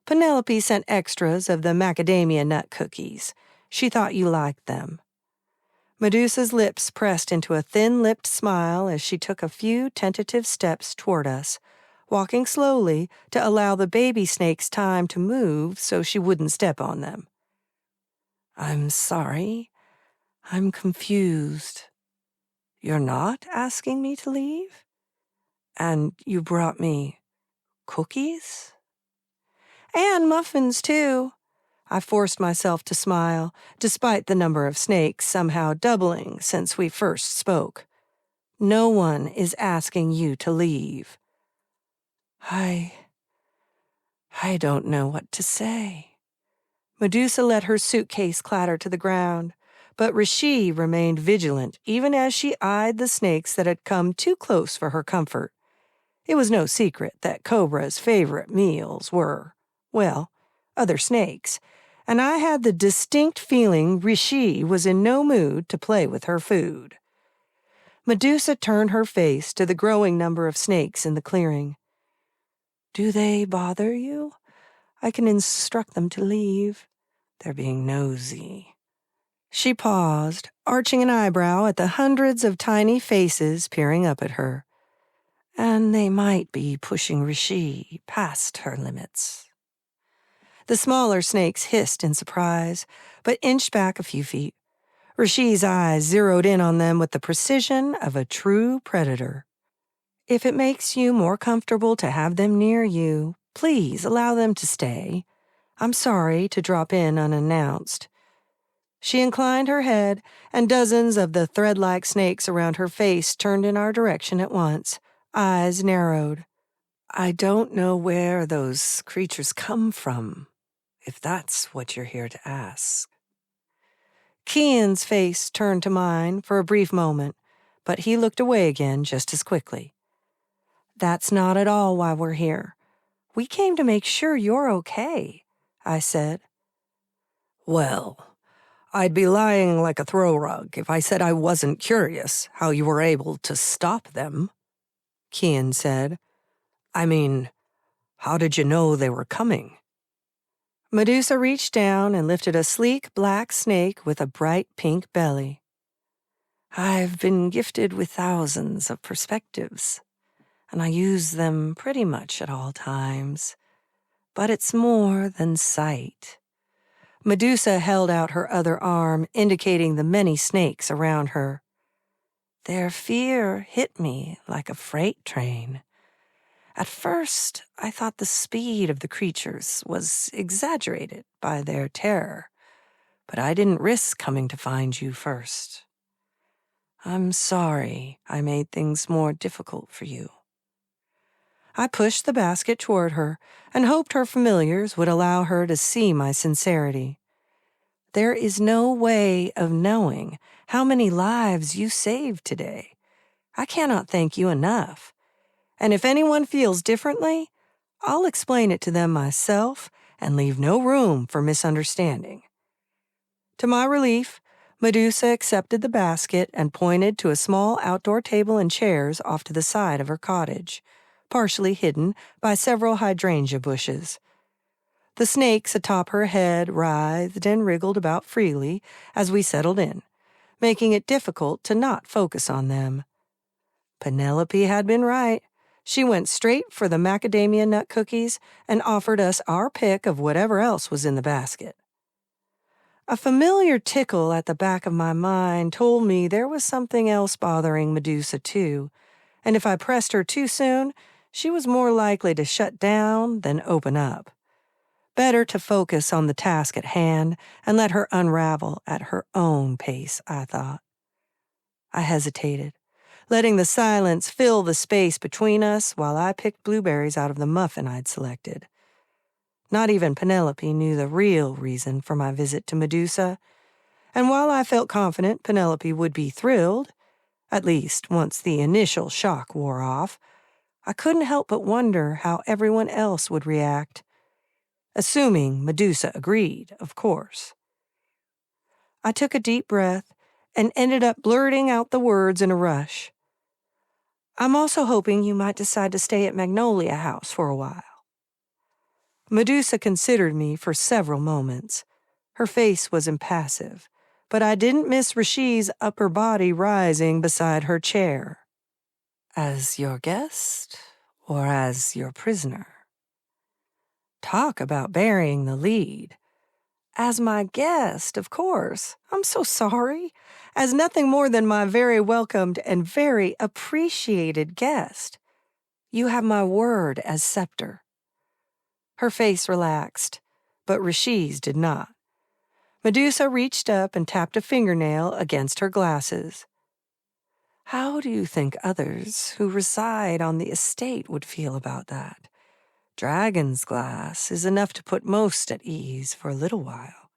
Penelope sent extras of the macadamia nut cookies. She thought you liked them. Medusa's lips pressed into a thin-lipped smile as she took a few tentative steps toward us, walking slowly to allow the baby snakes time to move so she wouldn't step on them. I'm sorry. I'm confused. You're not asking me to leave? And you brought me cookies? And muffins, too. I forced myself to smile, despite the number of snakes somehow doubling since we first spoke. No one is asking you to leave. I don't know what to say. Medusa let her suitcase clatter to the ground, but Rishi remained vigilant even as she eyed the snakes that had come too close for her comfort. It was no secret that Cobra's favorite meals were, well, other snakes, and I had the distinct feeling Rishi was in no mood to play with her food. Medusa turned her face to the growing number of snakes in the clearing. Do they bother you? I can instruct them to leave. They're being nosy. She paused, arching an eyebrow at the hundreds of tiny faces peering up at her. And they might be pushing Rishi past her limits. The smaller snakes hissed in surprise, but inched back a few feet. Rashid's eyes zeroed in on them with the precision of a true predator. If it makes you more comfortable to have them near you, please allow them to stay. I'm sorry to drop in unannounced. She inclined her head, and dozens of the thread-like snakes around her face turned in our direction at once, eyes narrowed. I don't know where those creatures come from, if that's what you're here to ask. Kian's face turned to mine for a brief moment, but he looked away again just as quickly. That's not at all why we're here. We came to make sure you're okay, I said. Well, I'd be lying like a throw rug if I said I wasn't curious how you were able to stop them, Kian said. I mean, how did you know they were coming? Medusa reached down and lifted a sleek black snake with a bright pink belly. I've been gifted with thousands of perspectives, and I use them pretty much at all times. But it's more than sight. Medusa held out her other arm, indicating the many snakes around her. Their fear hit me like a freight train. At first, I thought the speed of the creatures was exaggerated by their terror, but I didn't risk coming to find you first. I'm sorry I made things more difficult for you. I pushed the basket toward her and hoped her familiars would allow her to see my sincerity. There is no way of knowing how many lives you saved today. I cannot thank you enough. And if anyone feels differently, I'll explain it to them myself and leave no room for misunderstanding. To my relief, Medusa accepted the basket and pointed to a small outdoor table and chairs off to the side of her cottage, partially hidden by several hydrangea bushes. The snakes atop her head writhed and wriggled about freely as we settled in, making it difficult to not focus on them. Penelope had been right. She went straight for the macadamia nut cookies and offered us our pick of whatever else was in the basket. A familiar tickle at the back of my mind told me there was something else bothering Medusa too, and if I pressed her too soon, she was more likely to shut down than open up. Better to focus on the task at hand and let her unravel at her own pace, I thought. I hesitated, letting the silence fill the space between us while I picked blueberries out of the muffin I'd selected. Not even Penelope knew the real reason for my visit to Medusa, and while I felt confident Penelope would be thrilled, at least once the initial shock wore off, I couldn't help but wonder how everyone else would react. Assuming Medusa agreed, of course. I took a deep breath and ended up blurting out the words in a rush. I'm also hoping you might decide to stay at Magnolia House for a while. Medusa considered me for several moments. Her face was impassive, but I didn't miss Rashid's upper body rising beside her chair. As your guest or as your prisoner? Talk about burying the lead. As my guest, of course. I'm so sorry. As nothing more than my very welcomed and very appreciated guest. You have my word as scepter. Her face relaxed, but Rashid's did not. Medusa reached up and tapped a fingernail against her glasses. How do you think others who reside on the estate would feel about that? Dragon's glass is enough to put most at ease for a little while,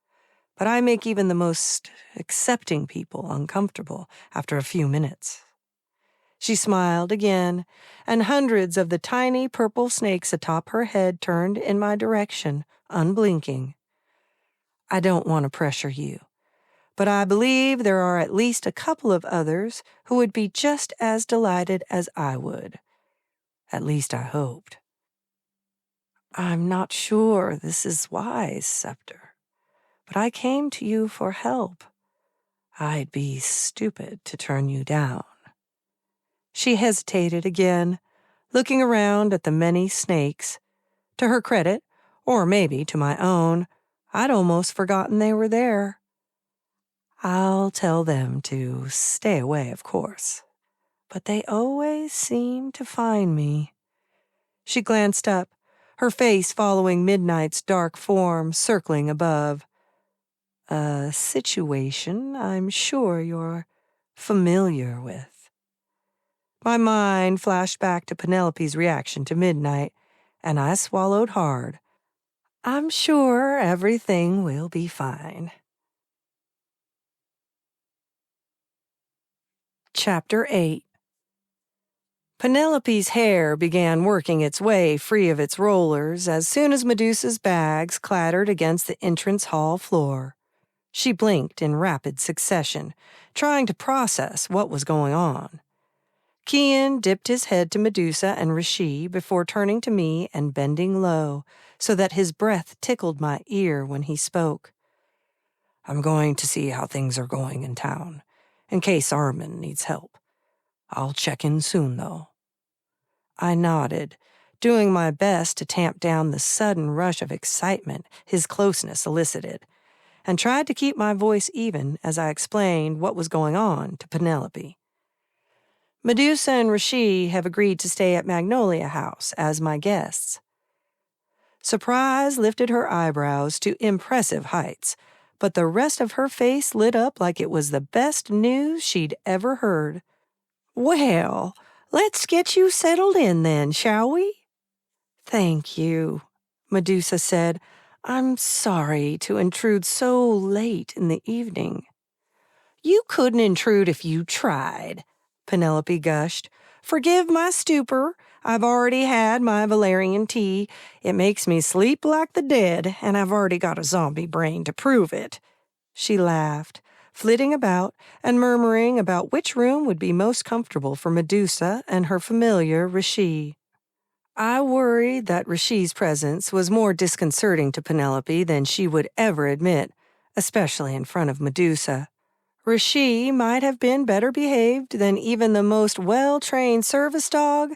but I make even the most accepting people uncomfortable after a few minutes. She smiled again, and hundreds of the tiny purple snakes atop her head turned in my direction, unblinking. I don't want to pressure you, but I believe there are at least a couple of others who would be just as delighted as I would. At least I hoped. I'm not sure this is wise, Scepter, but I came to you for help. I'd be stupid to turn you down. She hesitated again, looking around at the many snakes. To her credit, Or maybe to my own. I'd almost forgotten they were there. I'll tell them to stay away, of course. But they always seem to find me. She glanced up, her face following Midnight's dark form circling above. A situation I'm sure you're familiar with. My mind flashed back to Penelope's reaction to Midnight, and I swallowed hard. I'm sure everything will be fine. Chapter 8. Penelope's hair began working its way free of its rollers as soon as Medusa's bags clattered against the entrance hall floor. She blinked in rapid succession, trying to process what was going on. Kian dipped his head to Medusa and Rishi before turning to me and bending low, so that his breath tickled my ear when he spoke. I'm going to see how things are going in town, in case Armin needs help. I'll check in soon, though. I nodded, doing my best to tamp down the sudden rush of excitement his closeness elicited, and tried to keep my voice even as I explained what was going on to Penelope. Medusa and Rishi have agreed to stay at Magnolia House as my guests. Surprise lifted her eyebrows to impressive heights, but the rest of her face lit up like it was the best news she'd ever heard. Well, let's get you settled in then, shall we? Thank you, Medusa said. I'm sorry to intrude so late in the evening. You couldn't intrude if you tried, Penelope gushed. Forgive my stupor. I've already had my valerian tea. It makes me sleep like the dead, and I've already got a zombie brain to prove it. She laughed, flitting about and murmuring about which room would be most comfortable for Medusa and her familiar Rishi. I worried that Rishi's presence was more disconcerting to Penelope than she would ever admit, especially in front of Medusa. Rishi might have been better behaved than even the most well-trained service dog,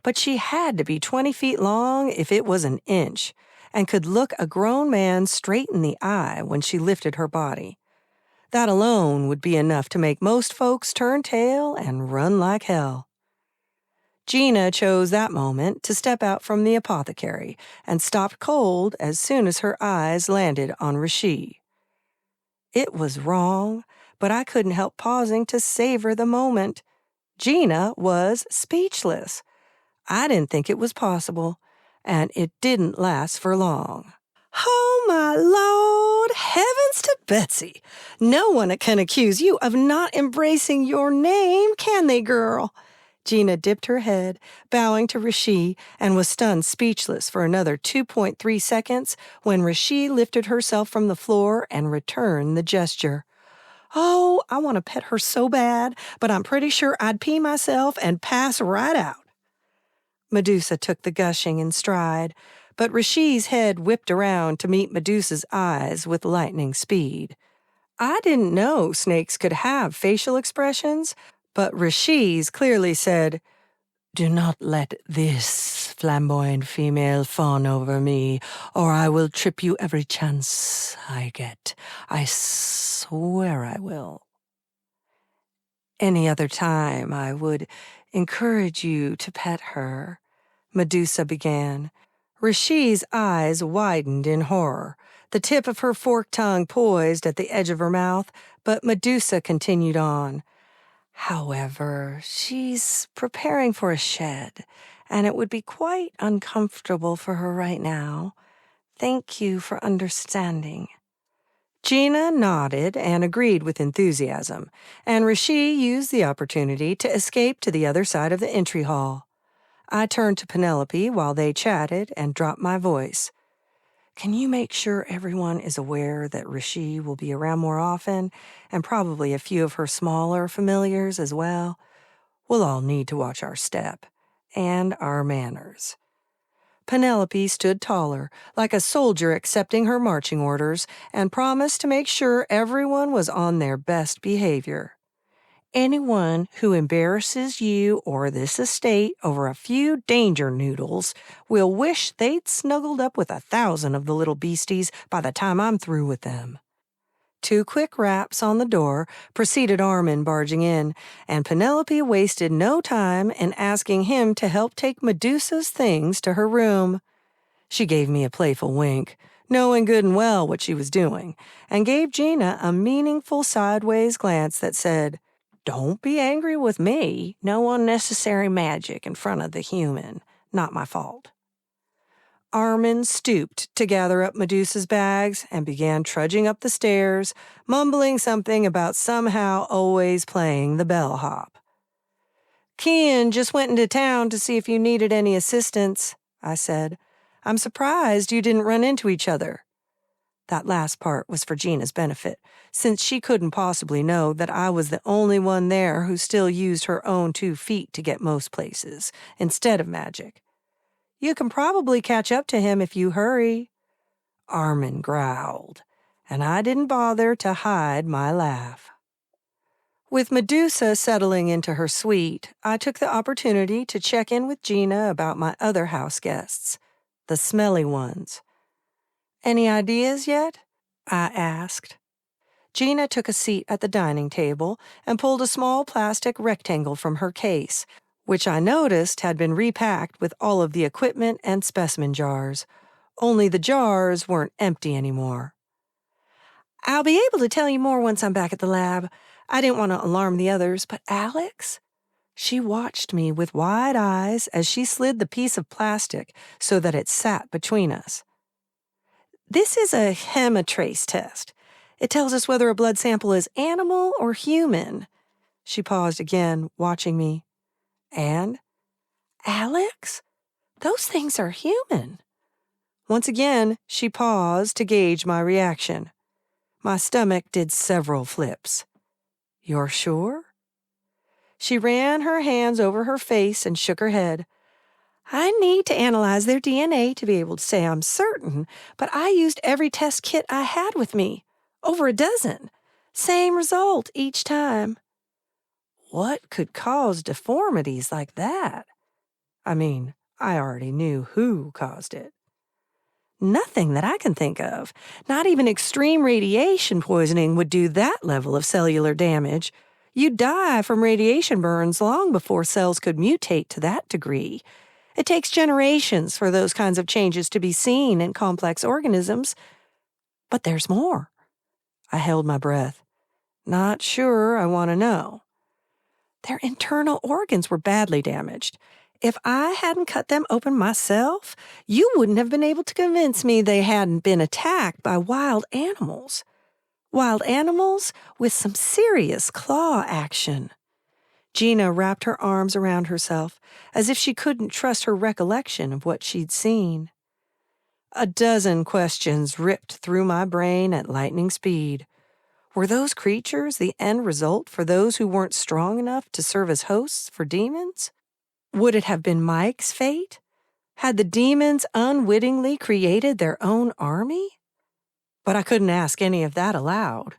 but she had to be 20 feet long if it was an inch, and could look a grown man straight in the eye when she lifted her body. That alone would be enough to make most folks turn tail and run like hell. Gina chose that moment to step out from the apothecary and stopped cold as soon as her eyes landed on Rishi. It was wrong, but I couldn't help pausing to savor the moment. Gina was speechless. I didn't think it was possible, and it didn't last for long. Oh, my Lord, heavens to Betsy! No one can accuse you of not embracing your name, can they, girl? Gina dipped her head, bowing to Rishi, and was stunned speechless for another 2.3 seconds when Rishi lifted herself from the floor and returned the gesture. Oh, I want to pet her so bad, but I'm pretty sure I'd pee myself and pass right out. Medusa took the gushing in stride, but Rishi's head whipped around to meet Medusa's eyes with lightning speed. I didn't know snakes could have facial expressions, but Rishi's clearly said, Do not let this flamboyant female fawn over me, or I will trip you every chance I get. I swear I will. Any other time I would encourage you to pet her, Medusa began. Rishi's eyes widened in horror, the tip of her forked tongue poised at the edge of her mouth, but Medusa continued on. However, she's preparing for a shed, and it would be quite uncomfortable for her right now. Thank you for understanding. Gina nodded and agreed with enthusiasm, and Rishi used the opportunity to escape to the other side of the entry hall. I turned to Penelope while they chatted and dropped my voice. Can you make sure everyone is aware that Rishi will be around more often, and probably a few of her smaller familiars as well? We'll all need to watch our step and our manners. Penelope stood taller, like a soldier accepting her marching orders, and promised to make sure everyone was on their best behavior. Anyone who embarrasses you or this estate over a few danger noodles will wish they'd snuggled up with 1,000 of the little beasties by the time I'm through with them." 2 quick raps on the door preceded Armin barging in, and Penelope wasted no time in asking him to help take Medusa's things to her room. She gave me a playful wink, knowing good and well what she was doing, and gave Gina a meaningful sideways glance that said, "Don't be angry with me. No unnecessary magic in front of the human. Not my fault." Armin stooped to gather up Medusa's bags and began trudging up the stairs, mumbling something about somehow always playing the bellhop. "Kian just went into town to see if you needed any assistance," I said. "I'm surprised you didn't run into each other." That last part was for Gina's benefit, since she couldn't possibly know that I was the only one there who still used her own 2 feet to get most places, instead of magic. "You can probably catch up to him if you hurry." Armin growled, and I didn't bother to hide my laugh. With Medusa settling into her suite, I took the opportunity to check in with Gina about my other house guests, the smelly ones. "Any ideas yet?" I asked. Gina took a seat at the dining table and pulled a small plastic rectangle from her case, which I noticed had been repacked with all of the equipment and specimen jars. Only the jars weren't empty anymore. "I'll be able to tell you more once I'm back at the lab. I didn't want to alarm the others, but Alex?" She watched me with wide eyes as she slid the piece of plastic so that it sat between us. "This is a hematrace test. It tells us whether a blood sample is animal or human." She paused again, watching me. "And, Alex, those things are human." Once again, she paused to gauge my reaction. My stomach did several flips. "You're sure?" She ran her hands over her face and shook her head. "I need to analyze their DNA to be able to say I'm certain, but I used every test kit I had with me. Over a dozen. Same result each time." What could cause deformities like that? I mean, I already knew who caused it. "Nothing that I can think of. Not even extreme radiation poisoning would do that level of cellular damage. You'd die from radiation burns long before cells could mutate to that degree. It takes generations for those kinds of changes to be seen in complex organisms. But there's more." I held my breath. Not sure I want to know. "Their internal organs were badly damaged. If I hadn't cut them open myself, you wouldn't have been able to convince me they hadn't been attacked by wild animals. Wild animals with some serious claw action." Gina wrapped her arms around herself, as if she couldn't trust her recollection of what she'd seen. A dozen questions ripped through my brain at lightning speed. Were those creatures the end result for those who weren't strong enough to serve as hosts for demons? Would it have been Mike's fate? Had the demons unwittingly created their own army? But I couldn't ask any of that aloud.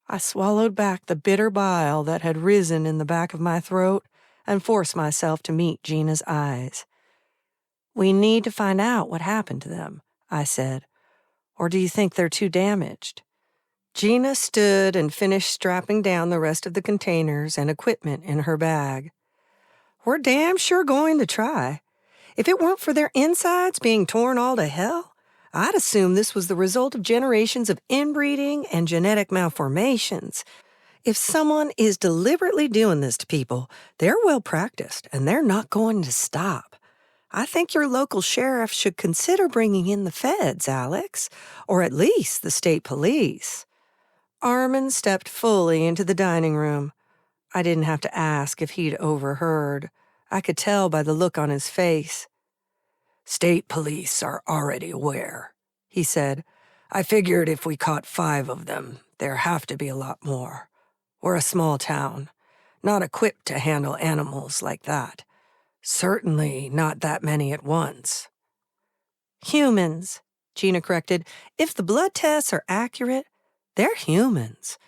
I swallowed back the bitter bile that had risen in the back of my throat and forced myself to meet Gina's eyes. "We need to find out what happened to them," I said. "Or do you think they're too damaged?" Gina stood and finished strapping down the rest of the containers and equipment in her bag. "We're damn sure going to try. If it weren't for their insides being torn all to hell, I'd assume this was the result of generations of inbreeding and genetic malformations. If someone is deliberately doing this to people, they're well practiced and they're not going to stop. I think your local sheriff should consider bringing in the feds, Alex, or at least the state police." Armin stepped fully into the dining room. I didn't have to ask if he'd overheard. I could tell by the look on his face. "State police are already aware," he said. "I figured if we caught 5 of them, there have to be a lot more. We're a small town, not equipped to handle animals like that. Certainly not that many at once." "Humans," Gina corrected. "If the blood tests are accurate, they're humans.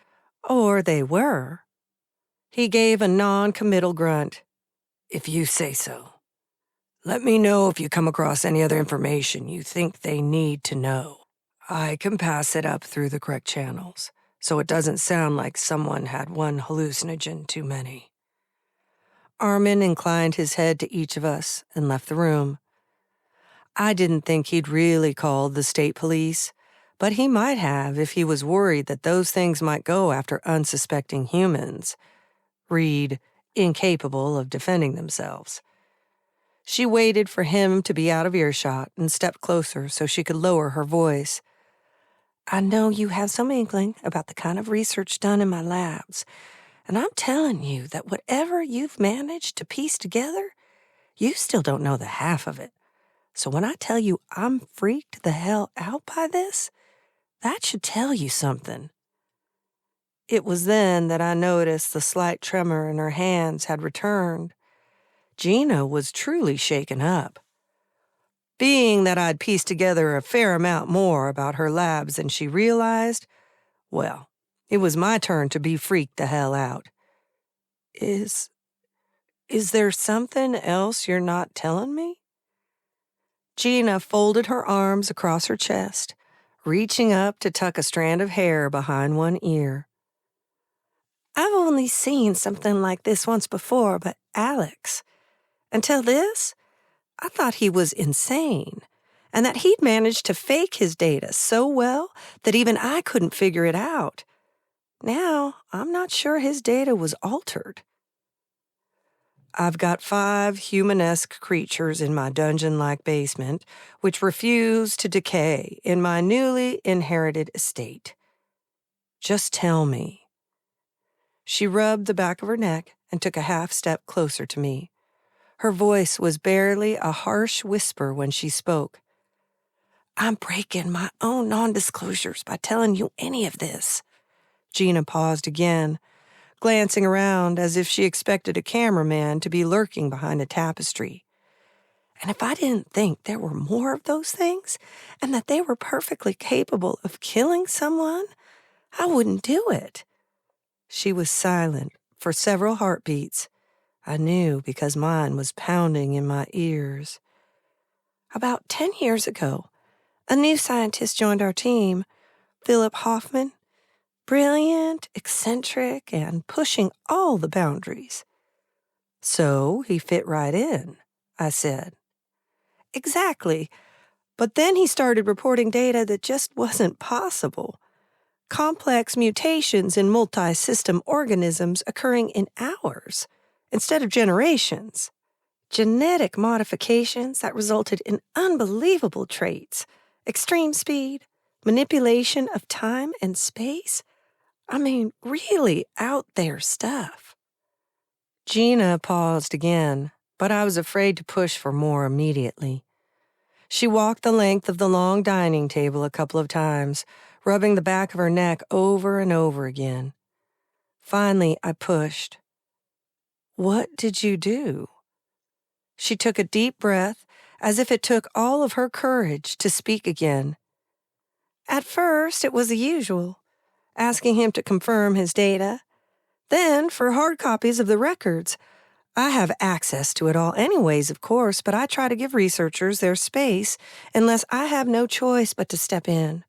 Or they were." He gave a non-committal grunt. If you say so. Let me know if you come across any other information you think they need to know. I can pass it up through the correct channels, so it doesn't sound like someone had one hallucinogen too many. Armin inclined his head to each of us and left the room. I didn't think he'd really called the state police, but he might have if he was worried that those things might go after unsuspecting humans. Read, incapable of defending themselves. She waited for him to be out of earshot and stepped closer so she could lower her voice. I know you have some inkling about the kind of research done in my labs, and I'm telling you that whatever you've managed to piece together, you still don't know the half of it. So when I tell you I'm freaked the hell out by this, that should tell you something. It was then that I noticed the slight tremor in her hands had returned. Gina was truly shaken up. Being that I'd pieced together a fair amount more about her labs than she realized, well, it was my turn to be freaked the hell out. Is there something else you're not telling me? Gina folded her arms across her chest, reaching up to tuck a strand of hair behind one ear. I've only seen something like this once before, but Alex. Until this, I thought he was insane, and that he'd managed to fake his data so well that even I couldn't figure it out. Now, I'm not sure his data was altered. I've got 5 humanesque creatures in my dungeon-like basement which refuse to decay in my newly inherited estate. Just tell me. She rubbed the back of her neck and took a half step closer to me. Her voice was barely a harsh whisper when she spoke. I'm breaking my own non-disclosures by telling you any of this. Gina paused again, glancing around as if she expected a cameraman to be lurking behind a tapestry. And if I didn't think there were more of those things, and that they were perfectly capable of killing someone, I wouldn't do it. She was silent for several heartbeats. I knew because mine was pounding in my ears. About 10 years ago, a new scientist joined our team, Philip Hoffman. Brilliant, eccentric, and pushing all the boundaries. So he fit right in, I said. Exactly. But then he started reporting data that just wasn't possible. Complex mutations in multi-system organisms occurring in hours instead of generations. Genetic modifications that resulted in unbelievable traits, extreme speed, manipulation of time and space. I mean, really out there stuff. Gina paused again, but I was afraid to push for more immediately. She walked the length of the long dining table a couple of times, rubbing the back of her neck over and over again. Finally, I pushed. What did you do? She took a deep breath, as if it took all of her courage to speak again. At first, it was the usual. Asking him to confirm his data. Then, for hard copies of the records. I have access to it all anyways, of course, but I try to give researchers their space unless I have no choice but to step in.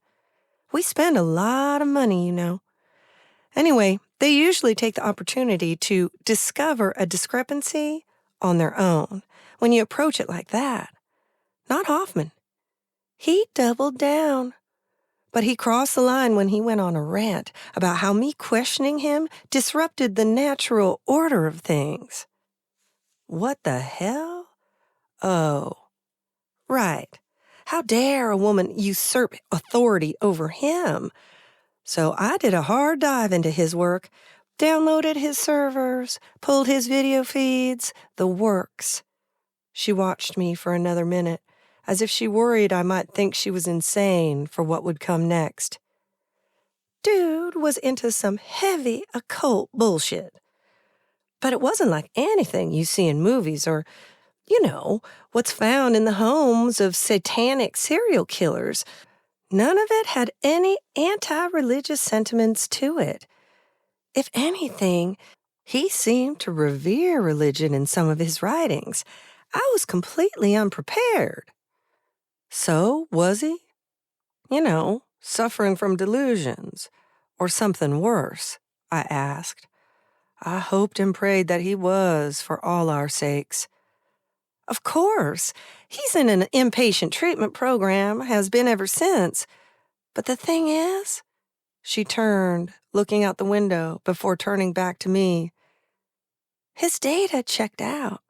We spend a lot of money, you know. Anyway, they usually take the opportunity to discover a discrepancy on their own when you approach it like that. Not Hoffman. He doubled down. But he crossed the line when he went on a rant about how me questioning him disrupted the natural order of things. What the hell? Oh, right. How dare a woman usurp authority over him? So I did a hard dive into his work, downloaded his servers, pulled his video feeds, the works. She watched me for another minute, as if she worried I might think she was insane for what would come next. Dude was into some heavy occult bullshit. But it wasn't like anything you see in movies or, what's found in the homes of satanic serial killers. None of it had any anti-religious sentiments to it. If anything, He seemed to revere religion in some of his writings. I was completely unprepared. So, was he? Suffering from delusions, or something worse, I asked. I hoped and prayed that he was, for all our sakes. Of course, he's in an inpatient treatment program, has been ever since. But the thing is, she turned, looking out the window before turning back to me. His data checked out.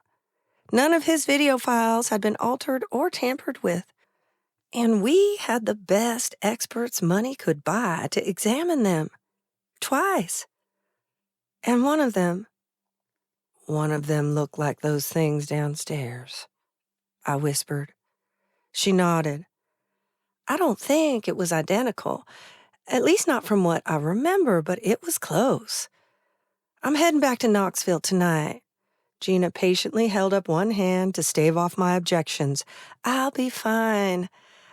None of his video files had been altered or tampered with. And we had the best experts money could buy to examine them. Twice. And one of them looked like those things downstairs, I whispered. She nodded. I don't think it was identical, at least not from what I remember, but it was close. I'm heading back to Knoxville tonight. Gina patiently held up one hand to stave off my objections. I'll be fine.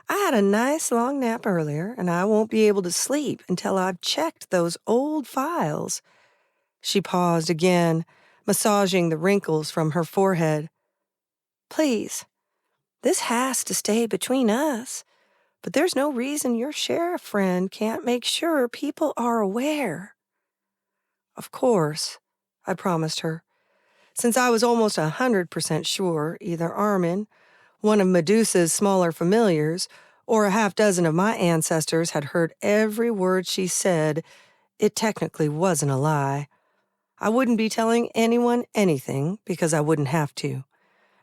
I had a nice long nap earlier, and I won't be able to sleep until I've checked those old files. She paused again, massaging the wrinkles from her forehead. Please, this has to stay between us, but there's no reason your sheriff friend can't make sure people are aware. Of course, I promised her, since I was almost 100% sure either Armin, one of Medusa's smaller familiars, or a half dozen of my ancestors had heard every word she said. It technically wasn't a lie. I wouldn't be telling anyone anything because I wouldn't have to.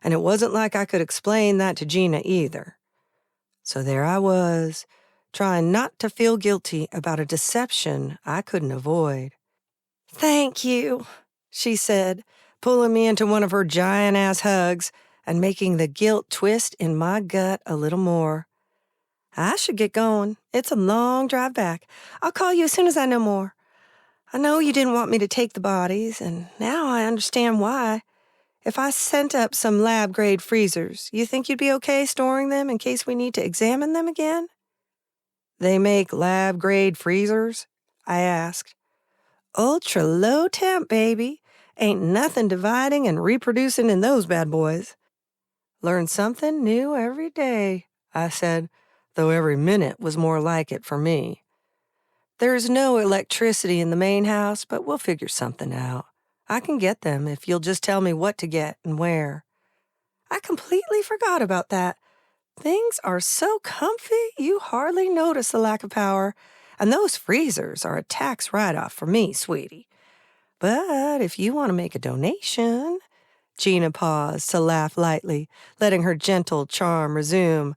And it wasn't like I could explain that to Gina either. So there I was, trying not to feel guilty about a deception I couldn't avoid. Thank you, she said, pulling me into one of her giant-ass hugs and making the guilt twist in my gut a little more. I should get going. It's a long drive back. I'll call you as soon as I know more. I know you didn't want me to take the bodies, and now I understand why. If I sent up some lab-grade freezers, you think you'd be okay storing them in case we need to examine them again? They make lab-grade freezers? I asked. Ultra-low temp, baby. Ain't nothing dividing and reproducing in those bad boys. Learn something new every day, I said, though every minute was more like it for me. There's no electricity in the main house, but we'll figure something out. I can get them if you'll just tell me what to get and where. I completely forgot about that. Things are so comfy, you hardly notice the lack of power. And those freezers are a tax write-off for me, sweetie. But if you want to make a donation... Gina paused to laugh lightly, letting her gentle charm resume.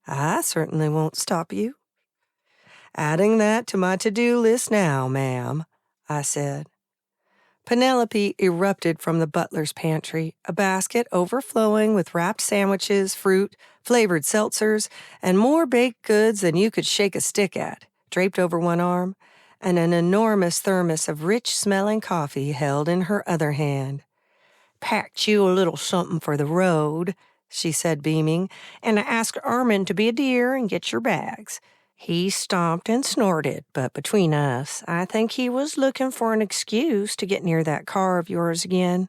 I certainly won't stop you. Adding that to my to-do list now, ma'am, I said. Penelope erupted from the butler's pantry, a basket overflowing with wrapped sandwiches, fruit, flavored seltzers, and more baked goods than you could shake a stick at, draped over one arm, and an enormous thermos of rich-smelling coffee held in her other hand. Packed you a little something for the road, she said, beaming, and I asked Armin to be a dear and get your bags. He stomped and snorted, but between us, I think he was looking for an excuse to get near that car of yours again.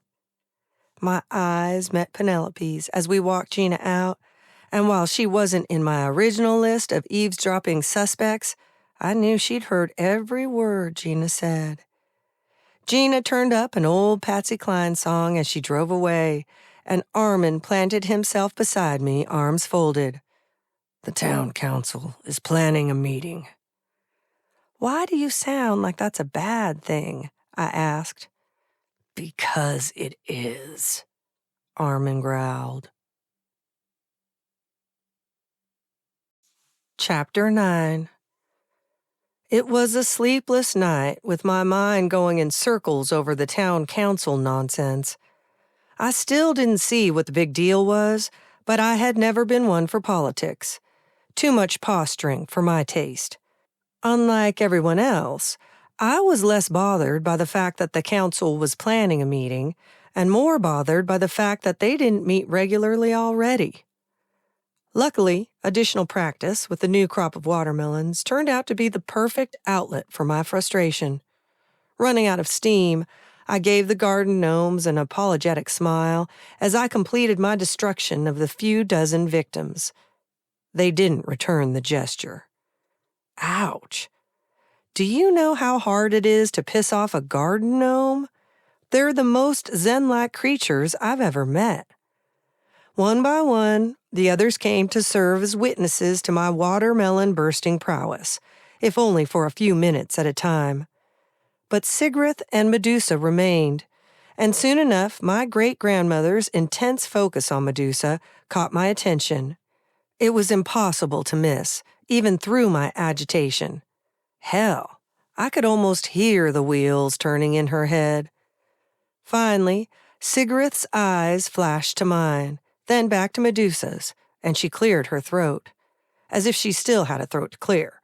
My eyes met Penelope's as we walked Gina out, and while she wasn't in my original list of eavesdropping suspects, I knew she'd heard every word Gina said. Gina turned up an old Patsy Cline song as she drove away, and Armin planted himself beside me, arms folded. The town council is planning a meeting. Why do you sound like that's a bad thing? I asked. Because it is, Armin growled. Chapter 9. It was a sleepless night, with my mind going in circles over the town council nonsense. I still didn't see what the big deal was, but I had never been one for politics. Too much posturing for my taste. Unlike everyone else, I was less bothered by the fact that the council was planning a meeting, and more bothered by the fact that they didn't meet regularly already. Luckily, additional practice with the new crop of watermelons turned out to be the perfect outlet for my frustration. Running out of steam, I gave the garden gnomes an apologetic smile as I completed my destruction of the few dozen victims. They didn't return the gesture. Ouch. Do you know how hard it is to piss off a garden gnome? They're the most zen-like creatures I've ever met. One by one, the others came to serve as witnesses to my watermelon-bursting prowess, if only for a few minutes at a time. But Sigrith and Medusa remained, and soon enough my great-grandmother's intense focus on Medusa caught my attention. It was impossible to miss, even through my agitation. Hell, I could almost hear the wheels turning in her head. Finally, Sigrith's eyes flashed to mine, then back to Medusa's, and she cleared her throat, as if she still had a throat to clear,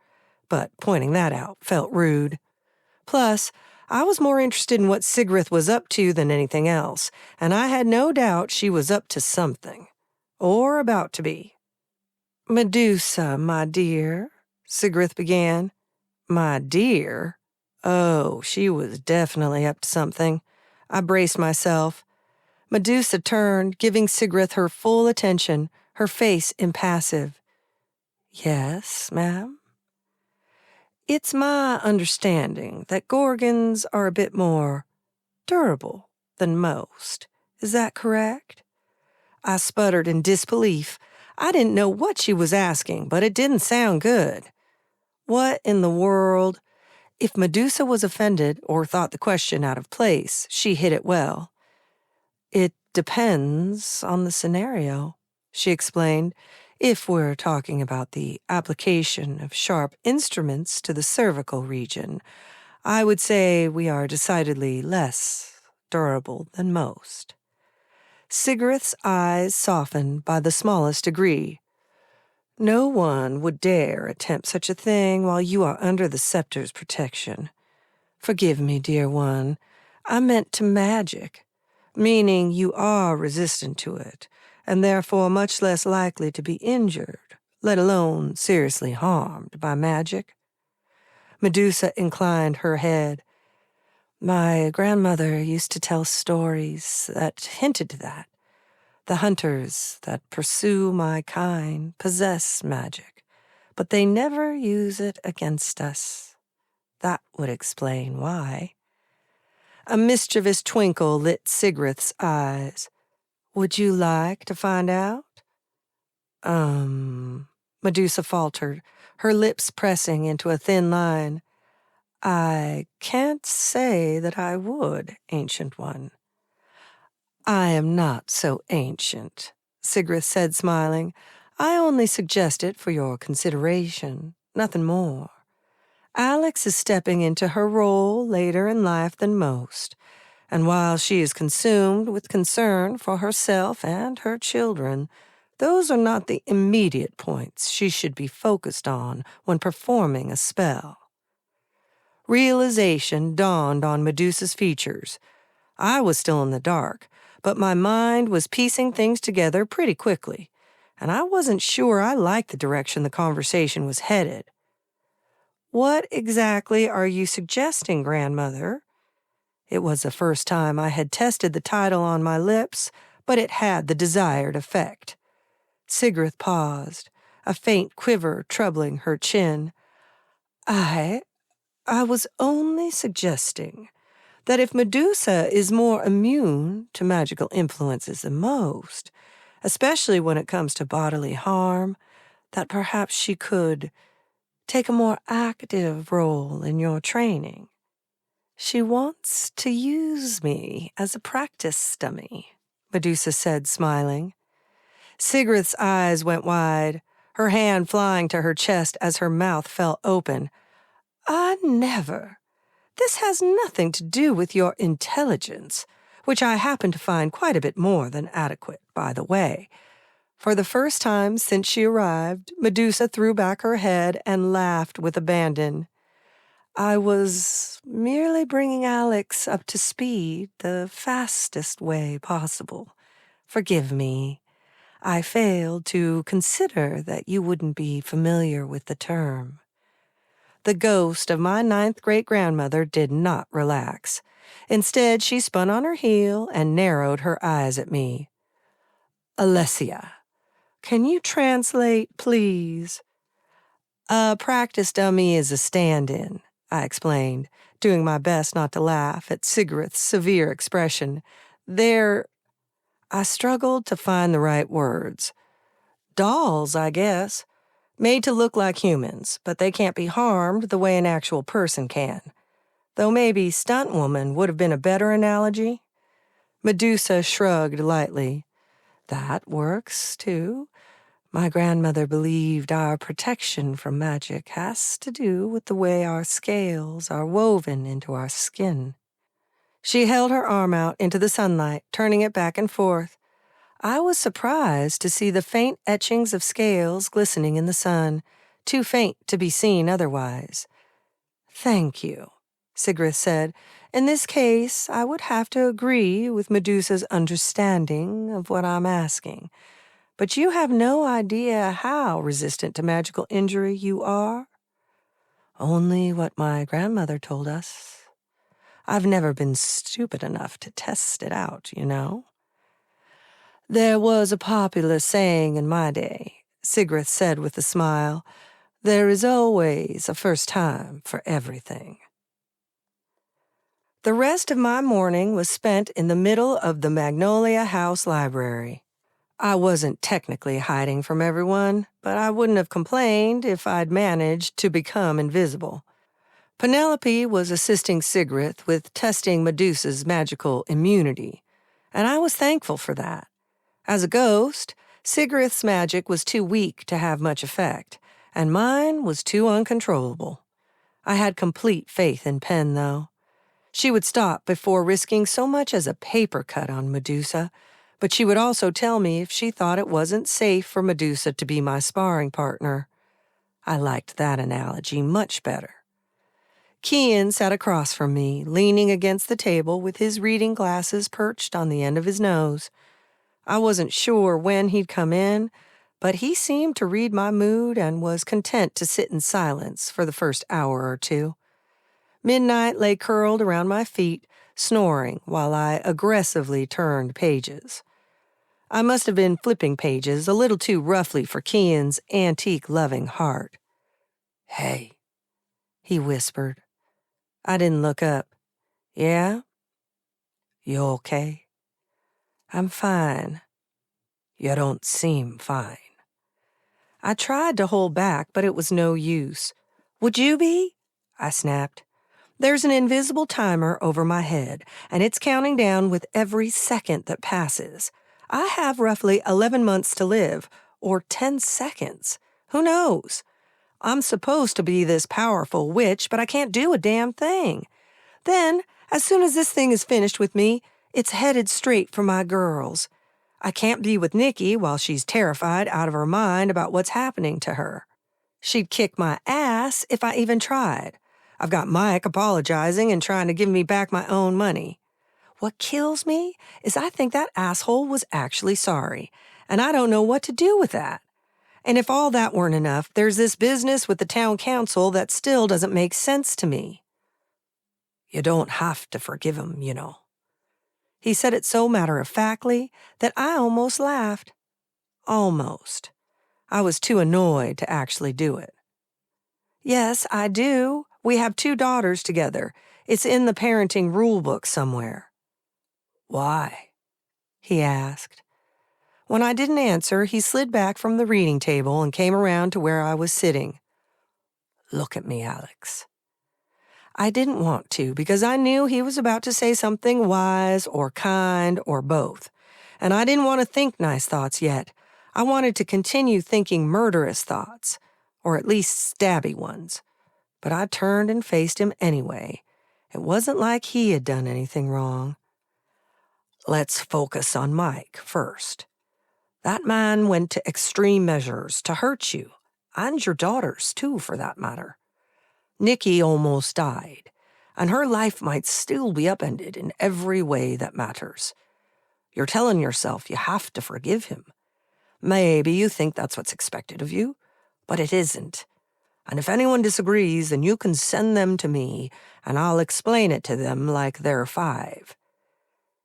but pointing that out felt rude. Plus, I was more interested in what Sigrith was up to than anything else, and I had no doubt she was up to something, or about to be. "Medusa, my dear," Sigrith began. My dear? Oh, she was definitely up to something. I braced myself. Medusa turned, giving Sigrith her full attention, her face impassive. "Yes, ma'am?" "It's my understanding that gorgons are a bit more durable than most. Is that correct?" I sputtered in disbelief. I didn't know what she was asking, but it didn't sound good. What in the world? If Medusa was offended or thought the question out of place, she hit it well. "It depends on the scenario," she explained. "If we're talking about the application of sharp instruments to the cervical region, I would say we are decidedly less durable than most." Sigrith's eyes softened by the smallest degree. "No one would dare attempt such a thing while you are under the scepter's protection. Forgive me, dear one. I meant to magic, meaning you are resistant to it, and therefore much less likely to be injured, let alone seriously harmed by magic." Medusa inclined her head. "My grandmother used to tell stories that hinted to that. The hunters that pursue my kind possess magic, but they never use it against us. That would explain why." A mischievous twinkle lit Sigrith's eyes. "Would you like to find out?" Medusa faltered, her lips pressing into a thin line. "I can't say that I would, Ancient One." "I am not so ancient," Sigrith said, smiling. "I only suggest it for your consideration, nothing more. Alex is stepping into her role later in life than most, and while she is consumed with concern for herself and her children, those are not the immediate points she should be focused on when performing a spell." Realization dawned on Medusa's features. I was still in the dark, but my mind was piecing things together pretty quickly, and I wasn't sure I liked the direction the conversation was headed. "What exactly are you suggesting, grandmother?" It was the first time I had tested the title on my lips, but it had the desired effect. Sigrith paused, a faint quiver troubling her chin. I was only suggesting that if Medusa is more immune to magical influences than most, especially when it comes to bodily harm, that perhaps she could take a more active role in your training. She wants to use me as a practice dummy, Medusa said, smiling. Sigrith's eyes went wide, her hand flying to her chest as her mouth fell open. "I never. This has nothing to do with your intelligence, which I happen to find quite a bit more than adequate, by the way." For the first time since she arrived, Medusa threw back her head and laughed with abandon. "I was merely bringing Alex up to speed the fastest way possible. Forgive me. I failed to consider that you wouldn't be familiar with the term." The ghost of my 9th great-grandmother did not relax. Instead, she spun on her heel and narrowed her eyes at me. Alessia, can you translate, please? A practice dummy is a stand-in, I explained, doing my best not to laugh at Sigrid's severe expression. I struggled to find the right words. Dolls, I guess. Made to look like humans, but they can't be harmed the way an actual person can. Though maybe stunt woman would have been a better analogy. Medusa shrugged lightly. That works, too. My grandmother believed our protection from magic has to do with the way our scales are woven into our skin. She held her arm out into the sunlight, turning it back and forth. I was surprised to see the faint etchings of scales glistening in the sun, too faint to be seen otherwise. Thank you, Sigrid said. In this case, I would have to agree with Medusa's understanding of what I'm asking. But you have no idea how resistant to magical injury you are? Only what my grandmother told us. I've never been stupid enough to test it out, you know. There was a popular saying in my day, Sigrid said with a smile. There is always a first time for everything. The rest of my morning was spent in the middle of the Magnolia House library. I wasn't technically hiding from everyone, but I wouldn't have complained if I'd managed to become invisible. Penelope was assisting Sigrid with testing Medusa's magical immunity, and I was thankful for that. As a ghost, Sigrid's magic was too weak to have much effect, and mine was too uncontrollable. I had complete faith in Pen, though. She would stop before risking so much as a paper cut on Medusa, but she would also tell me if she thought it wasn't safe for Medusa to be my sparring partner. I liked that analogy much better. Kian sat across from me, leaning against the table with his reading glasses perched on the end of his nose. I wasn't sure when he'd come in, but he seemed to read my mood and was content to sit in silence for the first hour or two. Midnight lay curled around my feet, snoring while I aggressively turned pages. I must have been flipping pages a little too roughly for Kian's antique-loving heart. Hey, he whispered. I didn't look up. Yeah? You okay? I'm fine. You don't seem fine. I tried to hold back, but it was no use. Would you be? I snapped. There's an invisible timer over my head, and it's counting down with every second that passes. I have roughly 11 months to live, or 10 seconds. Who knows? I'm supposed to be this powerful witch, but I can't do a damn thing. Then, as soon as this thing is finished with me, it's headed straight for my girls. I can't be with Nikki while she's terrified out of her mind about what's happening to her. She'd kick my ass if I even tried. I've got Mike apologizing and trying to give me back my own money. What kills me is I think that asshole was actually sorry, and I don't know what to do with that. And if all that weren't enough, there's this business with the town council that still doesn't make sense to me. You don't have to forgive him, you know. He said it so matter-of-factly that I almost laughed. Almost. I was too annoyed to actually do it. Yes, I do. We have 2 daughters together. It's in the parenting rule book somewhere. Why? He asked. When I didn't answer, he slid back from the reading table and came around to where I was sitting. Look at me, Alex. I didn't want to because I knew he was about to say something wise or kind or both, and I didn't want to think nice thoughts yet. I wanted to continue thinking murderous thoughts, or at least stabby ones. But I turned and faced him anyway. It wasn't like he had done anything wrong. Let's focus on Mike first. That man went to extreme measures to hurt you, and your daughters, too, for that matter. Nikki almost died, and her life might still be upended in every way that matters. You're telling yourself you have to forgive him. Maybe you think that's what's expected of you, but it isn't. And if anyone disagrees, then you can send them to me, and I'll explain it to them like they're 5.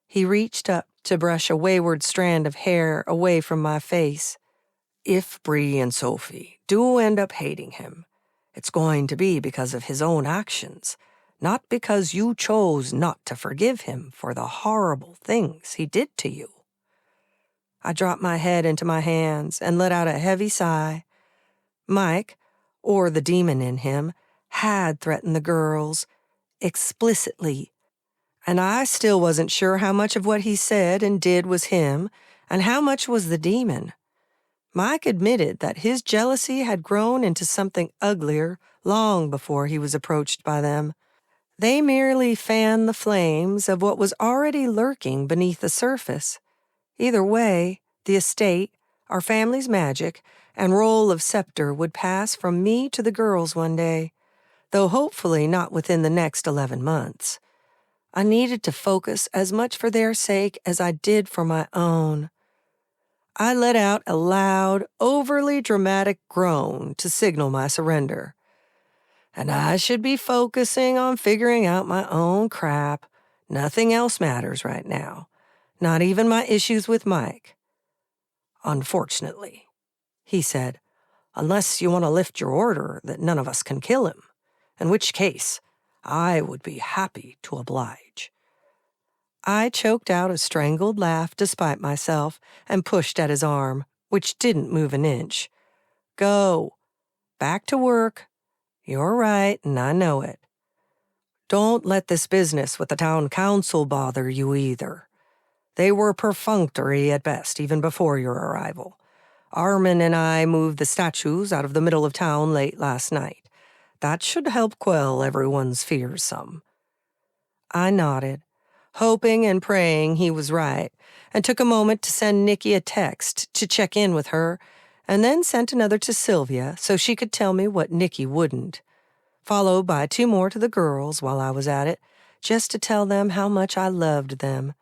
He reached up to brush a wayward strand of hair away from my face. If Bree and Sophie do end up hating him, it's going to be because of his own actions, not because you chose not to forgive him for the horrible things he did to you. I dropped my head into my hands and let out a heavy sigh. Mike, or the demon in him, had threatened the girls explicitly, and I still wasn't sure how much of what he said and did was him and how much was the demon. Mike admitted that his jealousy had grown into something uglier long before he was approached by them. They merely fanned the flames of what was already lurking beneath the surface. Either way, the estate, our family's magic, and role of scepter would pass from me to the girls one day, though hopefully not within the next 11 months. I needed to focus as much for their sake as I did for my own. I let out a loud, overly dramatic groan to signal my surrender. And I should be focusing on figuring out my own crap. Nothing else matters right now, not even my issues with Mike. Unfortunately, he said, unless you want to lift your order that none of us can kill him, in which case I would be happy to oblige. I choked out a strangled laugh despite myself and pushed at his arm, which didn't move an inch. Go. Back to work. You're right, and I know it. Don't let this business with the town council bother you either. They were perfunctory at best, even before your arrival. Armin and I moved the statues out of the middle of town late last night. That should help quell everyone's fears some. I nodded, hoping and praying he was right, and took a moment to send Nikki a text to check in with her, and then sent another to Sylvia so she could tell me what Nikki wouldn't, followed by 2 more to the girls while I was at it, just to tell them how much I loved them.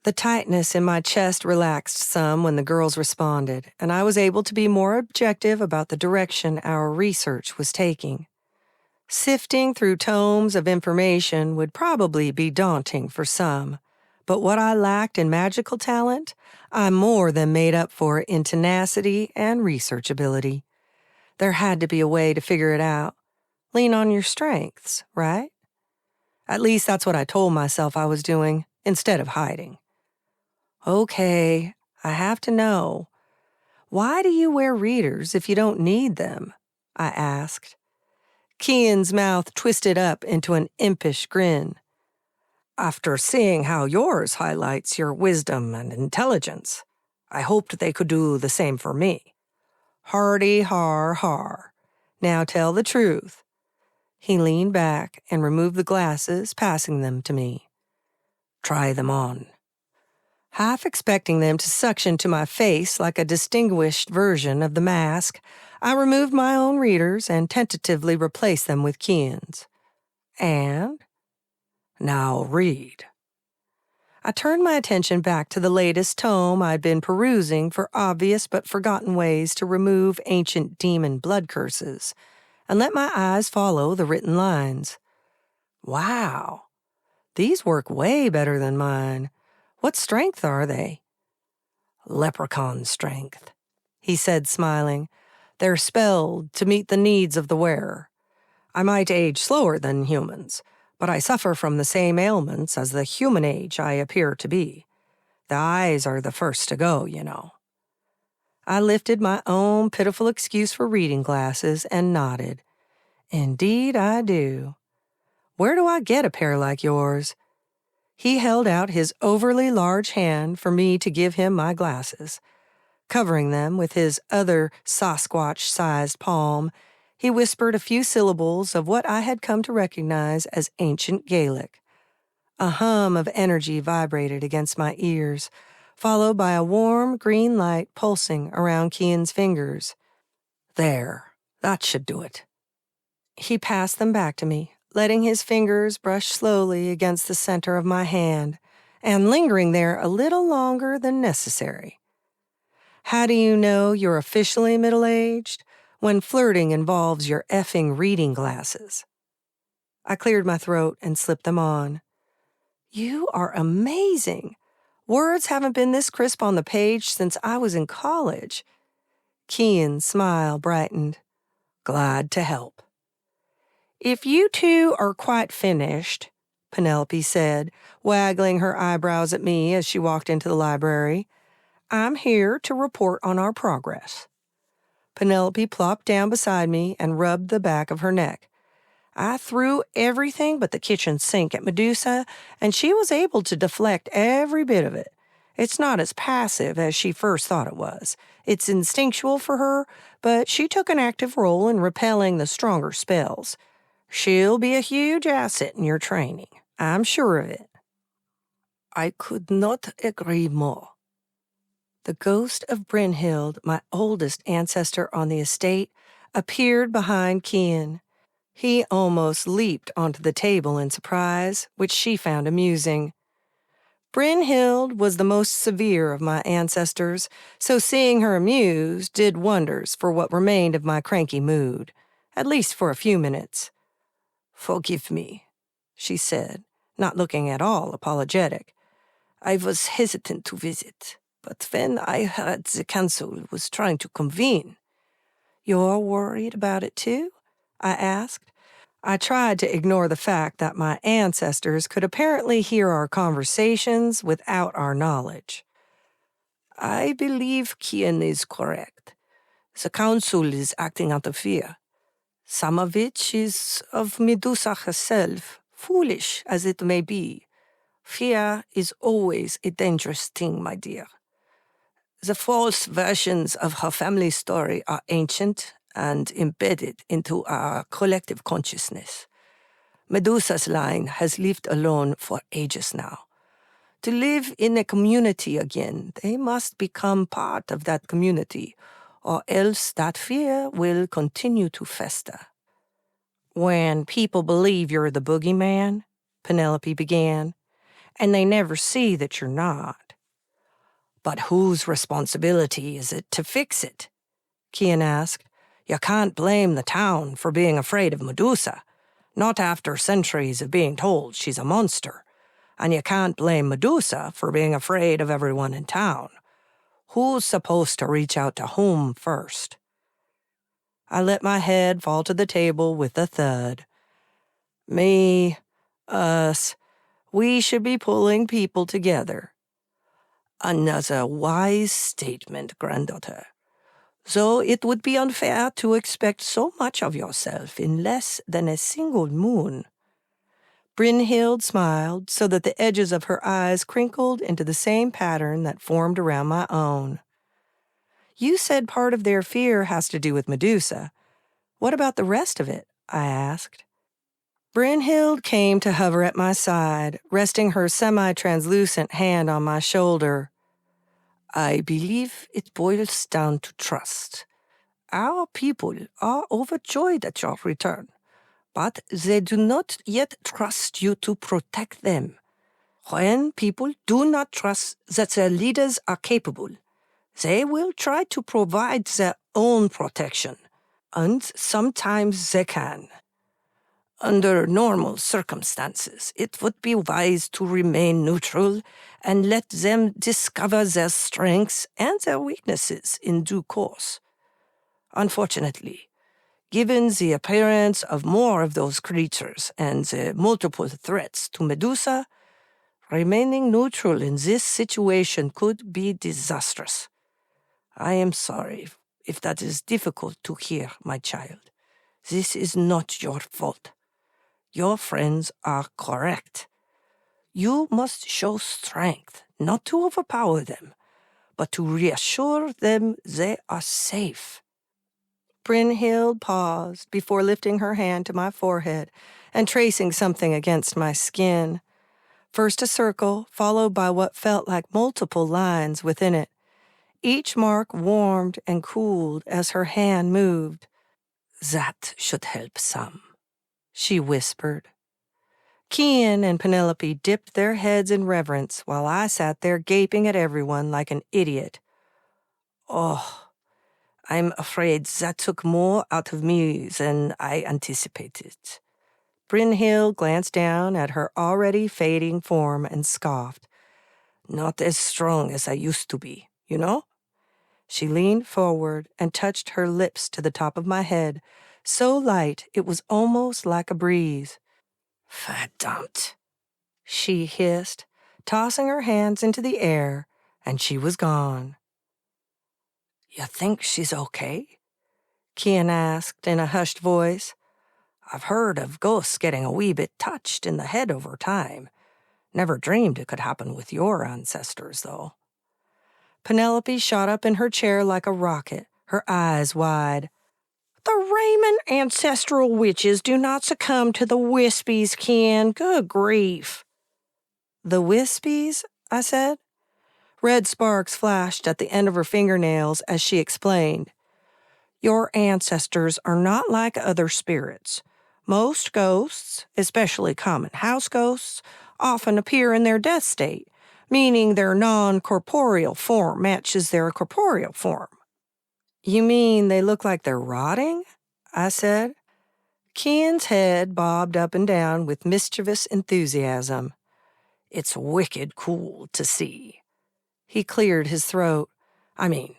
The tightness in my chest relaxed some when the girls responded, and I was able to be more objective about the direction our research was taking. Sifting through tomes of information would probably be daunting for some, but what I lacked in magical talent, I more than made up for in tenacity and research ability. There had to be a way to figure it out. Lean on your strengths, right? At least that's what I told myself I was doing, instead of hiding. Okay, I have to know. Why do you wear readers if you don't need them? I asked. Kian's mouth twisted up into an impish grin. After seeing how yours highlights your wisdom and intelligence, I hoped they could do the same for me. Hardy har har. Now tell the truth. He leaned back and removed the glasses, passing them to me. Try them on. Half expecting them to suction to my face like a distinguished version of the mask, I removed my own readers and tentatively replaced them with Kian's. And? Now read. I turned my attention back to the latest tome I'd been perusing for obvious but forgotten ways to remove ancient demon blood curses, and let my eyes follow the written lines. Wow, these work way better than mine. What strength are they? Leprechaun strength, he said, smiling. They're spelled to meet the needs of the wearer. I might age slower than humans, but I suffer from the same ailments as the human age I appear to be. The eyes are the first to go, you know. I lifted my own pitiful excuse for reading glasses and nodded. Indeed I do. Where do I get a pair like yours? He held out his overly large hand for me to give him my glasses. Covering them with his other Sasquatch-sized palm, he whispered a few syllables of what I had come to recognize as ancient Gaelic. A hum of energy vibrated against my ears, followed by a warm green light pulsing around Kian's fingers. There, that should do it. He passed them back to me, letting his fingers brush slowly against the center of my hand, and lingering there a little longer than necessary. How do you know you're officially middle-aged? when flirting involves your effing reading glasses. I cleared my throat and slipped them on. You are amazing. Words haven't been this crisp on the page since I was in college. Kian's smile brightened. Glad to help. If you two are quite finished, Penelope said, waggling her eyebrows at me as she walked into the library, I'm here to report on our progress. Penelope plopped down beside me and rubbed the back of her neck. I threw everything but the kitchen sink at Medusa, and she was able to deflect every bit of it. It's not as passive as she first thought it was. It's instinctual for her, but she took an active role in repelling the stronger spells. She'll be a huge asset in your training. I'm sure of it. I could not agree more. The ghost of Brynhild, my oldest ancestor on the estate, appeared behind Kian. He almost leaped onto the table in surprise, which she found amusing. Brynhild was the most severe of my ancestors, so seeing her amused did wonders for what remained of my cranky mood, at least for a few minutes. Forgive me, she said, not looking at all apologetic. I was hesitant to visit, but when I heard the council was trying to convene. You're worried about it too? I asked. I tried to ignore the fact that my ancestors could apparently hear our conversations without our knowledge. I believe Kian is correct. The council is acting out of fear. Some of which is of Medusa herself, foolish as it may be. Fear is always a dangerous thing, my dear. The false versions of her family story are ancient and embedded into our collective consciousness. Medusa's line has lived alone for ages now. To live in a community again, they must become part of that community, or else that fear will continue to fester. When people believe you're the boogeyman, Penelope began, and they never see that you're not. But whose responsibility is it to fix it? Kian asked. You can't blame the town for being afraid of Medusa, not after centuries of being told she's a monster. And you can't blame Medusa for being afraid of everyone in town. Who's supposed to reach out to whom first? I let my head fall to the table with a thud. Me, us, we should be pulling people together. Another wise statement, granddaughter. Though it would be unfair to expect so much of yourself in less than a single moon. Brynhild smiled so that the edges of her eyes crinkled into the same pattern that formed around my own. You said part of their fear has to do with Medusa. What about the rest of it? I asked. Brynhild came to hover at my side, resting her semi-translucent hand on my shoulder. I believe it boils down to trust. Our people are overjoyed at your return, but they do not yet trust you to protect them. When people do not trust that their leaders are capable, they will try to provide their own protection, and sometimes they can. Under normal circumstances, it would be wise to remain neutral and let them discover their strengths and their weaknesses in due course. Unfortunately, given the appearance of more of those creatures and the multiple threats to Medusa, remaining neutral in this situation could be disastrous. I am sorry if that is difficult to hear, my child. This is not your fault. Your friends are correct. You must show strength, not to overpower them, but to reassure them they are safe. Brynhild paused before lifting her hand to my forehead and tracing something against my skin. First a circle, followed by what felt like multiple lines within it. Each mark warmed and cooled as her hand moved. That should help some, she whispered. Kian and Penelope dipped their heads in reverence while I sat there gaping at everyone like an idiot. Oh, I'm afraid that took more out of me than I anticipated. Brynhild glanced down at her already fading form and scoffed. Not as strong as I used to be, you know? She leaned forward and touched her lips to the top of my head, so light it was almost like a breeze. Verdammt, she hissed, tossing her hands into the air, and she was gone. You think she's okay? Kian asked in a hushed voice. I've heard of ghosts getting a wee bit touched in the head over time. Never dreamed it could happen with your ancestors, though. Penelope shot up in her chair like a rocket, her eyes wide. The Raymond ancestral witches do not succumb to the wispies, Ken. Good grief. The wispies? I said. Red sparks flashed at the end of her fingernails as she explained. Your ancestors are not like other spirits. Most ghosts, especially common house ghosts, often appear in their death state, meaning their non-corporeal form matches their corporeal form. You mean they look like they're rotting? I said. Kian's head bobbed up and down with mischievous enthusiasm. It's wicked cool to see. He cleared his throat. I mean,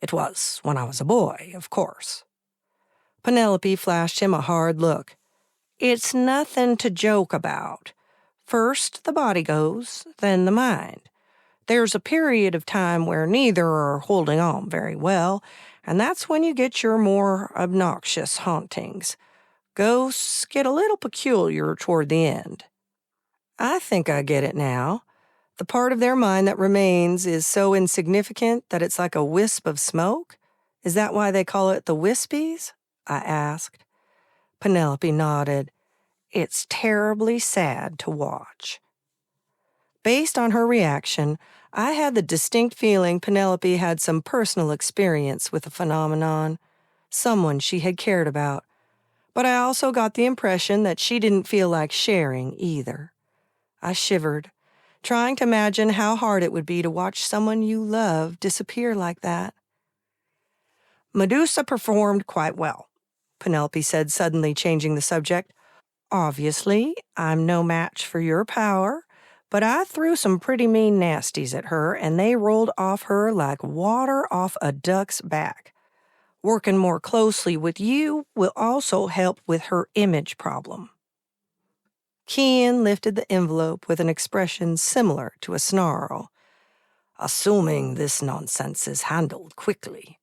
it was when I was a boy, of course. Penelope flashed him a hard look. It's nothing to joke about. First the body goes, then the mind. There's a period of time where neither are holding on very well, and that's when you get your more obnoxious hauntings. Ghosts get a little peculiar toward the end. I think I get it now. The part of their mind that remains is so insignificant that it's like a wisp of smoke? Is that why they call it the wispies? I asked. Penelope nodded. It's terribly sad to watch. Based on her reaction, I had the distinct feeling Penelope had some personal experience with the phenomenon, someone she had cared about. But I also got the impression that she didn't feel like sharing either. I shivered, trying to imagine how hard it would be to watch someone you love disappear like that. Medusa performed quite well, Penelope said, suddenly changing the subject. Obviously, I'm no match for your power, but I threw some pretty mean nasties at her, and they rolled off her like water off a duck's back. Working more closely with you will also help with her image problem. Kian lifted the envelope with an expression similar to a snarl. Assuming this nonsense is handled quickly.